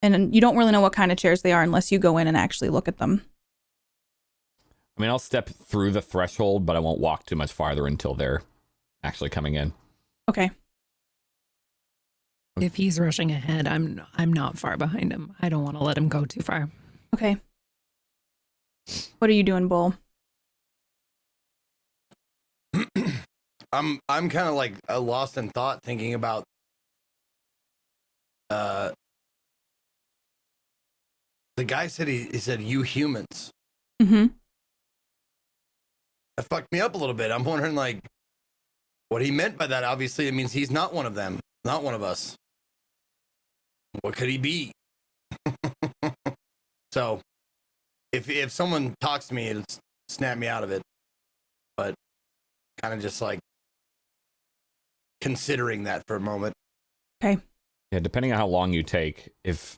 [SPEAKER 1] And you don't really know what kind of chairs they are unless you go in and actually look at them.
[SPEAKER 2] I mean, I'll step through the threshold, but I won't walk too much farther until they're actually coming in.
[SPEAKER 1] Okay.
[SPEAKER 4] If he's rushing ahead, I'm not far behind him. I don't want to let him go too far.
[SPEAKER 1] Okay. What are you doing, Bull?
[SPEAKER 3] I'm kind of like lost in thought, thinking about the guy said he said you humans.
[SPEAKER 1] Mm-hmm.
[SPEAKER 3] That fucked me up a little bit. I'm wondering like what he meant by that. Obviously, it means he's not one of them, not one of us. What could he be? So, if someone talks to me, it'll snap me out of it. But kind of just like considering that for a moment.
[SPEAKER 1] Okay.
[SPEAKER 2] Yeah, depending on how long you take, if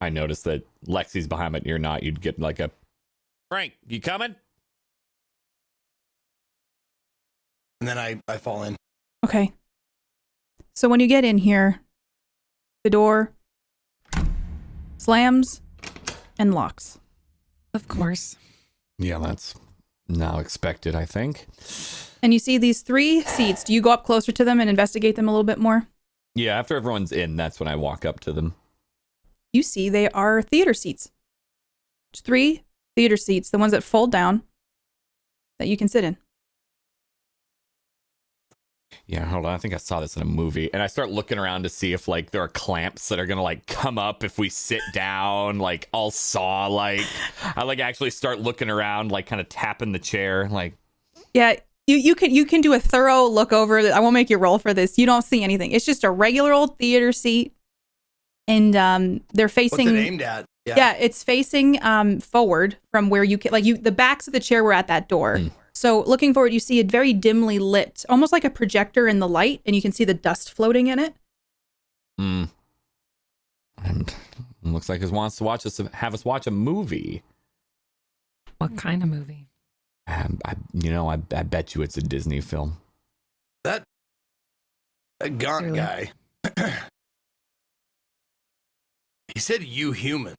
[SPEAKER 2] I notice that Lexi's behind it and you're not, you'd get like a, Frank, you coming?
[SPEAKER 3] And then I fall in.
[SPEAKER 1] Okay. So when you get in here, the door slams and locks.
[SPEAKER 4] Of course.
[SPEAKER 2] Yeah, that's now expected, I think.
[SPEAKER 1] And you see these 3 seats. Do you go up closer to them and investigate them a little bit more?
[SPEAKER 2] Yeah, after everyone's in, that's when I walk up to them.
[SPEAKER 1] You see they are theater seats. There's 3 theater seats, the ones that fold down, that you can sit in.
[SPEAKER 2] Yeah, hold on. I think I saw this in a movie. And I start looking around to see if, like, there are clamps that are going to, like, come up if we sit down, like, all saw, like. I, like, actually start looking around, like, kind of tapping the chair, like.
[SPEAKER 1] Yeah, you can do a thorough look over. I won't make you roll for this. You don't see anything. It's just a regular old theater seat. And they're facing...
[SPEAKER 3] What's it aimed at?
[SPEAKER 1] Yeah, it's facing forward from where you can... Like, the backs of the chair were at that door. So looking forward, you see it very dimly lit, almost like a projector in the light, and you can see the dust floating in it.
[SPEAKER 2] And it looks like he wants to have us watch a movie.
[SPEAKER 4] What kind of movie?
[SPEAKER 2] I bet you it's a Disney film.
[SPEAKER 3] That Gaunt
[SPEAKER 4] Really?
[SPEAKER 3] guy. He said you humans.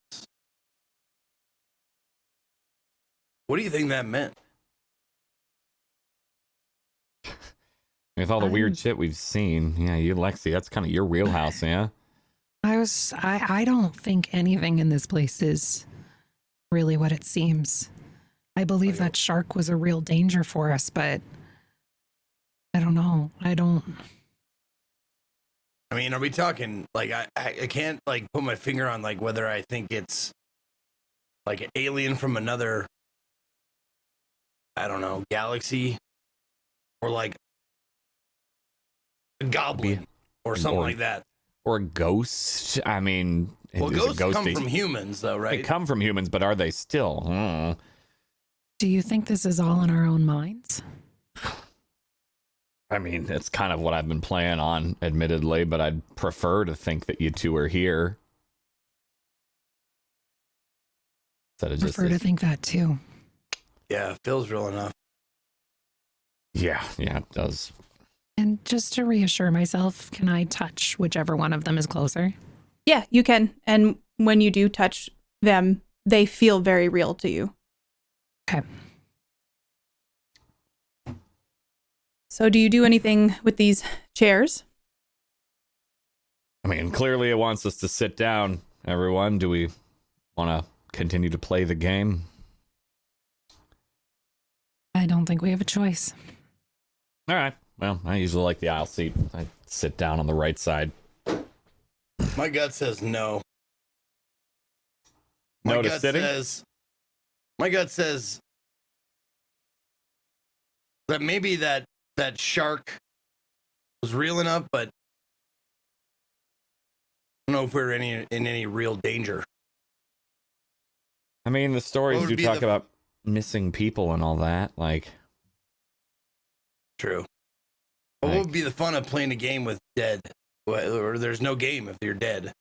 [SPEAKER 3] What do you think that meant?
[SPEAKER 2] With all the weird shit we've seen, yeah, you, Lexi, that's kind of your wheelhouse, yeah?
[SPEAKER 4] I don't think anything in this place is really what it seems. I believe that shark was a real danger for us, but I don't know. I
[SPEAKER 3] mean, are we talking like I can't like put my finger on like whether I think it's like an alien from another, I don't know, galaxy, or like a goblin or something like that,
[SPEAKER 2] or a ghost. I mean,
[SPEAKER 3] well,
[SPEAKER 2] is
[SPEAKER 3] ghosts
[SPEAKER 2] a
[SPEAKER 3] come from humans, though, right?
[SPEAKER 2] They come from humans, but are they still?
[SPEAKER 4] Do you think this is all in our own minds?
[SPEAKER 2] I mean, it's kind of what I've been playing on, admittedly, but I'd prefer to think that you two are here. Instead of
[SPEAKER 4] Prefer to think that too.
[SPEAKER 3] Yeah, it feels real enough.
[SPEAKER 2] Yeah, it does.
[SPEAKER 4] And just to reassure myself, can I touch whichever one of them is closer?
[SPEAKER 1] Yeah, you can. And when you do touch them, they feel very real to you.
[SPEAKER 4] Okay.
[SPEAKER 1] So do you do anything with these chairs?
[SPEAKER 2] I mean, clearly it wants us to sit down, everyone. Do we want to continue to play the game?
[SPEAKER 4] I don't think we have a choice.
[SPEAKER 2] All right. Well, I usually like the aisle seat. I sit down on the right side.
[SPEAKER 3] My gut says no.
[SPEAKER 2] No to
[SPEAKER 3] gut
[SPEAKER 2] sitting?
[SPEAKER 3] My gut says that maybe that shark was real enough, but I don't know if we're in any real danger.
[SPEAKER 2] I mean, the stories
[SPEAKER 3] What
[SPEAKER 2] do
[SPEAKER 3] would be
[SPEAKER 2] talk
[SPEAKER 3] the-
[SPEAKER 2] about missing people and all that. Like,
[SPEAKER 3] True. But what would be the fun of playing a game with dead? Or there's no game if you're dead.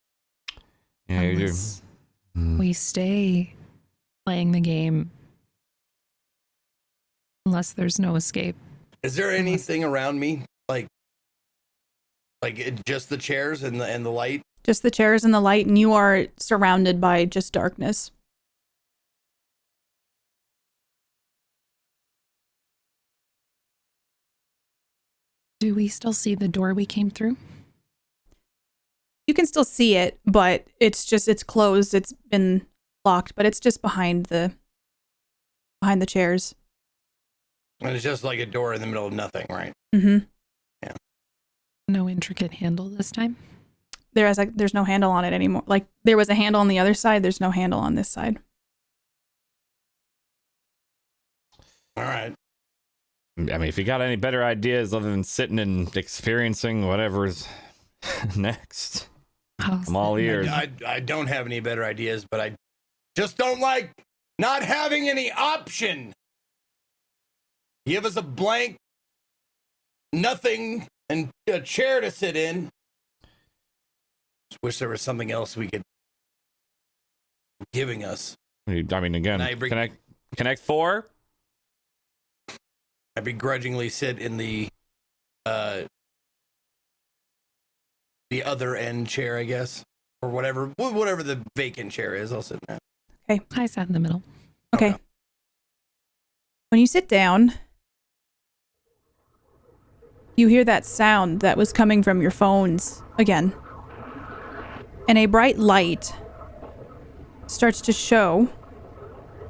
[SPEAKER 2] yeah, you're,
[SPEAKER 4] Unless we stay playing the game. Unless there's no escape.
[SPEAKER 3] Is there anything around me like just the chairs and the light?
[SPEAKER 1] Just the chairs and the light, and you are surrounded by just darkness.
[SPEAKER 4] Do we still see the door we came through?
[SPEAKER 1] You can still see it, but it's closed. It's been locked, but it's just behind the chairs.
[SPEAKER 3] And it's just like a door in the middle of nothing, right?
[SPEAKER 1] Mm-hmm.
[SPEAKER 3] Yeah.
[SPEAKER 4] No intricate handle this time?
[SPEAKER 1] There's no handle on it anymore. Like there was a handle on the other side. There's no handle on this side.
[SPEAKER 3] All right.
[SPEAKER 2] I mean, if you got any better ideas other than sitting and experiencing whatever's next, I'm all ears.
[SPEAKER 3] I don't have any better ideas, but I just don't like not having any option. Give us a blank, nothing, and a chair to sit in. Just wish there was something else we could giving us.
[SPEAKER 2] I mean, again,
[SPEAKER 3] Now you bring-
[SPEAKER 2] Connect 4.
[SPEAKER 3] I begrudgingly sit in the other end chair, I guess, or whatever the vacant chair is. I'll sit in that.
[SPEAKER 4] I sat in the middle.
[SPEAKER 1] Okay.
[SPEAKER 3] Okay.
[SPEAKER 1] When you sit down, you hear that sound that was coming from your phones again. And a bright light starts to show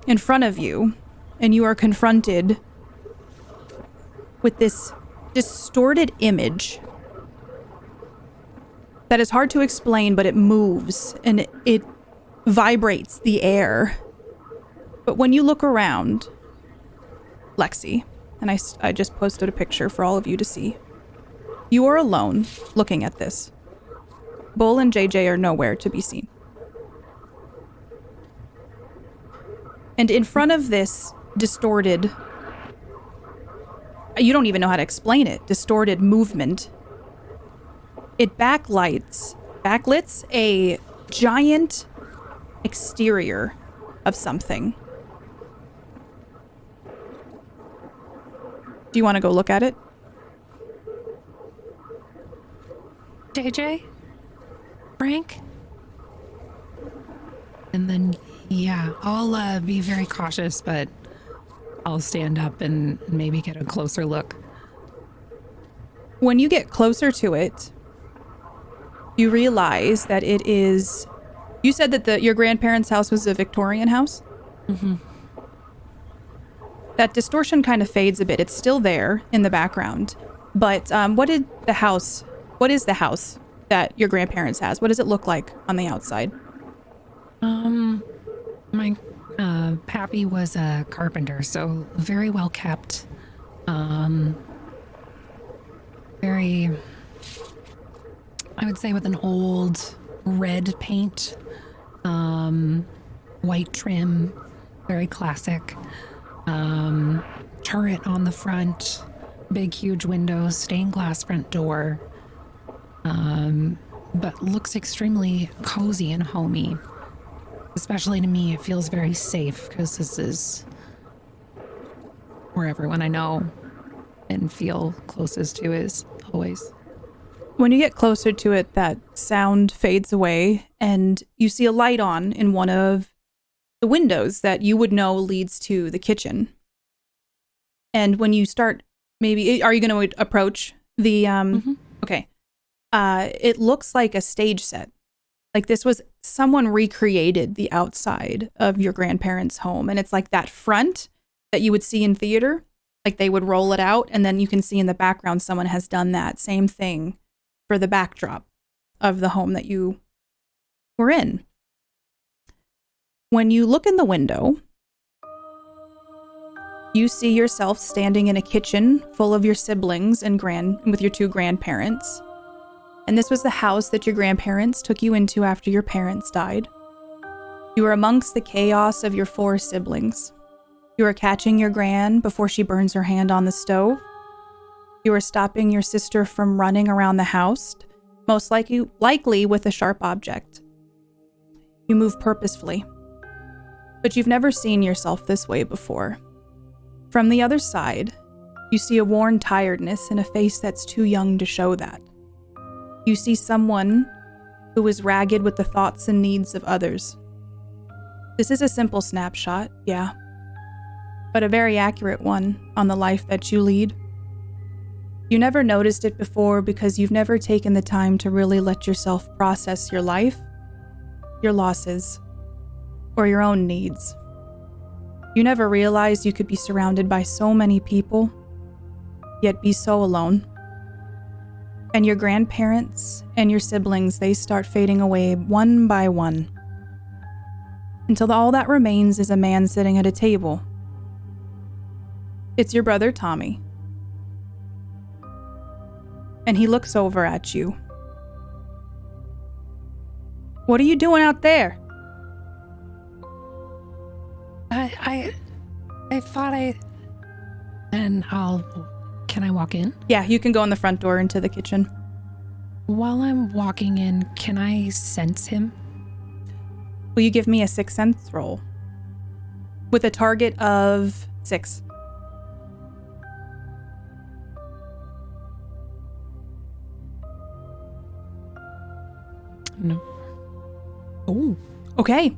[SPEAKER 1] in front of you, and you are confronted with this distorted image that is hard to explain, but it moves and it vibrates the air. But when you look around, Lexi, and I just posted a picture for all of you to see, you are alone looking at this. Bull and JJ are nowhere to be seen. And in front of this distorted, you don't even know how to explain it, distorted movement, it backlights a giant exterior of something. Do you want to go look at it?
[SPEAKER 4] JJ? Frank? And then, yeah, I'll be very cautious, but I'll stand up and maybe get a closer look.
[SPEAKER 1] When you get closer to it, you realize that it is... You said that your grandparents' house was a Victorian house?
[SPEAKER 4] Mm-hmm.
[SPEAKER 1] That distortion kind of fades a bit. It's still there in the background. But what is the house that your grandparents has? What does it look like on the outside?
[SPEAKER 4] My pappy was a carpenter, so very well kept. Very, I would say, with an old red paint, white trim, very classic. Turret on the front, big huge windows, stained glass front door. But looks extremely cozy and homey. Especially to me, it feels very safe because this is where everyone I know and feel closest to is always.
[SPEAKER 1] When you get closer to it, that sound fades away and you see a light on in one of the windows that you would know leads to the kitchen. And when you start, maybe, are you going to approach the,
[SPEAKER 4] Mm-hmm.
[SPEAKER 1] Okay. It looks like a stage set. Like this was, someone recreated the outside of your grandparents' home. And it's like that front that you would see in theater. Like they would roll it out and then you can see in the background someone has done that same thing for the backdrop of the home that you We're in. When you look in the window, you see yourself standing in a kitchen full of your siblings and with your 2 grandparents. And this was the house that your grandparents took you into after your parents died. You are amongst the chaos of your 4 siblings. You are catching your gran before she burns her hand on the stove. You are stopping your sister from running around the house, most likely with a sharp object. You move purposefully. But you've never seen yourself this way before. From the other side, you see a worn tiredness in a face that's too young to show that. You see someone who is ragged with the thoughts and needs of others. This is a simple snapshot, yeah, but a very accurate one on the life that you lead. You never noticed it before because you've never taken the time to really let yourself process your life, your losses, or your own needs. You never realized you could be surrounded by so many people, yet be so alone. And your grandparents and your siblings, they start fading away one by one, until all that remains is a man sitting at a table. It's your brother Tommy. And he looks over at you. What are you doing out there?
[SPEAKER 4] I thought and can I walk in?
[SPEAKER 1] Yeah, you can go in the front door into the kitchen.
[SPEAKER 4] While I'm walking in, can I sense him?
[SPEAKER 1] Will you give me a 6th sense roll? With a target of 6.
[SPEAKER 4] No. Oh.
[SPEAKER 1] Okay.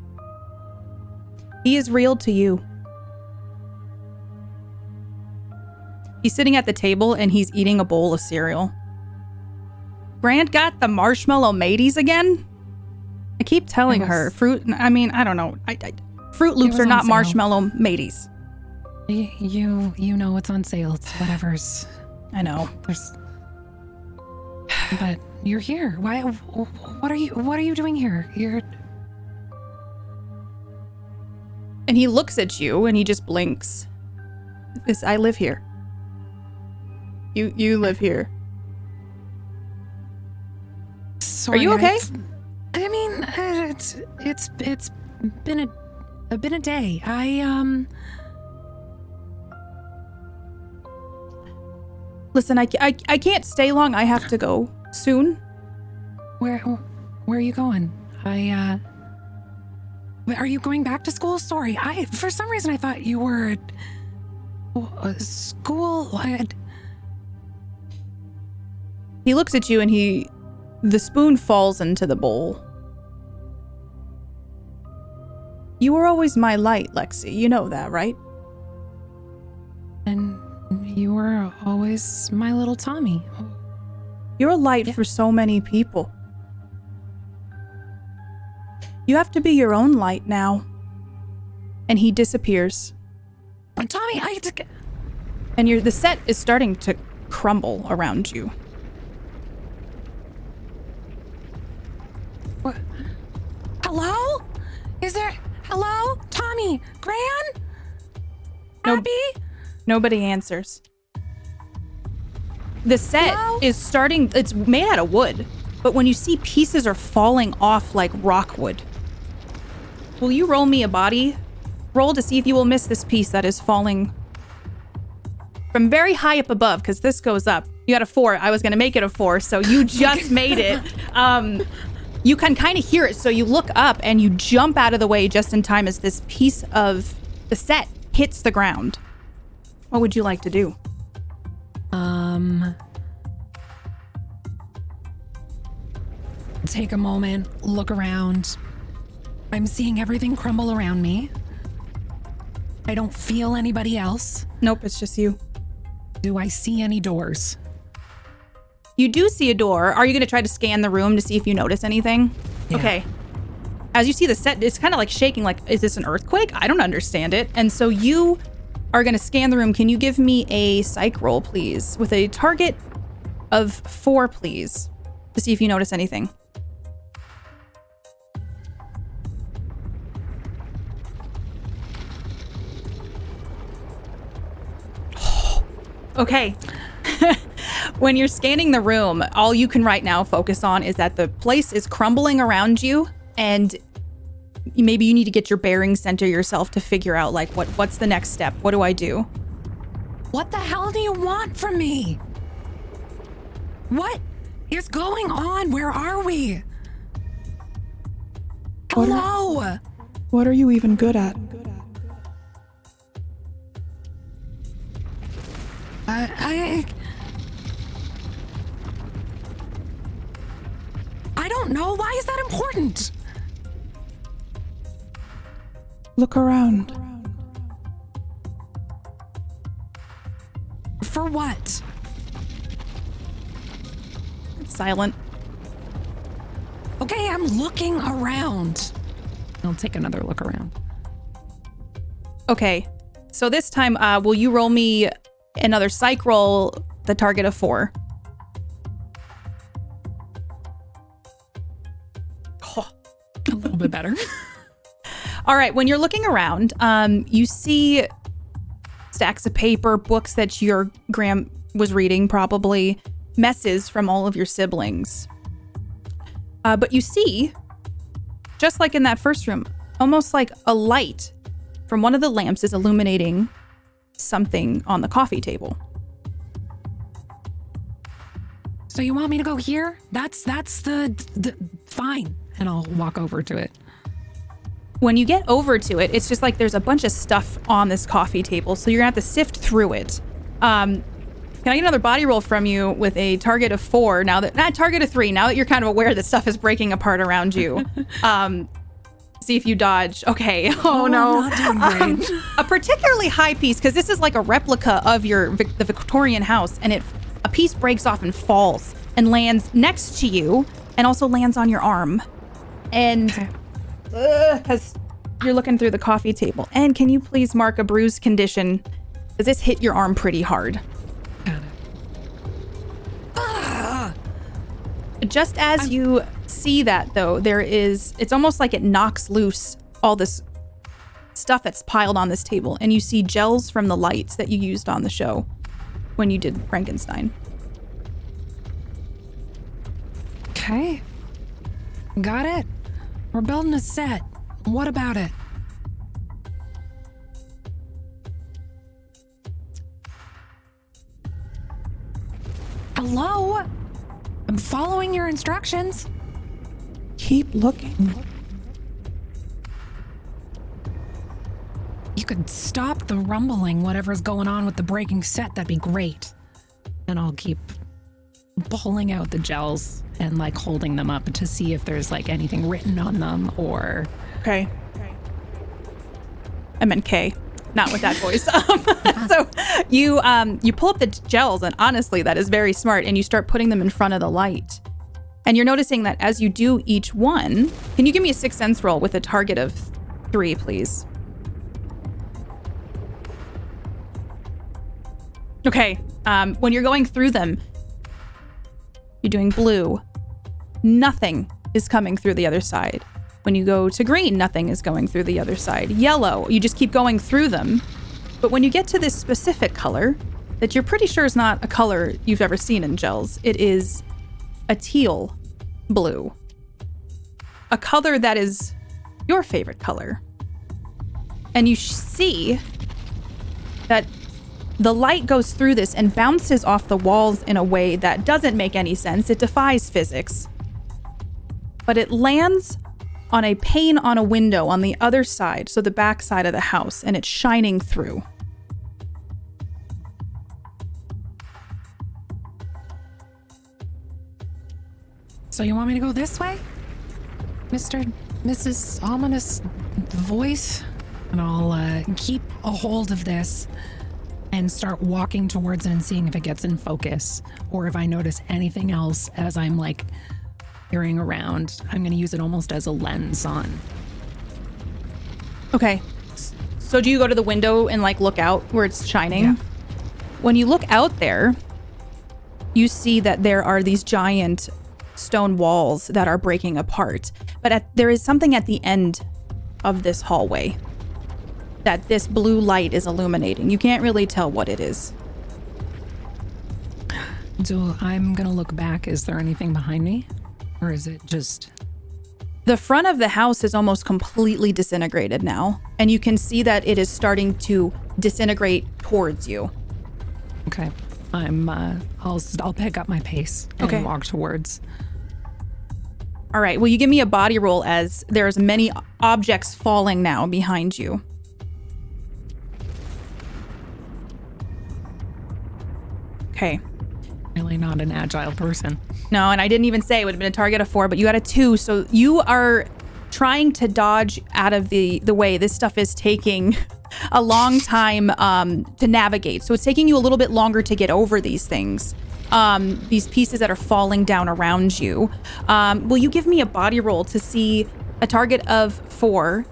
[SPEAKER 1] He is real to you. He's sitting at the table and he's eating a bowl of cereal. Grant got the marshmallow mateys again? I keep telling her, I don't know. Fruit Loops are not
[SPEAKER 4] sale.
[SPEAKER 1] Marshmallow mateys.
[SPEAKER 4] You know it's on sale. It's whatever's.
[SPEAKER 1] I know.
[SPEAKER 4] But you're here. Why? What are you doing here?
[SPEAKER 1] And he looks at you and he just blinks. I live here. You live here.
[SPEAKER 4] Sorry,
[SPEAKER 1] are you okay?
[SPEAKER 4] I mean, it's been a day.
[SPEAKER 1] Listen, I can't stay long. I have to go soon.
[SPEAKER 4] Where are you going? Are you going back to school? Sorry, for some reason I thought you were at school.
[SPEAKER 1] He looks at you and the spoon falls into the bowl. You were always my light, Lexi. You know that, right?
[SPEAKER 4] And you were always my little Tommy.
[SPEAKER 1] You're a light for so many people. You have to be your own light now. And he disappears.
[SPEAKER 4] Tommy,
[SPEAKER 1] And the set is starting to crumble around you.
[SPEAKER 4] What? Hello? Hello? Tommy? Gran? Abby?
[SPEAKER 1] Nobody answers. The set is starting, it's made out of wood, but when you see pieces are falling off like rockwood. Will you roll me a body roll to see if you will miss this piece that is falling from very high up above, because this goes up. You got a 4. I was going to make it a 4, so you just made it. You can kind of hear it, so you look up and you jump out of the way just in time as this piece of the set hits the ground. What would you like to do?
[SPEAKER 4] Take a moment, look around. I'm seeing everything crumble around me. I don't feel anybody else.
[SPEAKER 1] Nope, it's just you.
[SPEAKER 4] Do I see any doors?
[SPEAKER 1] You do see a door. Are you going to try to scan the room to see if you notice anything?
[SPEAKER 4] Yeah.
[SPEAKER 1] Okay. As you see the set, it's kind of like shaking, like, is this an earthquake? I don't understand it. And so you are going to scan the room. Can you give me a psych roll, please? With a target of 4, please, to see if you notice anything. Okay. When you're scanning the room, all you can right now focus on is that the place is crumbling around you, and maybe you need to get your bearings, center yourself to figure out like what's the next step. What do I do?
[SPEAKER 4] What the hell do you want from me? What is going on? Where are we? Hello?
[SPEAKER 1] What are you even good at?
[SPEAKER 4] I don't know. Why is that important?
[SPEAKER 1] Look around.
[SPEAKER 4] For what?
[SPEAKER 1] It's silent.
[SPEAKER 4] Okay, I'm looking around. I'll take another look around.
[SPEAKER 1] Okay. So this time, will you roll me another psych roll, the target of 4?
[SPEAKER 4] A little bit better.
[SPEAKER 1] All right. When you're looking around, you see stacks of paper, books that your Graham was reading, probably messes from all of your siblings. But you see, just like in that first room, almost like a light from one of the lamps is illuminating something on the coffee table.
[SPEAKER 4] So you want me to go here? That's the fine. And I'll walk over to it.
[SPEAKER 1] When you get over to it, it's just like there's a bunch of stuff on this coffee table, so you're gonna have to sift through it. Can I get another body roll from you with a target of 4 now that, target of 3, now that you're kind of aware that stuff is breaking apart around you? See if you dodge. Okay. Oh no.
[SPEAKER 4] I'm not doing great.
[SPEAKER 1] A particularly high piece, because this is like a replica of the Victorian house, and a piece breaks off and falls and lands next to you, and also lands on your arm. And because you're looking through the coffee table. And can you please mark a bruise condition? Because this hit your arm pretty hard.
[SPEAKER 4] Got it.
[SPEAKER 1] Just as you see that, though, it's almost like it knocks loose all this stuff that's piled on this table. And you see gels from the lights that you used on the show when you did Frankenstein.
[SPEAKER 4] Okay. Got it. We're building a set. What about it? Hello? I'm following your instructions.
[SPEAKER 1] Keep looking.
[SPEAKER 4] You could stop the rumbling, whatever's going on with the breaking set, that'd be great. And I'll keep pulling out the gels and like holding them up to see if there's like anything written on them or...
[SPEAKER 1] Okay. I meant K, not with that voice. So you pull up the gels, and honestly, that is very smart, and you start putting them in front of the light. And you're noticing that as you do each one, can you give me a 6th sense roll with a target of 3, please? Okay, when you're going through them, you're doing blue. Nothing is coming through the other side. When you go to green, nothing is going through the other side. Yellow, you just keep going through them. But when you get to this specific color, that you're pretty sure is not a color you've ever seen in gels, it is a teal blue. A color that is your favorite color. And you see that the light goes through this and bounces off the walls in a way that doesn't make any sense. It defies physics. But it lands on a pane on a window on the other side, so the back side of the house, and it's shining through.
[SPEAKER 4] So you want me to go this way? Mrs. Ominous Voice? And I'll keep a hold of this and start walking towards it and seeing if it gets in focus or if I notice anything else as I'm like peering around. I'm going to use it almost as a lens on.
[SPEAKER 1] Okay. So do you go to the window and like look out where it's shining?
[SPEAKER 4] Yeah.
[SPEAKER 1] When you look out there, you see that there are these giant stone walls that are breaking apart. But there is something at the end of this hallway that this blue light is illuminating. You can't really tell what it is.
[SPEAKER 4] So I'm gonna look back. Is there anything behind me? Or is it just...
[SPEAKER 1] The front of the house is almost completely disintegrated now, and you can see that it is starting to disintegrate towards you.
[SPEAKER 4] Okay. I'll pick up my pace and walk towards.
[SPEAKER 1] All right, will you give me a body roll as there's many objects falling now behind you? Okay.
[SPEAKER 4] Really not an agile person.
[SPEAKER 1] No, and I didn't even say it would have been a target of 4, but you got a 2, so you are trying to dodge out of the way. This stuff is taking a long time to navigate, so it's taking you a little bit longer to get over these things. These pieces that are falling down around you. Will you give me a body roll to see a target of 4?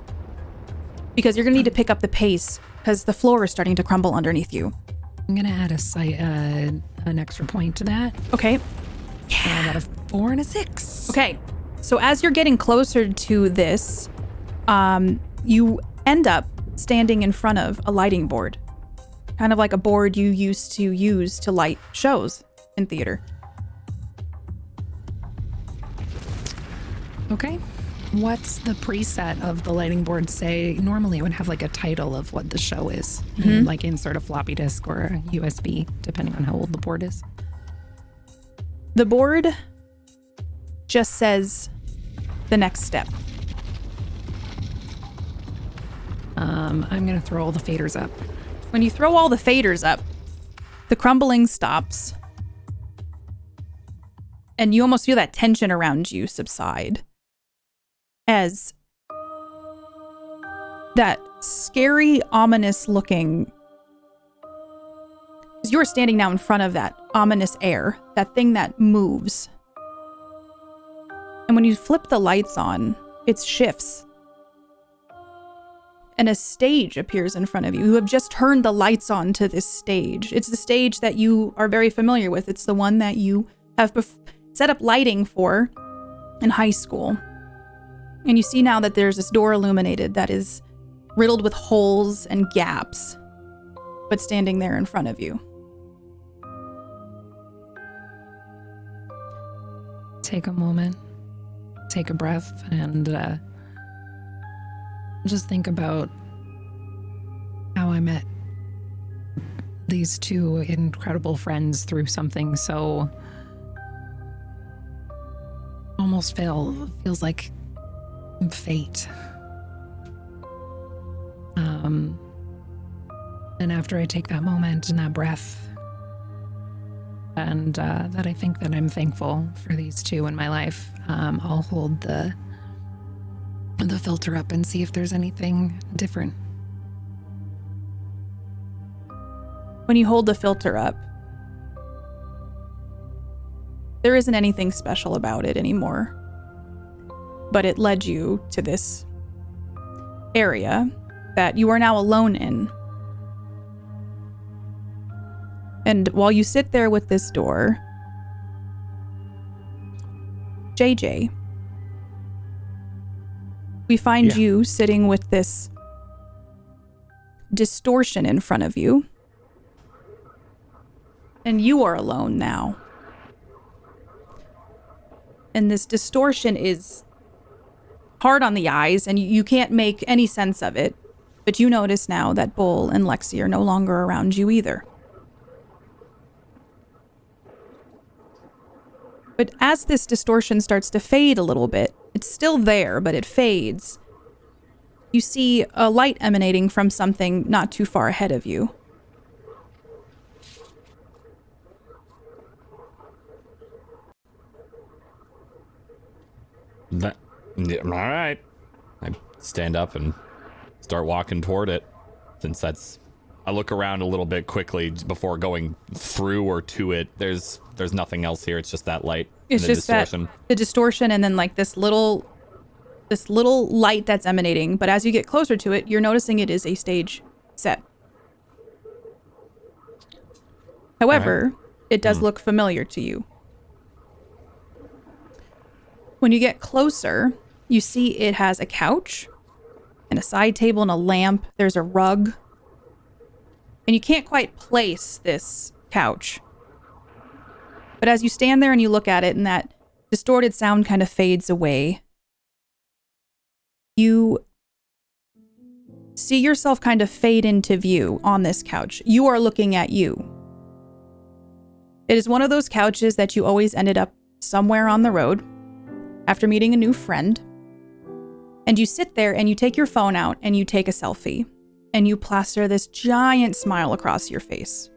[SPEAKER 1] Because you're gonna need to pick up the pace because the floor is starting to crumble underneath you.
[SPEAKER 4] I'm gonna add an extra point to that.
[SPEAKER 1] Okay.
[SPEAKER 4] I got a 4 and a 6.
[SPEAKER 1] Okay. So as you're getting closer to this, you end up standing in front of a lighting board. Kind of like a board you used to use to light shows in theater.
[SPEAKER 4] Okay. What's the preset of the lighting board say? Normally it would have like a title of what the show is, like insert a floppy disk or a USB, depending on how old the board is.
[SPEAKER 1] The board just says the next step.
[SPEAKER 4] I'm going to throw all the faders up.
[SPEAKER 1] When you throw all the faders up, the crumbling stops. And you almost feel that tension around you subside. As that scary, ominous looking... As you're standing now in front of that ominous air, that thing that moves. And when you flip the lights on, it shifts. And a stage appears in front of you. You have just turned the lights on to this stage. It's the stage that you are very familiar with. It's the one that you have set up lighting for in high school. And you see now that there's this door illuminated that is riddled with holes and gaps, but standing there in front of you.
[SPEAKER 4] Take a moment, take a breath, and just think about how I met these two incredible friends through something so almost feels like fate. And after I take that moment and that breath, and that I think that I'm thankful for these two in my life, I'll hold the filter up and see if there's anything different.
[SPEAKER 1] When you hold the filter up, there isn't anything special about it anymore. But it led you to this area that you are now alone in. And while you sit there with this door, JJ, we find you sitting with this distortion in front of you. And you are alone now. And this distortion is hard on the eyes, and you can't make any sense of it. But you notice now that Bull and Lexi are no longer around you either. But as this distortion starts to fade a little bit, it's still there, but it fades. You see a light emanating from something not too far ahead of you.
[SPEAKER 2] All right. I stand up and start walking toward it. I look around a little bit quickly before going through or to it. There's nothing else here. It's just that light.
[SPEAKER 1] It's
[SPEAKER 2] and the
[SPEAKER 1] just
[SPEAKER 2] distortion.
[SPEAKER 1] the distortion, and then like this little light that's emanating. But as you get closer to it, you're noticing it is a stage set. However, it does look familiar to you. When you get closer, you see it has a couch and a side table and a lamp. There's a rug. And you can't quite place this couch. But as you stand there and you look at it and that distorted sound kind of fades away, you see yourself kind of fade into view on this couch. You are looking at you. It is one of those couches that you always ended up somewhere on the road after meeting a new friend. And you sit there and you take your phone out and you take a selfie and you plaster this giant smile across your face.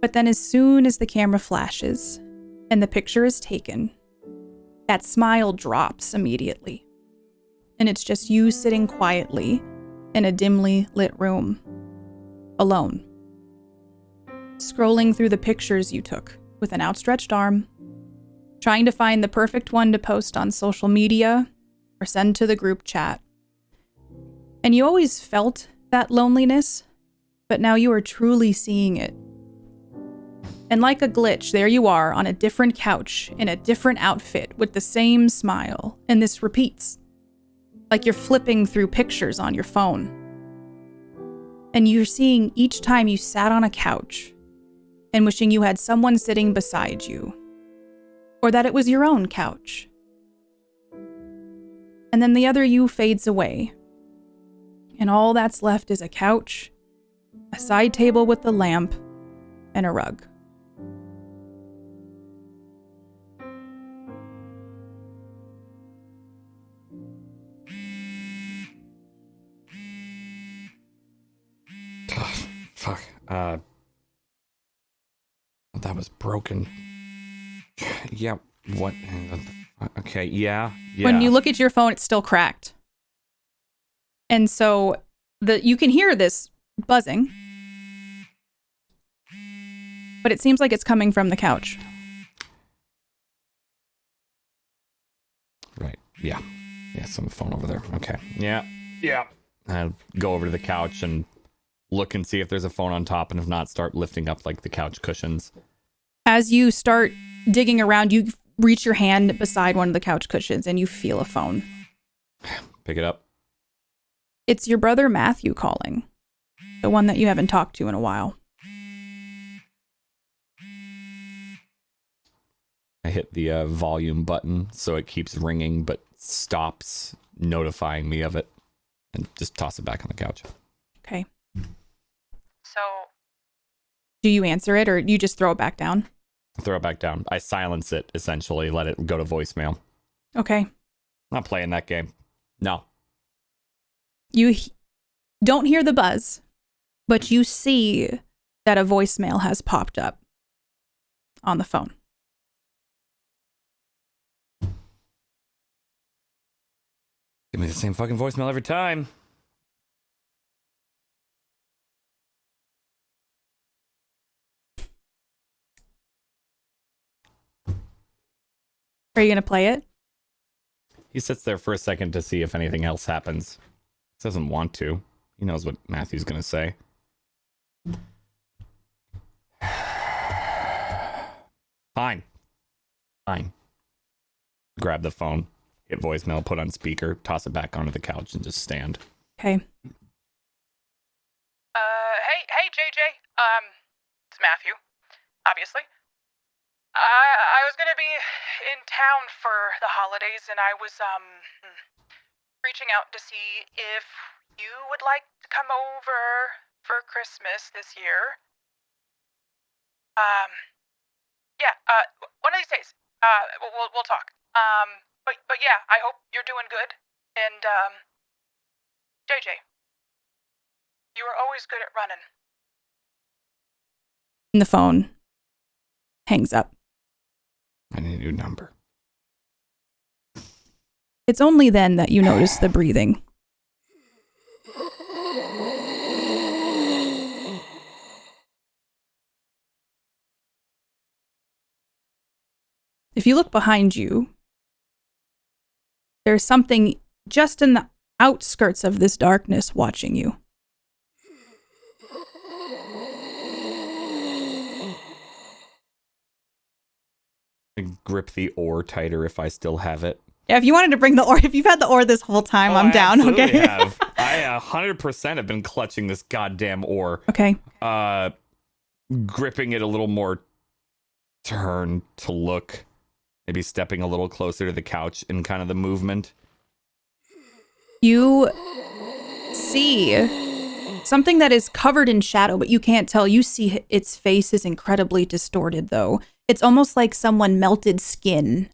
[SPEAKER 1] But then as soon as the camera flashes and the picture is taken, that smile drops immediately. And it's just you sitting quietly in a dimly lit room, alone, scrolling through the pictures you took with an outstretched arm, trying to find the perfect one to post on social media or send to the group chat. And you always felt that loneliness, but now you are truly seeing it. And like a glitch, there you are on a different couch in a different outfit with the same smile, and this repeats. Like you're flipping through pictures on your phone. And you're seeing each time you sat on a couch and wishing you had someone sitting beside you, or that it was your own couch. And then the other you fades away, and all that's left is a couch, a side table with a lamp, and a rug.
[SPEAKER 2] Fuck. That was broken. Yeah. What? Okay. Yeah.
[SPEAKER 1] When you look at your phone, it's still cracked. And so you can hear this buzzing, but it seems like it's coming from the couch.
[SPEAKER 2] Right. Yeah. Yeah. Some phone over there. Okay. Yeah. Yeah. I'll go over to the couch and look and see if there's a phone on top, and if not, start lifting up like the couch cushions.
[SPEAKER 1] As you start digging around, you reach your hand beside one of the couch cushions and you feel a phone.
[SPEAKER 2] Pick it up.
[SPEAKER 1] It's your brother Matthew calling, the one that you haven't talked to in a while.
[SPEAKER 2] I hit the volume button so it keeps ringing but stops notifying me of it, and just toss it back on the couch.
[SPEAKER 1] Okay. So, do you answer it or you just throw it back down?
[SPEAKER 2] Throw it back down. I silence it, essentially. Let it go to voicemail.
[SPEAKER 1] Okay.
[SPEAKER 2] Not playing that game. No.
[SPEAKER 1] You don't hear the buzz, but you see that a voicemail has popped up on the phone.
[SPEAKER 2] Give me the same fucking voicemail every time.
[SPEAKER 1] Are you going to play it?
[SPEAKER 2] He sits there for a second to see if anything else happens. He doesn't want to. He knows what Matthew's going to say. Fine. Grab the phone, hit voicemail, put on speaker, toss it back onto the couch, and just stand.
[SPEAKER 1] Okay.
[SPEAKER 8] Hey, JJ. It's Matthew, obviously. I was gonna be in town for the holidays, and I was, reaching out to see if you would like to come over for Christmas this year. Yeah, one of these days, we'll talk. But yeah, I hope you're doing good, and, JJ, you were always good at running.
[SPEAKER 1] And the phone hangs up.
[SPEAKER 2] I need a new number.
[SPEAKER 1] It's only then that you notice the breathing. If you look behind you, there's something just in the outskirts of this darkness watching you.
[SPEAKER 2] I grip the oar tighter if I still have it.
[SPEAKER 1] Yeah, if you wanted to bring the oar, if you've had the oar this whole time, I'm down. Okay.
[SPEAKER 2] I 100% have been clutching this goddamn oar.
[SPEAKER 1] Okay.
[SPEAKER 2] Gripping it a little more turn to look, maybe stepping a little closer to the couch in kind of the movement.
[SPEAKER 1] You see something that is covered in shadow, but you can't tell. You see its face is incredibly distorted, though. It's almost like someone melted skin.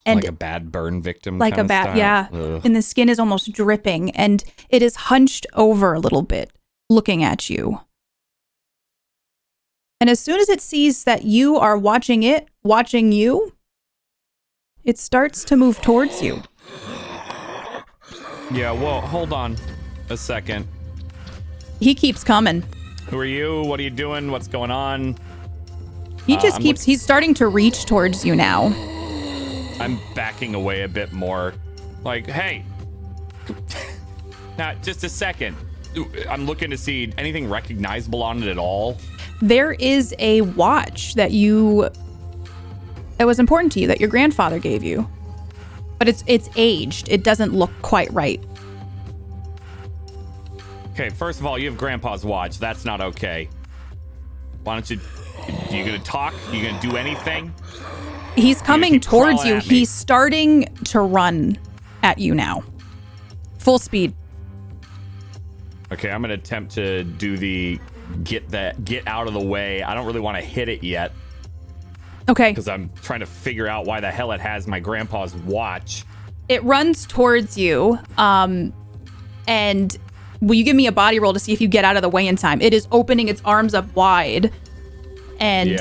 [SPEAKER 1] And
[SPEAKER 2] like a bad burn victim,
[SPEAKER 1] like
[SPEAKER 2] kind
[SPEAKER 1] a bad,
[SPEAKER 2] style.
[SPEAKER 1] yeah.
[SPEAKER 2] Ugh.
[SPEAKER 1] And the skin is almost dripping, and it is hunched over a little bit, looking at you. And as soon as it sees that you are watching it, watching you, it starts to move towards you.
[SPEAKER 2] Yeah, well, hold on a second.
[SPEAKER 1] He keeps coming.
[SPEAKER 2] Who are you? What are you doing? What's going on?
[SPEAKER 1] He just keeps, he's starting to reach towards you now.
[SPEAKER 2] I'm backing away a bit more. Like, hey. Now, just a second. I'm looking to see anything recognizable on it at all.
[SPEAKER 1] There is a watch that was important to you, that your grandfather gave you. But it's aged. It doesn't look quite right.
[SPEAKER 2] Okay, first of all, you have Grandpa's watch. That's not okay. Why don't you gonna talk? You gonna do anything?
[SPEAKER 1] He's coming
[SPEAKER 2] keep
[SPEAKER 1] towards
[SPEAKER 2] crawling
[SPEAKER 1] you.
[SPEAKER 2] at me.
[SPEAKER 1] He's starting to run at you now. Full speed.
[SPEAKER 2] Okay, I'm gonna attempt to do the get out of the way. I don't really want to hit it yet
[SPEAKER 1] Okay.
[SPEAKER 2] because I'm trying to figure out why the hell it has my grandpa's watch.
[SPEAKER 1] It runs towards you. And will you give me a body roll to see if you get out of the way in time? It is opening its arms up wide and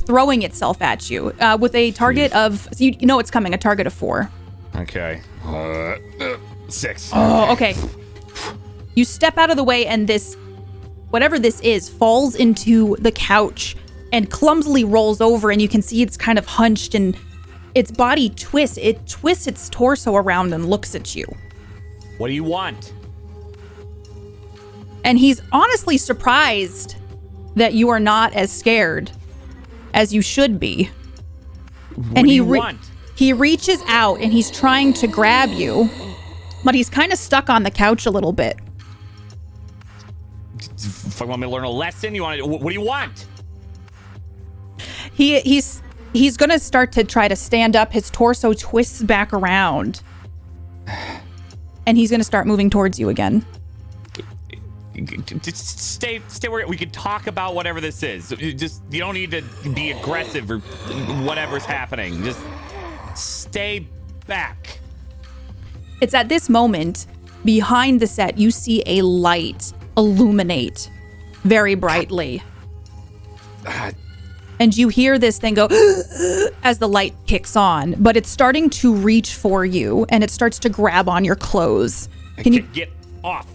[SPEAKER 1] throwing itself at you with a target of, so you know it's coming, a target of 4.
[SPEAKER 2] Okay. 6.
[SPEAKER 1] Oh, okay. You step out of the way, and this, whatever this is, falls into the couch and clumsily rolls over, and you can see it's kind of hunched, and its body twists. It twists its torso around and looks at you.
[SPEAKER 2] What do you want?
[SPEAKER 1] And he's honestly surprised that you are not as scared as you should be.
[SPEAKER 2] What do you want?
[SPEAKER 1] He reaches out and he's trying to grab you, but he's kind of stuck on the couch a little bit.
[SPEAKER 2] If I want me to learn a lesson, what do you want?
[SPEAKER 1] He's gonna start to try to stand up. His torso twists back around, and he's gonna start moving towards you again.
[SPEAKER 2] Just stay where we can talk about whatever this is. Just, you don't need to be aggressive or whatever's happening. Just stay back.
[SPEAKER 1] It's at this moment, behind the set, you see a light illuminate very brightly. And you hear this thing go as the light kicks on, but it's starting to reach for you, and it starts to grab on your clothes. Can you
[SPEAKER 2] Get off.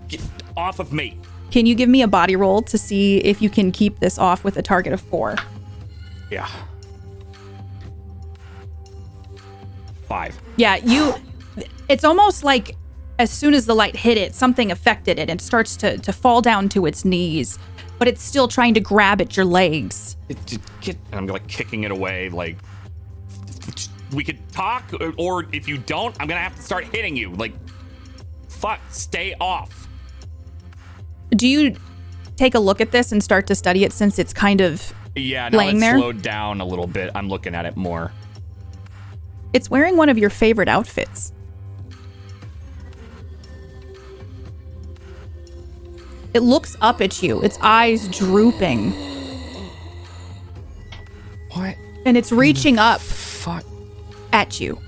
[SPEAKER 2] Get off of me.
[SPEAKER 1] Can you give me a body roll to see if you can keep this off with a target of 4?
[SPEAKER 2] Yeah. 5.
[SPEAKER 1] Yeah, it's almost like as soon as the light hit it, something affected it and it starts to fall down to its knees, but it's still trying to grab at your legs.
[SPEAKER 2] And I'm like kicking it away. Like, we could talk, or if you don't, I'm gonna have to start hitting you. Like, fuck, stay off.
[SPEAKER 1] Do you take a look at this and start to study it since it's kind of
[SPEAKER 2] Yeah, now
[SPEAKER 1] laying
[SPEAKER 2] it's
[SPEAKER 1] there?
[SPEAKER 2] slowed down a little bit. I'm looking at it more.
[SPEAKER 1] It's wearing one of your favorite outfits. It looks up at you, its eyes drooping,
[SPEAKER 2] What?
[SPEAKER 1] and it's reaching up
[SPEAKER 2] Fuck.
[SPEAKER 1] at you.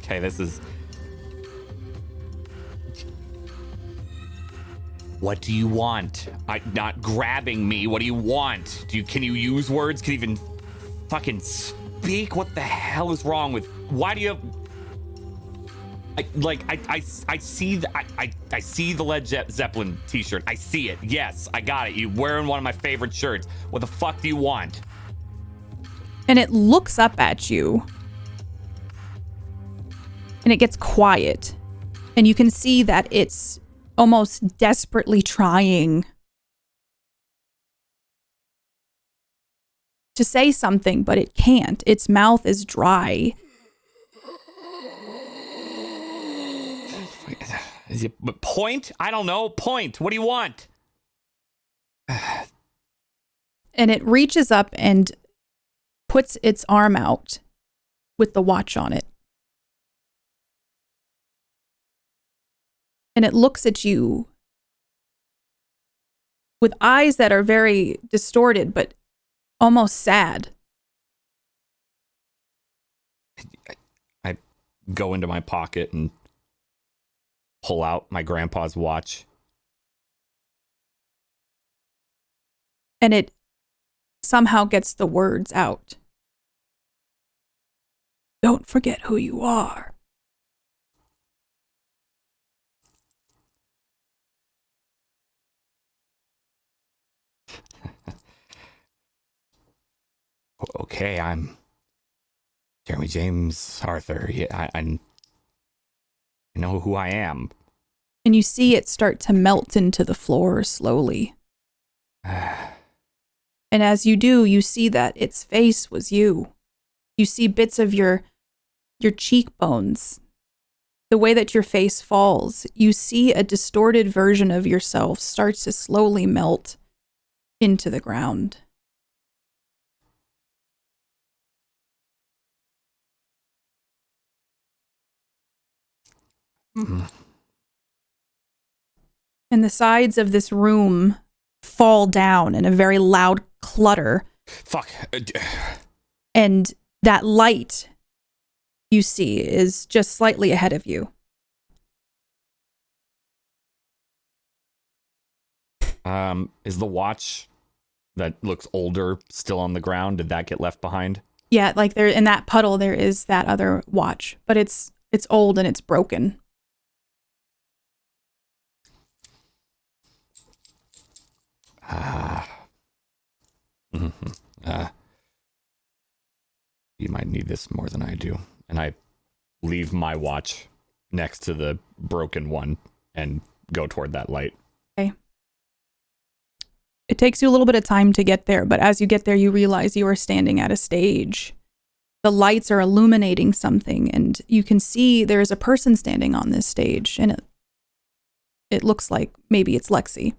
[SPEAKER 2] Okay, this is... What do you want? Not grabbing me. What do you want? Can you use words? Can you even fucking speak? What the hell is wrong with... Why do you have... I see the Led Zeppelin t-shirt. I see it. Yes, I got it. You're wearing one of my favorite shirts. What the fuck do you want?
[SPEAKER 1] And it looks up at you. And it gets quiet. And you can see that it's almost desperately trying to say something, but it can't. Its mouth is dry.
[SPEAKER 2] Is it point? I don't know. Point. What do you want?
[SPEAKER 1] And it reaches up and puts its arm out with the watch on it. And it looks at you with eyes that are very distorted, but almost sad.
[SPEAKER 2] I go into my pocket and pull out my grandpa's watch.
[SPEAKER 1] And it somehow gets the words out. Don't forget who you are.
[SPEAKER 2] Okay, I'm Jeremy James Arthur. Yeah, I know who I am.
[SPEAKER 1] And you see it start to melt into the floor slowly. And as you do, you see that its face was you. You see bits of your cheekbones. The way that your face falls, you see a distorted version of yourself starts to slowly melt into the ground. And the sides of this room fall down in a very loud clutter.
[SPEAKER 2] Fuck.
[SPEAKER 1] And that light you see is just slightly ahead of you.
[SPEAKER 2] Is the watch that looks older still on the ground? Did that get left behind?
[SPEAKER 1] Yeah, like there in that puddle there is that other watch, but it's old and it's broken.
[SPEAKER 2] You might need this more than I do. And I leave my watch next to the broken one and go toward that light.
[SPEAKER 1] Okay. It takes you a little bit of time to get there, but as you get there, you realize you are standing at a stage. The lights are illuminating something, and you can see there is a person standing on this stage, and it looks like maybe it's Lexi.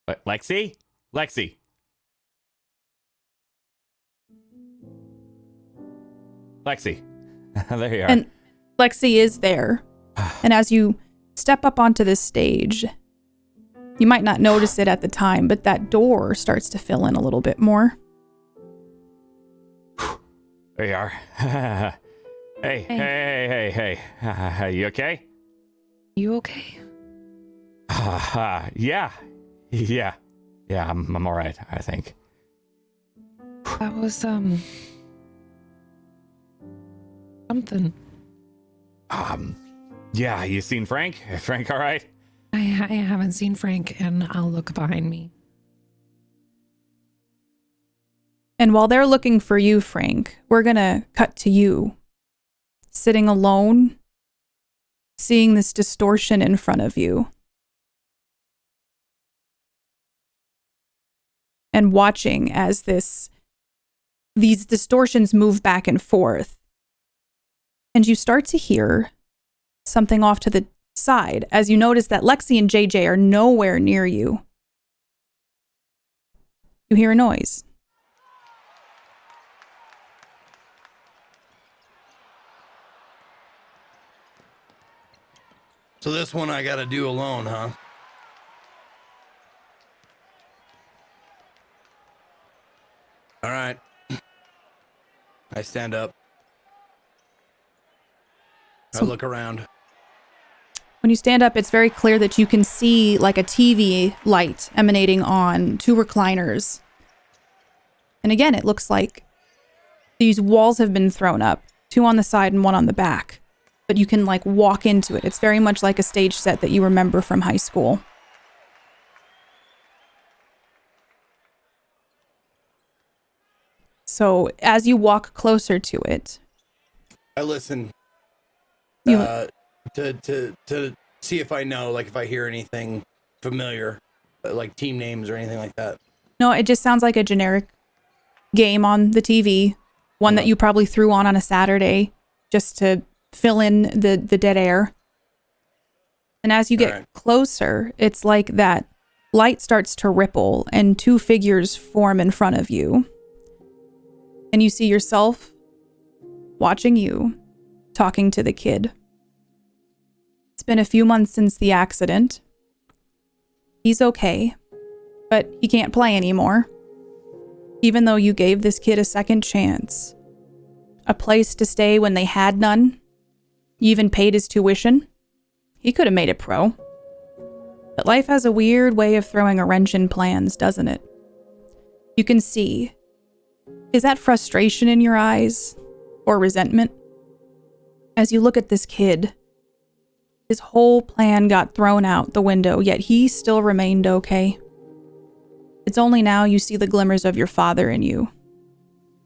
[SPEAKER 2] Lexi? Lexi. Lexi. There you are.
[SPEAKER 1] And Lexi is there. And as you step up onto this stage, you might not notice it at the time, but that door starts to fill in a little bit more.
[SPEAKER 2] There you are. Hey. You okay?
[SPEAKER 4] You okay?
[SPEAKER 2] Yeah, I'm all right, I think.
[SPEAKER 4] That was, something.
[SPEAKER 2] Yeah, you seen Frank? Frank all right?
[SPEAKER 4] I haven't seen Frank, and I'll look behind me.
[SPEAKER 1] And while they're looking for you, Frank, we're going to cut to you, sitting alone, seeing this distortion in front of you. And watching as these distortions move back and forth. And you start to hear something off to the side as you notice that Lexi and JJ are nowhere near you. You hear a noise.
[SPEAKER 3] So this one I gotta do alone, huh? All right. I stand up. I look around.
[SPEAKER 1] When you stand up, it's very clear that you can see like a TV light emanating on two recliners. And again, it looks like these walls have been thrown up, two on the side and one on the back. But you can like walk into it. It's very much like a stage set that you remember from high school. So as you walk closer to it,
[SPEAKER 3] I listen to see if I know, like if I hear anything familiar, like team names or anything like that.
[SPEAKER 1] no, it just sounds like a generic game on the TV, one that you probably threw on a Saturday just to fill in the dead air. And as you get closer, it's like that light starts to ripple and two figures form in front of you. And you see yourself watching you, talking to the kid. It's been a few months since the accident. He's okay, but he can't play anymore. Even though you gave this kid a second chance, a place to stay when they had none, you even paid his tuition, he could have made it pro. But life has a weird way of throwing a wrench in plans, doesn't it? You can see. Is that frustration in your eyes? Or resentment? As you look at this kid, his whole plan got thrown out the window, yet he still remained okay. It's only now you see the glimmers of your father in you.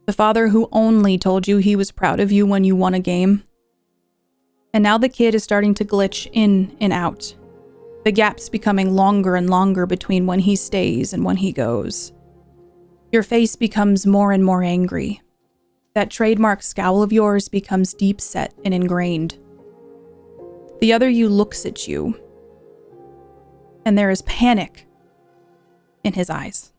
[SPEAKER 1] The father who only told you he was proud of you when you won a game. And now the kid is starting to glitch in and out. The gaps becoming longer and longer between when he stays and when he goes. Your face becomes more and more angry. That trademark scowl of yours becomes deep set and ingrained. The other you looks at you, and there is panic in his eyes.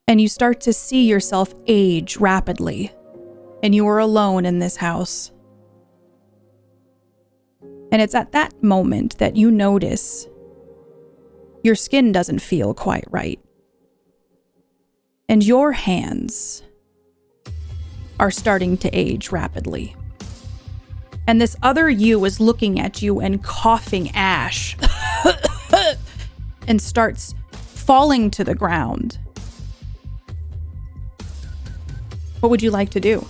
[SPEAKER 1] And you start to see yourself age rapidly, and you are alone in this house. And it's at that moment that you notice your skin doesn't feel quite right. And your hands are starting to age rapidly. And this other you is looking at you and coughing ash and starts falling to the ground. What would you like to do?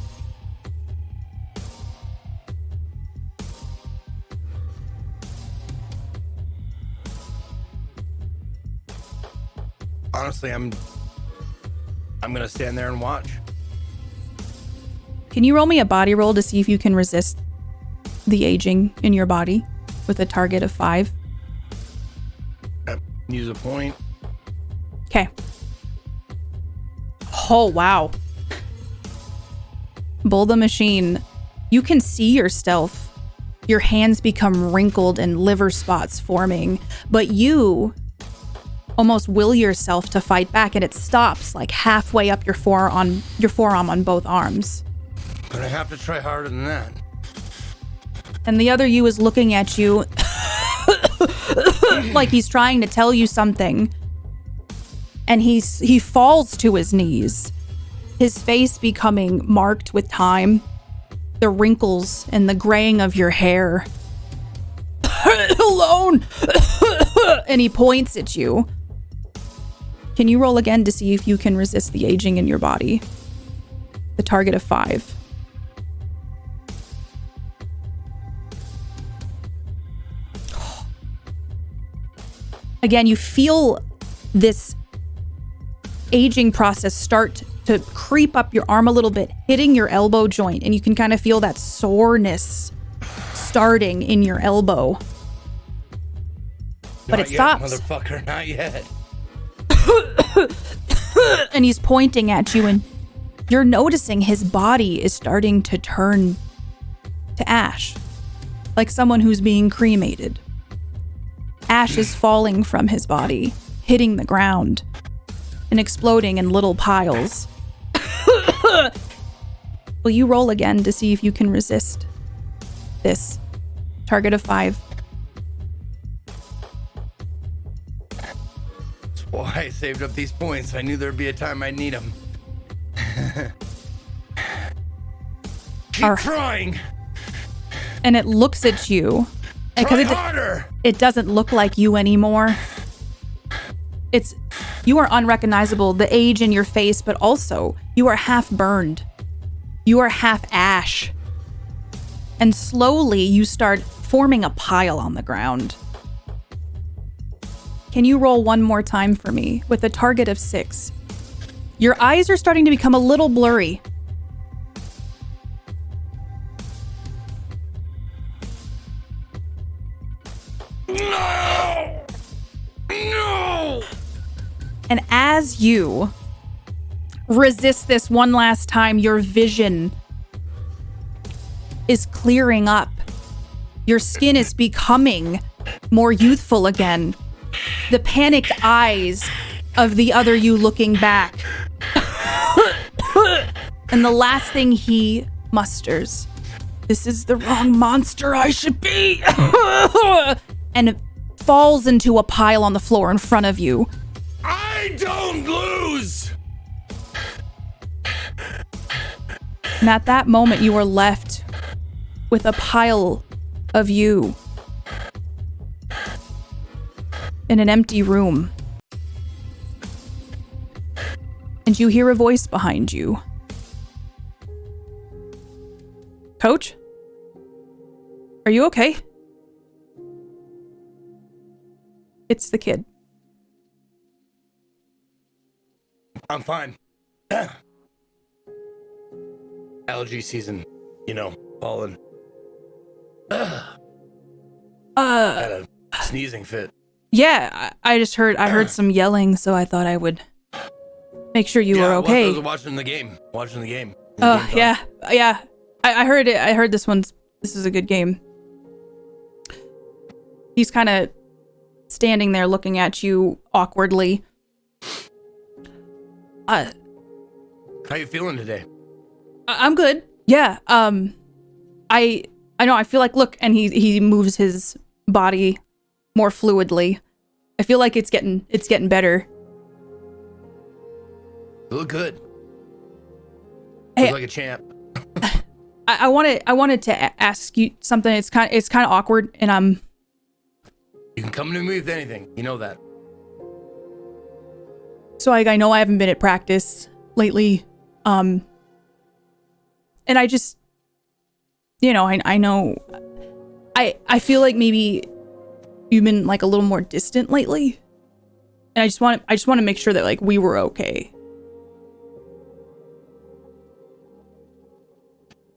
[SPEAKER 3] Honestly, I'm gonna stand there and watch.
[SPEAKER 1] Can you roll me a body roll to see if you can resist the aging in your body with a target of 5?
[SPEAKER 3] Use a point.
[SPEAKER 1] Okay. Oh, wow. Bull the machine. You can see yourself. Your hands become wrinkled and liver spots forming, but you almost will yourself to fight back, and it stops like halfway up your forearm on both arms.
[SPEAKER 3] Gonna have to try harder than that.
[SPEAKER 1] And the other you is looking at you like he's trying to tell you something. And he falls to his knees, his face becoming marked with time, the wrinkles and the graying of your hair. Alone. And he points at you. Can you roll again to see if you can resist the aging in your body? The target of 5. Again, you feel this aging process start to creep up your arm a little bit, hitting your elbow joint, and you can kind of feel that soreness starting in your elbow. But it stops.
[SPEAKER 3] Motherfucker, not yet.
[SPEAKER 1] And he's pointing at you, and you're noticing his body is starting to turn to ash, like someone who's being cremated. Ash is falling from his body, hitting the ground, and exploding in little piles. Will you roll again to see if you can resist this? Target of 5.
[SPEAKER 3] That's why I saved up these points. I knew there'd be a time I'd need them. Keep trying.
[SPEAKER 1] And it looks at you.
[SPEAKER 3] Try harder.
[SPEAKER 1] It doesn't look like you anymore. You are unrecognizable, the age in your face, but also you are half burned. You are half ash. And slowly you start forming a pile on the ground. Can you roll one more time for me with a target of 6? Your eyes are starting to become a little blurry.
[SPEAKER 3] No! No!
[SPEAKER 1] And as you resist this one last time, your vision is clearing up. Your skin is becoming more youthful again. the panicked eyes of the other you looking back. And the last thing he musters, this is the wrong monster I should be. And falls into a pile on the floor in front of you.
[SPEAKER 3] I don't lose!
[SPEAKER 1] And at that moment, you are left with a pile of you in an empty room. And you hear a voice behind you. Coach? Are you okay? It's the kid.
[SPEAKER 3] I'm fine. Allergy season, falling. I had a sneezing fit.
[SPEAKER 1] Yeah, I heard some yelling, so I thought I would make sure you were okay.
[SPEAKER 3] I was watching the game.
[SPEAKER 1] Oh, yeah. I heard it. I heard this is a good game. He's kind of standing there looking at you awkwardly.
[SPEAKER 3] How you feeling today?
[SPEAKER 1] I'm good. Yeah. I know. I feel like, look, and he moves his body more fluidly. I feel like it's getting better.
[SPEAKER 3] You look good.
[SPEAKER 1] Hey,
[SPEAKER 3] Look like a champ.
[SPEAKER 1] I wanted to ask you something. It's kind of awkward, and
[SPEAKER 3] You can come to me with anything. You know that.
[SPEAKER 1] So I know I haven't been at practice lately, and I just, I know, I feel like maybe you've been like a little more distant lately, and I just want to make sure that like we were okay.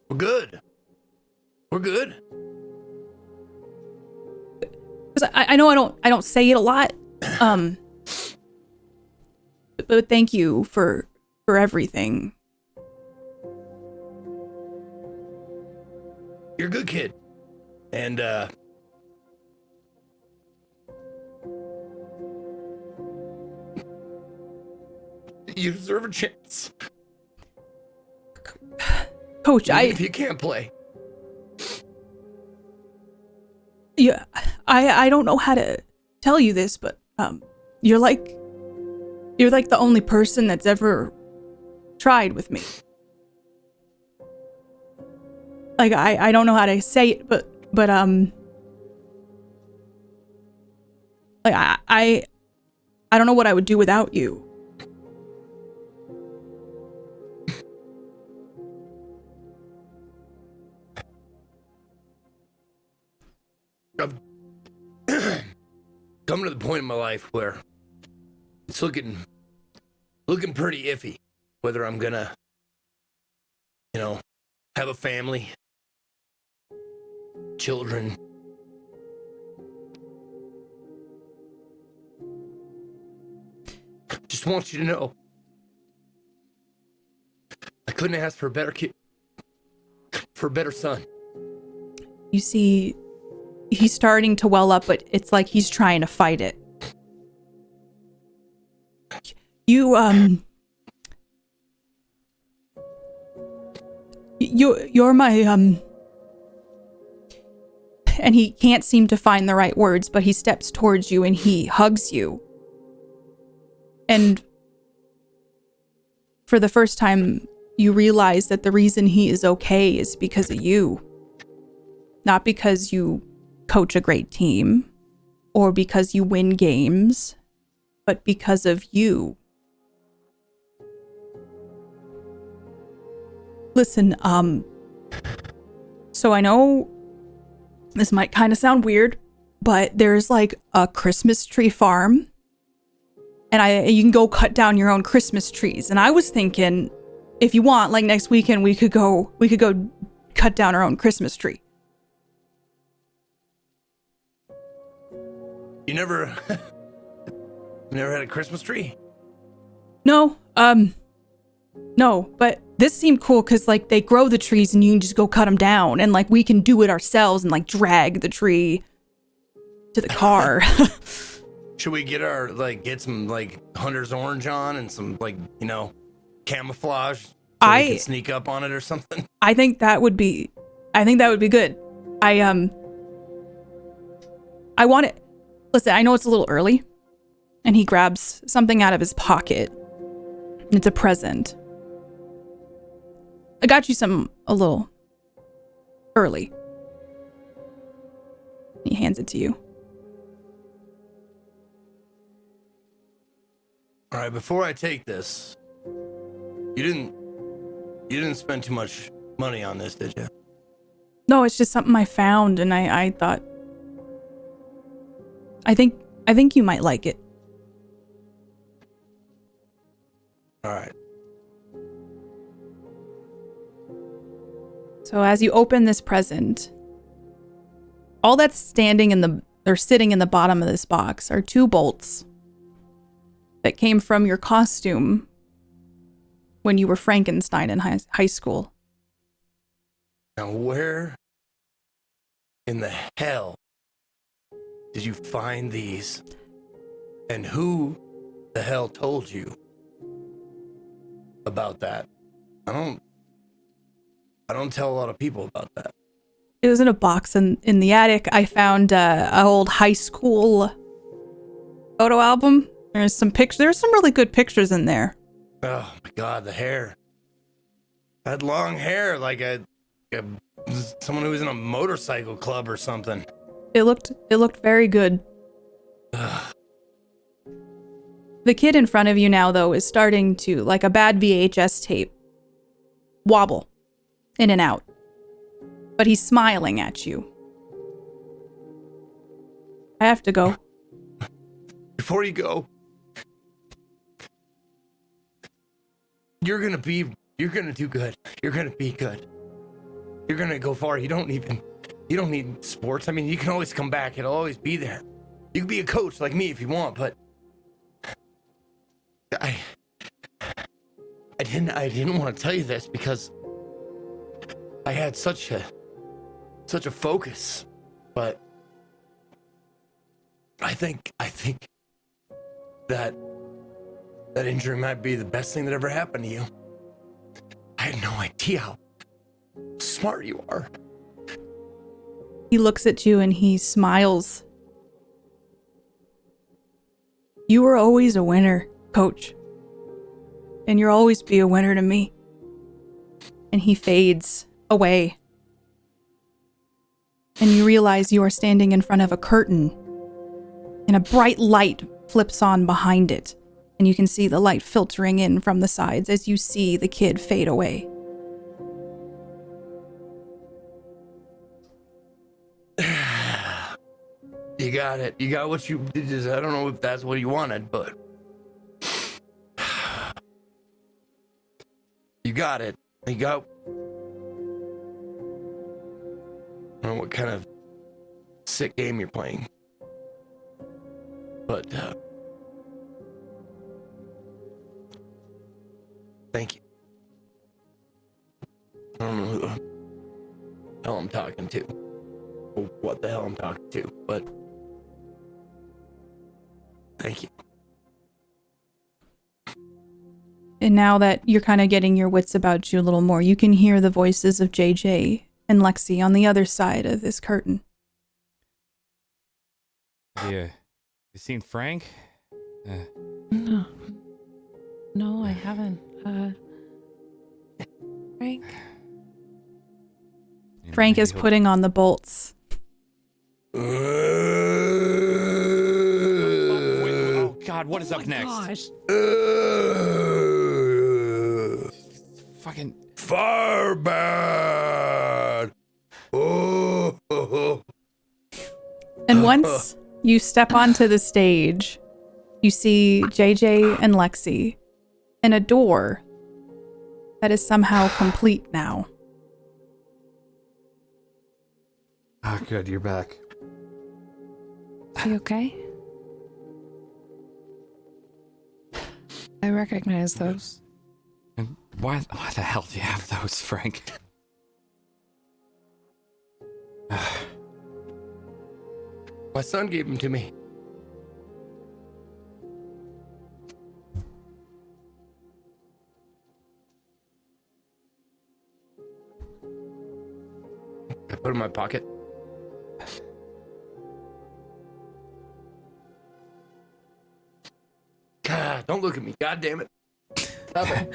[SPEAKER 3] We're good.
[SPEAKER 1] Because I know I don't say it a lot, but thank you for everything.
[SPEAKER 3] You're a good kid. And, you deserve a chance.
[SPEAKER 1] Coach,
[SPEAKER 3] Even if you can't play.
[SPEAKER 1] Yeah, I don't know how to tell you this, but you're like the only person that's ever tried with me. Like I don't know how to say it, but like I don't know what I would do without you.
[SPEAKER 3] I've come to the point in my life where it's looking pretty iffy whether I'm gonna, have a family, children. Just want you to know, I couldn't ask for a better kid, for a better son.
[SPEAKER 1] You see, he's starting to well up, but it's like he's trying to fight it. You're my, and he can't seem to find the right words, but he steps towards you and he hugs you. And for the first time, you realize that the reason he is okay is because of you. Not because you coach a great team or because you win games, but because of you. Listen, so I know this might kind of sound weird, but there's like a Christmas tree farm, and you can go cut down your own Christmas trees. And I was thinking, if you want, like next weekend we could go cut down our own Christmas tree.
[SPEAKER 3] You never had a Christmas tree?
[SPEAKER 1] No, but this seemed cool because like they grow the trees and you can just go cut them down, and like we can do it ourselves and like drag the tree to the car.
[SPEAKER 3] Should we get some like hunter's orange on and some like, camouflage so we can sneak up on it or something?
[SPEAKER 1] I think that would be good. I want it. Listen, I know it's a little early. And he grabs something out of his pocket. It's a present. I got you some a little early. He hands it to you.
[SPEAKER 3] All right, before I take this, you didn't spend too much money on this, did you?
[SPEAKER 1] No, it's just something I found, and I thought, I think you might like it.
[SPEAKER 3] All right.
[SPEAKER 1] So as you open this present, all that's sitting in the bottom of this box are 2 bolts that came from your costume when you were Frankenstein in high school.
[SPEAKER 3] Now, where in the hell did you find these? And who the hell told you about that? I don't tell a lot of people about that.
[SPEAKER 1] It was in a box in the attic. I found an old high school photo album. There's some pictures. There's some really good pictures in there.
[SPEAKER 3] Oh my God, the hair. I had long hair like someone who was in a motorcycle club or something.
[SPEAKER 1] It looked very good. The kid in front of you now, though, is starting to, like a bad VHS tape, wobble in and out. But he's smiling at you. I have to go.
[SPEAKER 3] Before you go, you're gonna do good. You're gonna be good. You're gonna go far. You don't need sports. I mean, you can always come back. It'll always be there. You can be a coach like me if you want, but I didn't want to tell you this because I had such a focus, but I think that injury might be the best thing that ever happened to you. I had no idea how smart you are.
[SPEAKER 1] He looks at you and he smiles. You were always a winner, Coach. And you'll always be a winner to me. And he fades away. And you realize you are standing in front of a curtain. And a bright light flips on behind it. And you can see the light filtering in from the sides as you see the kid fade away.
[SPEAKER 3] You got it. You got what you did. I don't know if that's what you wanted, but you got it. You got. I don't know what kind of sick game you're playing, but thank you. I don't know who the hell I'm talking to, or what the hell I'm talking to, but thank you.
[SPEAKER 1] And now that you're kind of getting your wits about you a little more, you can hear the voices of JJ and Lexi on the other side of this curtain.
[SPEAKER 2] Yeah. You seen Frank?
[SPEAKER 4] No, I haven't. Frank?
[SPEAKER 1] Frank is putting on the bolts.
[SPEAKER 2] Oh God, what is up next?
[SPEAKER 4] Gosh.
[SPEAKER 2] Fucking
[SPEAKER 3] Firebat! Oh.
[SPEAKER 1] And once you step onto the stage, you see JJ and Lexi and a door that is somehow complete now.
[SPEAKER 2] Oh, good, you're back.
[SPEAKER 4] Are you okay? I recognize those.
[SPEAKER 2] And why the hell do you have those, Frank?
[SPEAKER 3] My son gave them to me. I put it in my pocket. God, don't look at me. God damn it. Stop it.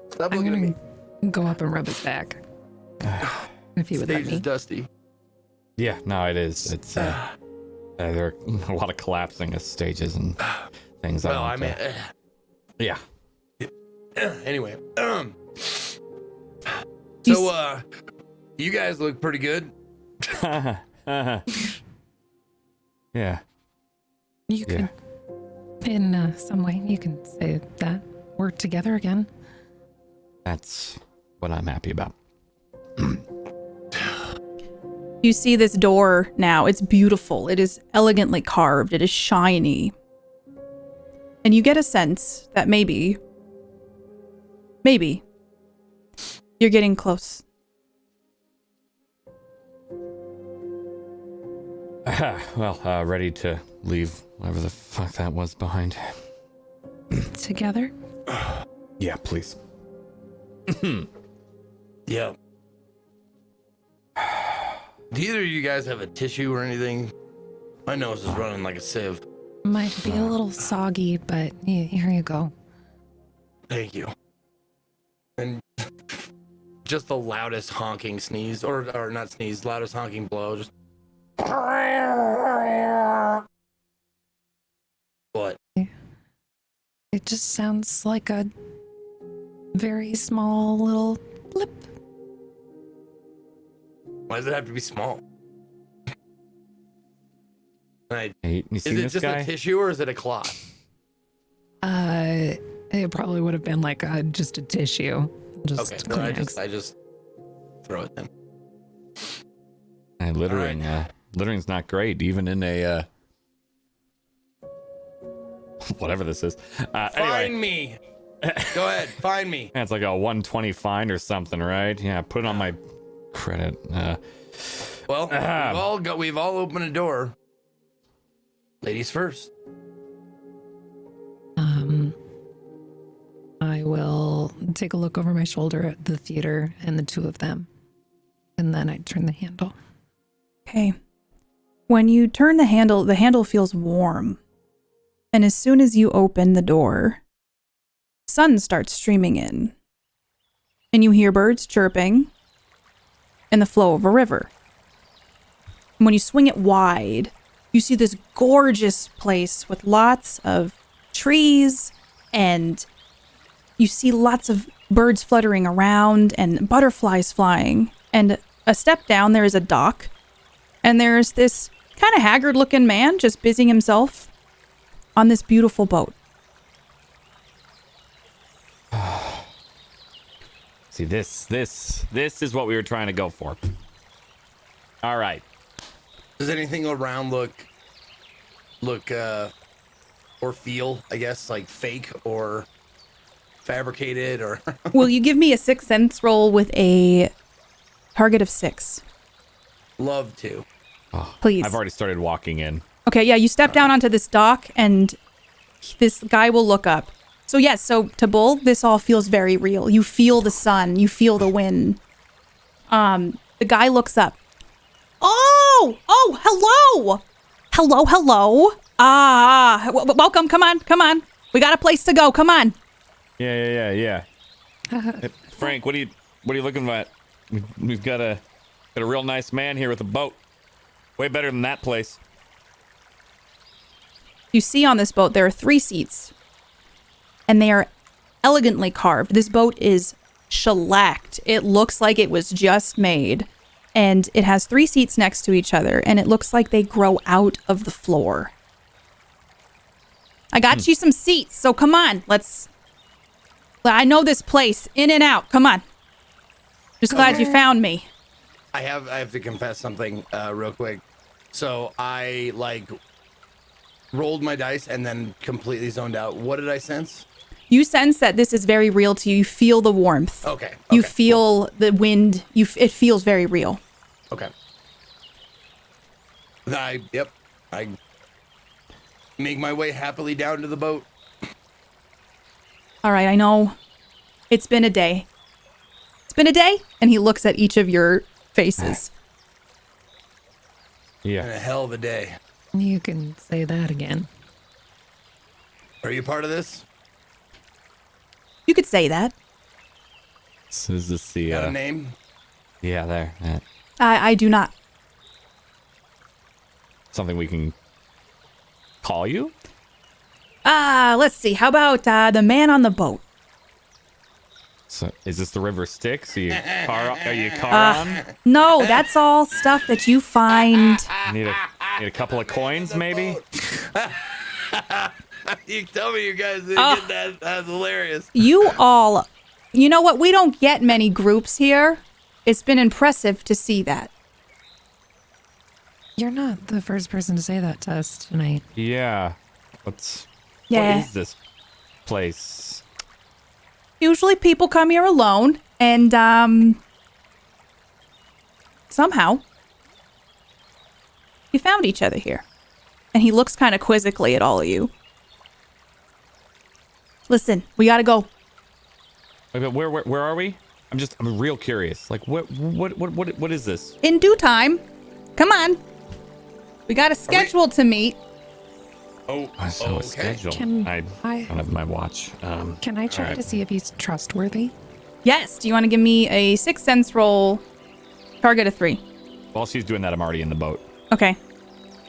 [SPEAKER 3] Stop
[SPEAKER 4] I'm
[SPEAKER 3] looking at me.
[SPEAKER 4] gonna go up and rub his back. If he would let
[SPEAKER 3] Stage
[SPEAKER 4] me.
[SPEAKER 3] is dusty.
[SPEAKER 2] Yeah, no, it is. It's there are a lot of collapsing of stages and things.
[SPEAKER 3] Well, I mean,
[SPEAKER 2] yeah.
[SPEAKER 3] anyway. So, you guys look pretty good.
[SPEAKER 2] Yeah.
[SPEAKER 4] You could, in some way, you can say that. Work together again.
[SPEAKER 2] That's what I'm happy about.
[SPEAKER 1] You see this door now. It's beautiful. It is elegantly carved. It is shiny. And you get a sense that maybe, you're getting close.
[SPEAKER 2] Well, ready to leave whatever the fuck that was behind.
[SPEAKER 4] Together?
[SPEAKER 2] Yeah, please.
[SPEAKER 3] Yeah. Do either of you guys have a tissue or anything? My nose is running like a sieve.
[SPEAKER 4] Might be a little soggy, but here you go.
[SPEAKER 3] Thank you. And just the loudest honking sneeze, or not sneeze, loudest honking blow. Just. What?
[SPEAKER 4] It just sounds like a very small little blip.
[SPEAKER 3] Why does it have to be small?
[SPEAKER 2] Hey, you
[SPEAKER 3] Is
[SPEAKER 2] seen
[SPEAKER 3] it
[SPEAKER 2] this
[SPEAKER 3] just
[SPEAKER 2] guy?
[SPEAKER 3] a tissue or is it a cloth?
[SPEAKER 4] It probably would have been like just a tissue. Just
[SPEAKER 3] Okay, no, I just throw it then.
[SPEAKER 2] Littering, littering's not great, even in a whatever this is.
[SPEAKER 3] Find
[SPEAKER 2] Anyway.
[SPEAKER 3] me. Go ahead, find me.
[SPEAKER 2] Yeah, it's like a 120 fine or something, right? Yeah, put it on my credit.
[SPEAKER 3] Well, we've all opened a door. Ladies first.
[SPEAKER 4] I will take a look over my shoulder at the theater and the two of them. And then I turn the handle.
[SPEAKER 1] Okay. When you turn the handle feels warm. And as soon as you open the door, sun starts streaming in. And you hear birds chirping and the flow of a river. And when you swing it wide, you see this gorgeous place with lots of trees, and you see lots of birds fluttering around and butterflies flying. And a step down, there is a dock, and there's this kind of haggard-looking man just busying himself on this beautiful boat.
[SPEAKER 2] See, this is what we were trying to go for. All right.
[SPEAKER 3] Does anything around look or feel, I guess, like fake or fabricated or?
[SPEAKER 1] Will you give me a 6th sense roll with a target of 6?
[SPEAKER 3] Love to.
[SPEAKER 2] Oh,
[SPEAKER 1] Please.
[SPEAKER 2] I've already started walking in.
[SPEAKER 1] Okay, yeah, you step down onto this dock and this guy will look up. So yes, so to Bull, this all feels very real. You feel the sun, you feel the wind. The guy looks up. Oh, hello. Hello. Welcome, come on. We got a place to go, come on.
[SPEAKER 2] Yeah. Hey, Frank, what are you looking at? We've got a real nice man here with a boat. Way better than that place.
[SPEAKER 1] You see on this boat, there are 3 seats. And they are elegantly carved. This boat is shellacked. It looks like it was just made. And it has 3 seats next to each other. And it looks like they grow out of the floor. I got you some seats, so come on. I know this place in and out. Come on. Just glad you found me.
[SPEAKER 3] I have to confess something real quick. So I rolled my dice and then completely zoned out. What did I sense?
[SPEAKER 1] You sense that this is very real to you. You feel the warmth.
[SPEAKER 3] Okay.
[SPEAKER 1] You feel the wind. It feels very real.
[SPEAKER 3] Okay. I make my way happily down to the boat.
[SPEAKER 1] All right, I know. It's been a day. And he looks at each of your faces.
[SPEAKER 2] Yeah.
[SPEAKER 3] Been a hell of a day.
[SPEAKER 4] You can say that again.
[SPEAKER 3] Are you part of this?
[SPEAKER 1] You could say that.
[SPEAKER 2] So is this the
[SPEAKER 3] Got a name?
[SPEAKER 2] yeah, there.
[SPEAKER 1] I do not.
[SPEAKER 2] Something we can call you?
[SPEAKER 1] Let's see. How about the man on the boat?
[SPEAKER 2] So is this the River Styx? Are you Charon?
[SPEAKER 1] No, that's all stuff that you find.
[SPEAKER 2] Need a couple of coins, maybe?
[SPEAKER 3] You tell me you guys didn't get that. That's hilarious.
[SPEAKER 1] You all, you know what? We don't get many groups here. It's been impressive to see that.
[SPEAKER 4] You're not the first person to say that to us tonight.
[SPEAKER 2] Yeah. What is this place?
[SPEAKER 1] Usually people come here alone, and somehow you found each other here. And he looks kind of quizzically at all of you. Listen, we gotta go.
[SPEAKER 2] Wait, but where are we? I'm real curious. Like what is this?
[SPEAKER 1] In due time. Come on. We got a schedule to meet.
[SPEAKER 3] Oh,
[SPEAKER 2] So a
[SPEAKER 3] okay.
[SPEAKER 2] schedule.
[SPEAKER 4] Can
[SPEAKER 2] I
[SPEAKER 4] I-
[SPEAKER 2] don't have my watch.
[SPEAKER 4] Can I check
[SPEAKER 2] Alright.
[SPEAKER 4] to see if he's trustworthy?
[SPEAKER 1] Yes. Do you want to give me a 6th sense roll? Target of 3.
[SPEAKER 2] While she's doing that, I'm already in the boat.
[SPEAKER 1] Okay.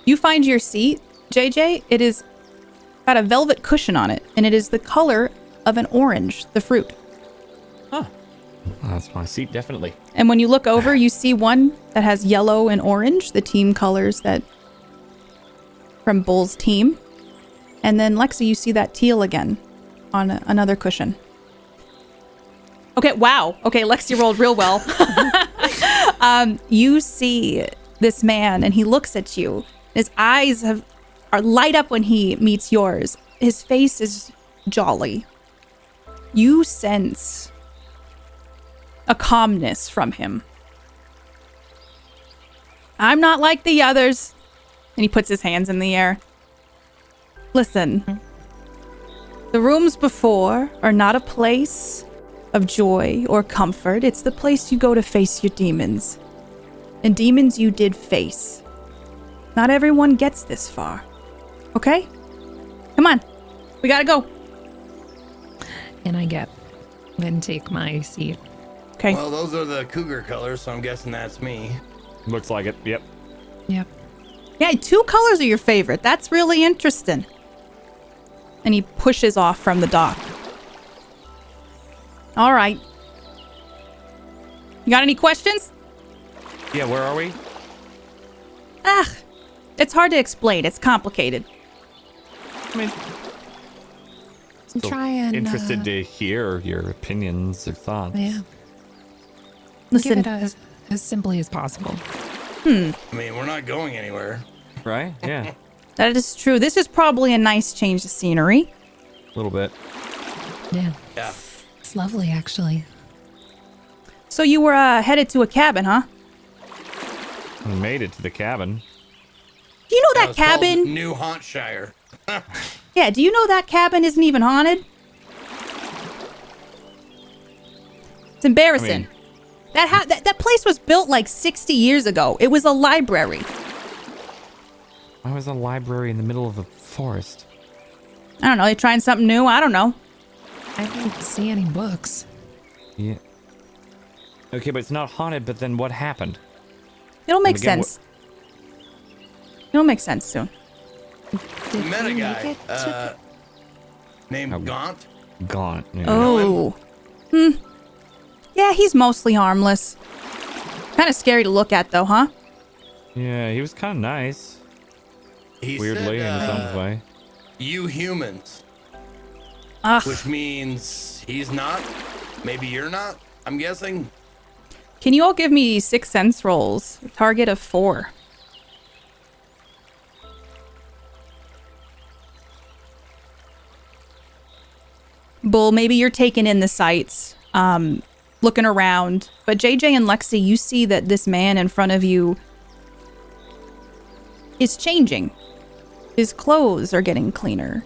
[SPEAKER 1] You find your seat, JJ. It is got a velvet cushion on it, and it is the color of an orange, the fruit.
[SPEAKER 2] Oh, that's my seat, definitely.
[SPEAKER 1] And when you look over, you see one that has yellow and orange, the team colors that from Bull's team. And then Lexi, you see that teal again on another cushion. Okay, wow. Okay, Lexi rolled real well. You see this man, and he looks at you. His eyes are light up when he meets yours. His face is jolly. You sense a calmness from him. I'm not like the others. And he puts his hands in the air. Listen, the rooms before are not a place of joy or comfort. It's the place you go to face your demons. And demons you did face. Not everyone gets this far. Okay? Come on. We gotta go.
[SPEAKER 4] And I get and take my seat.
[SPEAKER 1] Okay.
[SPEAKER 3] Well, those are the cougar colors, so I'm guessing that's me.
[SPEAKER 2] Looks like it. Yep.
[SPEAKER 4] Yep.
[SPEAKER 1] Yeah, 2 colors are your favorite. That's really interesting. And he pushes off from the dock. All right. You got any questions?
[SPEAKER 2] Yeah, where are we?
[SPEAKER 1] It's hard to explain. It's complicated.
[SPEAKER 2] I mean, still
[SPEAKER 4] Try and
[SPEAKER 2] interested to hear your opinions or thoughts.
[SPEAKER 4] Yeah.
[SPEAKER 1] Listen,
[SPEAKER 4] Give it as simply as possible.
[SPEAKER 3] I mean, we're not going anywhere.
[SPEAKER 2] Right? Yeah.
[SPEAKER 1] that is true. This is probably a nice change of scenery.
[SPEAKER 2] A little bit.
[SPEAKER 4] Yeah.
[SPEAKER 3] Yeah.
[SPEAKER 4] It's lovely, actually.
[SPEAKER 1] So you were headed to a cabin, huh?
[SPEAKER 2] We made it to the cabin.
[SPEAKER 1] Do you know that
[SPEAKER 3] It's called
[SPEAKER 1] cabin?
[SPEAKER 3] New Hampshire.
[SPEAKER 1] Yeah, do you know that cabin isn't even haunted? It's embarrassing. That place was built like 60 years ago. It was a library.
[SPEAKER 2] Why was a library in the middle of a forest?
[SPEAKER 1] I don't know. They trying something new? I don't know.
[SPEAKER 4] I didn't see any books.
[SPEAKER 2] Yeah. Okay, but it's not haunted, but then what happened?
[SPEAKER 1] It'll make
[SPEAKER 2] again,
[SPEAKER 1] sense. It'll make sense soon.
[SPEAKER 4] Did
[SPEAKER 3] Met a
[SPEAKER 4] we make
[SPEAKER 3] guy
[SPEAKER 4] it to
[SPEAKER 3] named
[SPEAKER 2] Oh.
[SPEAKER 3] Gaunt.
[SPEAKER 2] Gaunt. Yeah.
[SPEAKER 1] Oh. Yeah, he's mostly harmless. Kind of scary to look at, though, huh?
[SPEAKER 2] Yeah, he was kind of nice.
[SPEAKER 3] He
[SPEAKER 2] Weirdly, in his
[SPEAKER 3] said,
[SPEAKER 2] own way.
[SPEAKER 3] you humans,
[SPEAKER 1] Ugh.
[SPEAKER 3] which means he's not. Maybe you're not. I'm guessing.
[SPEAKER 1] Can you all give me 6 sense rolls? Target of 4. Bull, maybe you're taking in the sights, looking around. But JJ and Lexi, you see that this man in front of you is changing. His clothes are getting cleaner.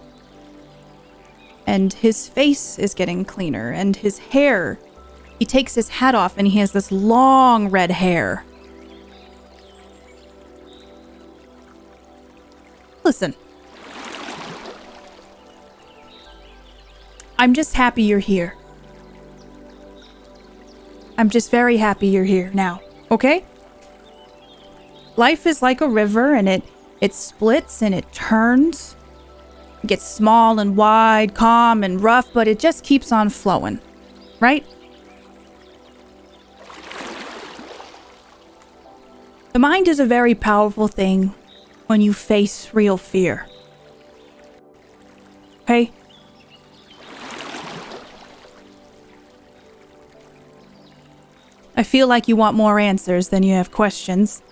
[SPEAKER 1] And his face is getting cleaner. And his hair, he takes his hat off and he has this long red hair. Listen. I'm just happy you're here. I'm just very happy you're here now, okay? Life is like a river, and it splits and it turns. It gets small and wide, calm and rough, but it just keeps on flowing, right? The mind is a very powerful thing when you face real fear. Okay? I feel like you want more answers than you have questions.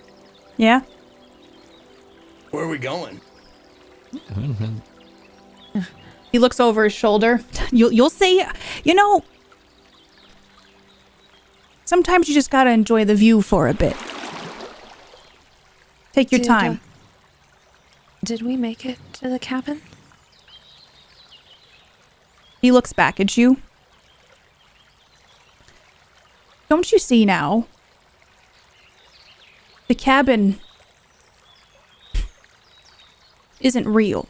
[SPEAKER 1] Yeah?
[SPEAKER 3] Where are we going?
[SPEAKER 1] He looks over his shoulder. You'll see, sometimes you just gotta enjoy the view for a bit. Take your time.
[SPEAKER 4] Did we make it to the cabin?
[SPEAKER 1] He looks back at you. Don't you see now? The cabin isn't real.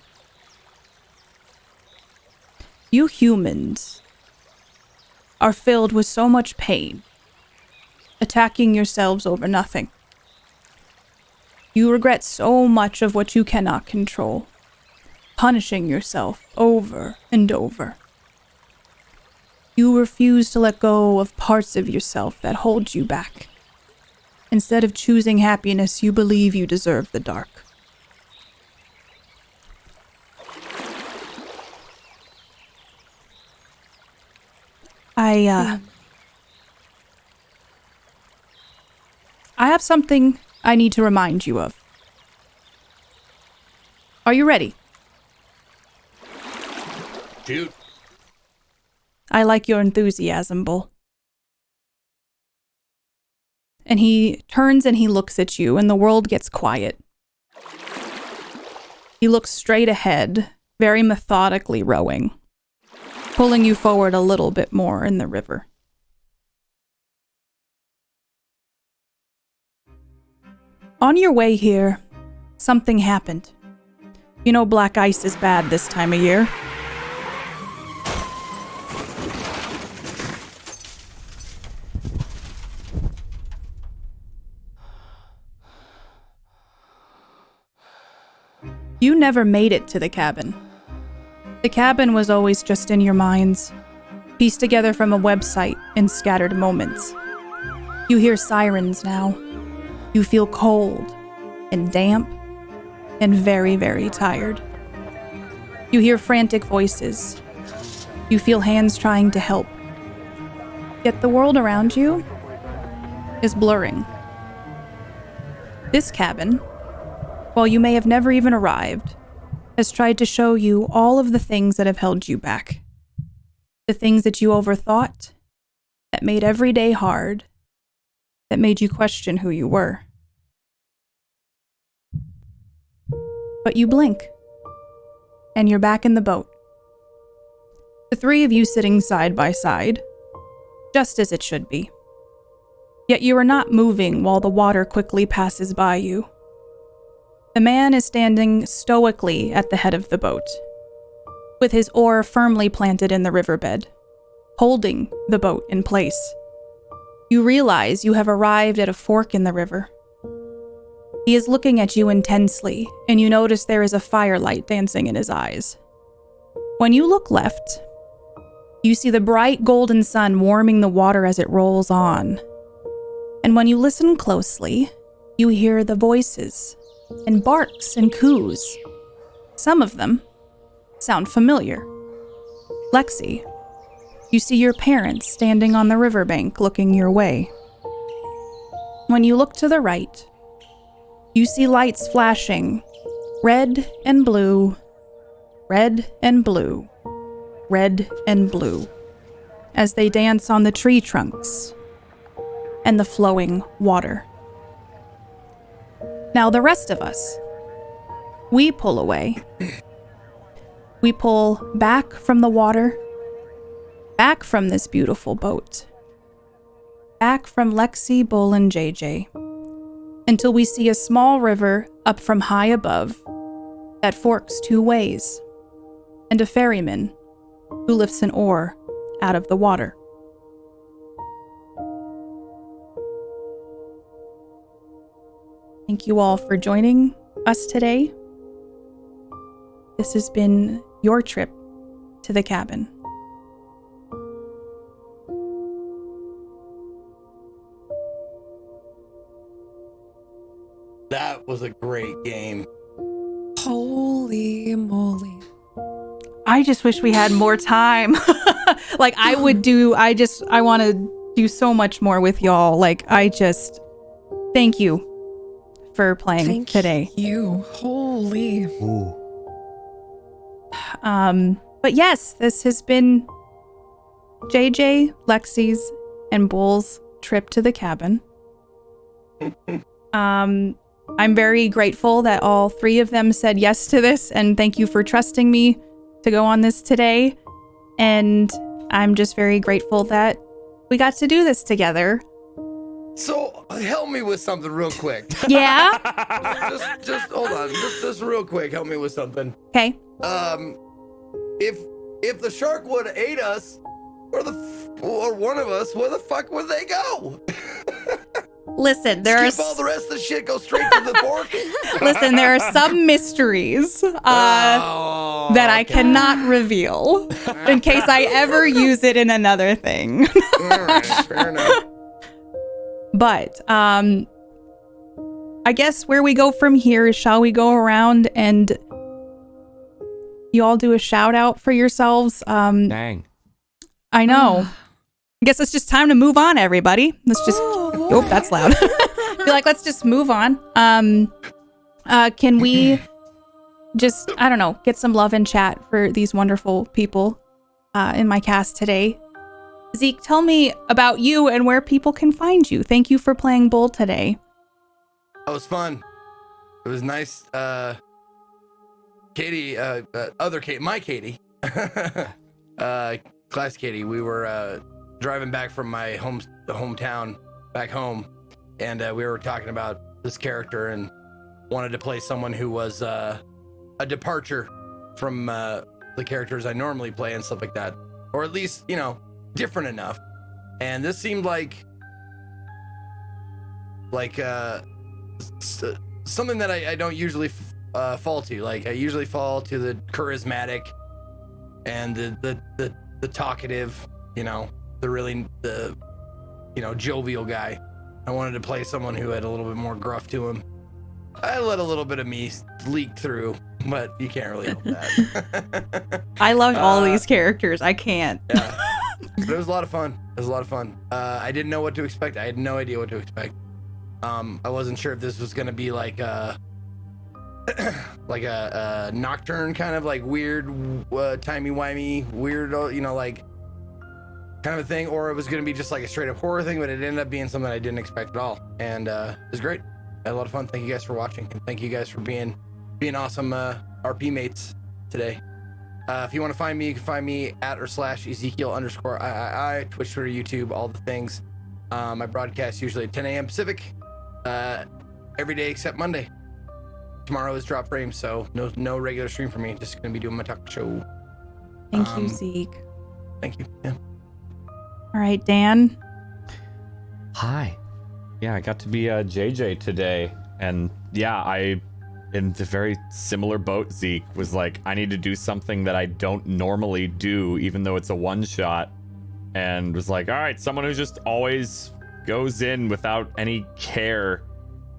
[SPEAKER 1] You humans are filled with so much pain, attacking yourselves over nothing. You regret so much of what you cannot control, punishing yourself over and over. You refuse to let go of parts of yourself that hold you back. Instead of choosing happiness, you believe you deserve the dark. I have something I need to remind you of. Are you ready?
[SPEAKER 3] Shoot.
[SPEAKER 1] I like your enthusiasm, Bull. And he turns and he looks at you, and the world gets quiet. He looks straight ahead, very methodically rowing, pulling you forward a little bit more in the river. On your way here, something happened. You know black ice is bad this time of year. You never made it to the cabin. The cabin was always just in your minds, pieced together from a website in scattered moments. You hear sirens now. You feel cold and damp and very, very tired. You hear frantic voices. You feel hands trying to help. Yet the world around you is blurring. This cabin, while you may have never even arrived, has tried to show you all of the things that have held you back. The things that you overthought, that made every day hard, that made you question who you were. But you blink, and you're back in the boat. The three of you sitting side by side, just as it should be. Yet you are not moving while the water quickly passes by you. The man is standing stoically at the head of the boat, with his oar firmly planted in the riverbed, holding the boat in place. You realize you have arrived at a fork in the river. He is looking at you intensely, and you notice there is a firelight dancing in his eyes. When you look left, you see the bright golden sun warming the water as it rolls on. And when you listen closely, you hear the voices and barks and coos. Some of them sound familiar. Lexi, you see your parents standing on the riverbank looking your way. When you look to the right, you see lights flashing, red and blue, red and blue, red and blue, as they dance on the tree trunks and the flowing water. Now the rest of us, we pull away. We pull back from the water, back from this beautiful boat, back from Lexi, Bull, and JJ, until we see a small river up from high above that forks two ways, and a ferryman who lifts an oar out of the water. Thank you all for joining us today. This has been your trip to the cabin.
[SPEAKER 3] That was a great game.
[SPEAKER 4] Holy moly.
[SPEAKER 1] I just wish we had more time. Like I want to do so much more with y'all. Like thank you for playing today.
[SPEAKER 4] Thank you. Holy.
[SPEAKER 2] Ooh.
[SPEAKER 1] But yes, this has been JJ, Lexi's, and Bull's trip to the cabin. I'm very grateful that all three of them said yes to this, and thank you for trusting me to go on this today. And I'm just very grateful that we got to do this together.
[SPEAKER 3] So help me with something real quick.
[SPEAKER 1] Yeah?
[SPEAKER 3] just hold on. Just real quick, help me with something.
[SPEAKER 1] Okay.
[SPEAKER 3] If the shark would have ate us, or one of us, where the fuck would they go?
[SPEAKER 1] Listen,
[SPEAKER 3] Skip all the rest of the shit, go straight to the fork?
[SPEAKER 1] Listen, there are some mysteries that I cannot reveal in case I ever use it in another thing.
[SPEAKER 3] All right, fair enough.
[SPEAKER 1] But I guess where we go from here is, shall we go around and you all do a shout out for yourselves?
[SPEAKER 2] Dang.
[SPEAKER 1] I know. I guess it's just time to move on, everybody. Let's just... Oh, that's loud. Be like, let's just move on. Can we just, I don't know, get some love and chat for these wonderful people in my cast today? Zeke, tell me about you and where people can find you. Thank you for playing Bull today.
[SPEAKER 3] That was fun. It was nice. Katie, other Katie, my Katie, class Katie, we were driving back from my hometown back home, and we were talking about this character and wanted to play someone who was a departure from the characters I normally play and stuff like that, or at least, you know, different enough. And this seemed like something that I don't usually fall to. Like I usually fall to the charismatic and the talkative, you know, the jovial guy. I wanted to play someone who had a little bit more gruff to him. I let a little bit of me leak through, but you can't really help that.
[SPEAKER 1] I loved all these characters. I can't.
[SPEAKER 3] Yeah. But it was a lot of fun. I didn't know what to expect. I had no idea what to expect. I wasn't sure if this was going to be like a nocturne kind of like weird, timey-wimey, weird, you know, like kind of a thing, or it was going to be just like a straight up horror thing, but it ended up being something I didn't expect at all. And it was great. I had a lot of fun. Thank you guys for watching, and thank you guys for being awesome RP mates today. If you want to find me, you can find me at /Ezekiel_III, Twitch, Twitter, YouTube, all the things. My broadcast usually at 10 a.m. Pacific, every day except Monday. Tomorrow is drop frame, so no regular stream for me. Just gonna be doing my talk show.
[SPEAKER 1] Thank you, Zeke.
[SPEAKER 3] Thank you. Yeah.
[SPEAKER 1] All right, Dan.
[SPEAKER 2] Hi. Yeah, I got to be JJ today, and yeah, I, in the very similar boat, Zeke, was like, I need to do something that I don't normally do, even though it's a one-shot, and was like, all right, someone who just always goes in without any care,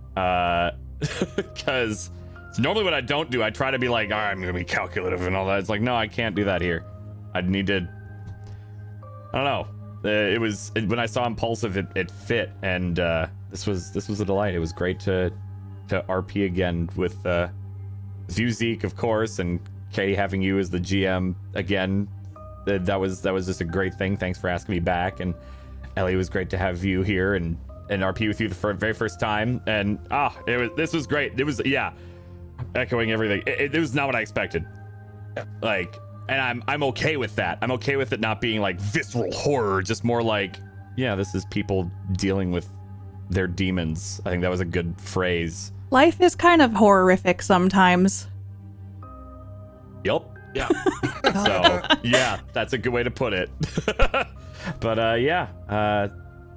[SPEAKER 2] because it's normally what I don't do. I try to be like, all right, I'm gonna be calculative and all that. It's like, no, I can't do that here. I'd need to, I don't know. When I saw Impulsive, it fit, and this was a delight. It was great to RP again with you, Zeke, of course, and Katie, having you as the GM again. That was just a great thing. Thanks for asking me back. And Ellie, it was great to have you here and RP with you the very first time. And this was great. It was, yeah, echoing everything. It was not what I expected. Like. And I'm okay with that. I'm okay with it not being like visceral horror, just more like, yeah, this is people dealing with their demons. I think that was a good phrase.
[SPEAKER 1] Life is kind of horrific sometimes.
[SPEAKER 2] Yup.
[SPEAKER 3] Yeah.
[SPEAKER 2] So yeah, that's a good way to put it. But it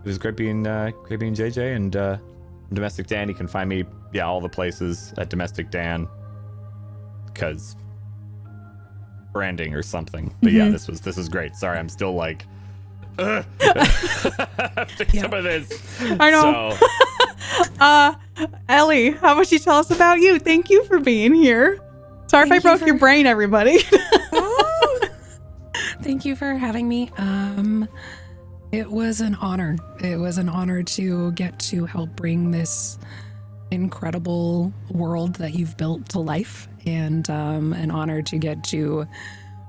[SPEAKER 2] was great being JJ and Domestic Dan. You can find me all the places at Domestic Dan, because branding or something. But yeah, this was great. Sorry, I'm still like after some of this.
[SPEAKER 1] I know.
[SPEAKER 2] So,
[SPEAKER 1] Ellie, how about you tell us about you? Thank you for being here. Sorry if I broke your brain, everybody.
[SPEAKER 4] Thank you for having me. It was an honor. It was an honor to get to help bring this incredible world that you've built to life, and an honor to get to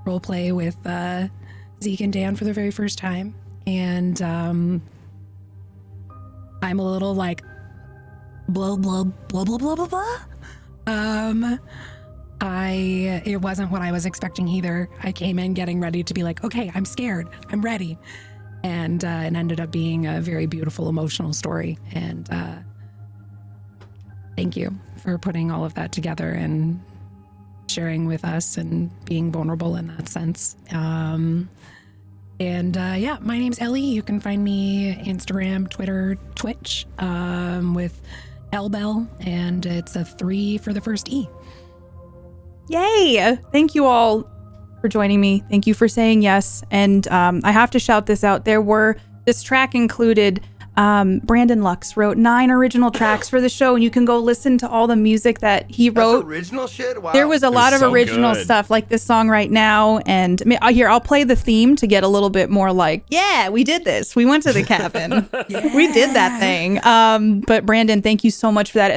[SPEAKER 4] roleplay with Zeke and Dan for the very first time. And I'm a little like blah blah blah blah blah blah blah. It wasn't what I was expecting either. I came in getting ready to be like, okay, I'm scared, I'm ready, and it ended up being a very beautiful, emotional story. And thank you for putting all of that together and sharing with us and being vulnerable in that sense. My name's Ellie. You can find me Instagram, Twitter, Twitch, with Elbell, and it's a 3 for the first E.
[SPEAKER 1] Yay! Thank you all for joining me. Thank you for saying yes. And I have to shout this out. This track included Brandon Lux wrote 9 original tracks for the show, and you can go listen to all the music that he wrote.
[SPEAKER 3] That's original shit? Wow.
[SPEAKER 1] There was a lot of original stuff, like this song right now. And here, I'll play the theme to get a little bit more like, yeah, we did this. We went to the cabin. We did that thing. But Brandon, thank you so much for that.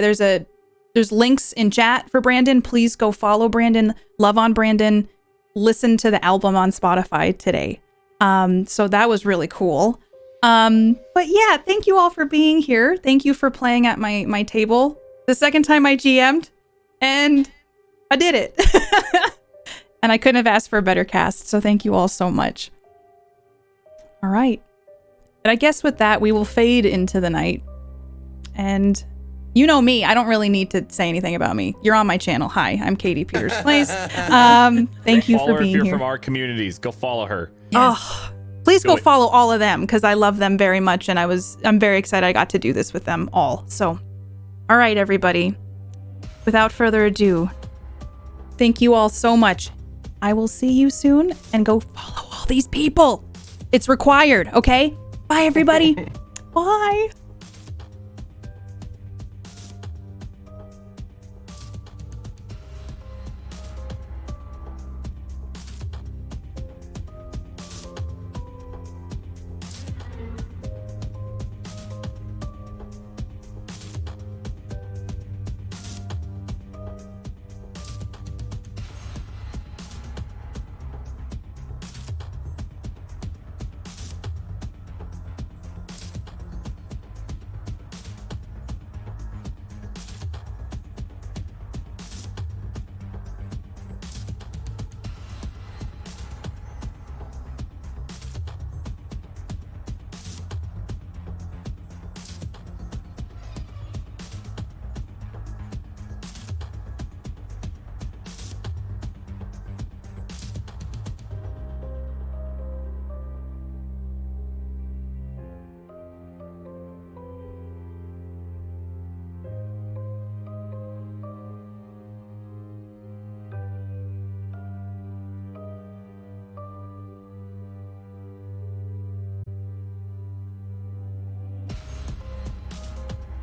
[SPEAKER 1] There's links in chat for Brandon. Please go follow Brandon, love on Brandon, listen to the album on Spotify today. So that was really cool. But yeah, thank you all for being here. Thank you for playing at my table. The second time I GM'd, and I did it. And I couldn't have asked for a better cast. So thank you all so much. All right. And I guess with that, we will fade into the night. And you know me, I don't really need to say anything about me. You're on my channel. Hi, I'm KatiePetersPlays. Thank you for being here.
[SPEAKER 2] Follow her if you're from our communities. Go follow her.
[SPEAKER 4] Yes.
[SPEAKER 1] Oh, please go follow all of them, because I love them very much, and I'm very excited I got to do this with them all. So, all right, everybody. Without further ado, thank you all so much. I will see you soon, and go follow all these people. It's required, okay? Bye, everybody. Bye.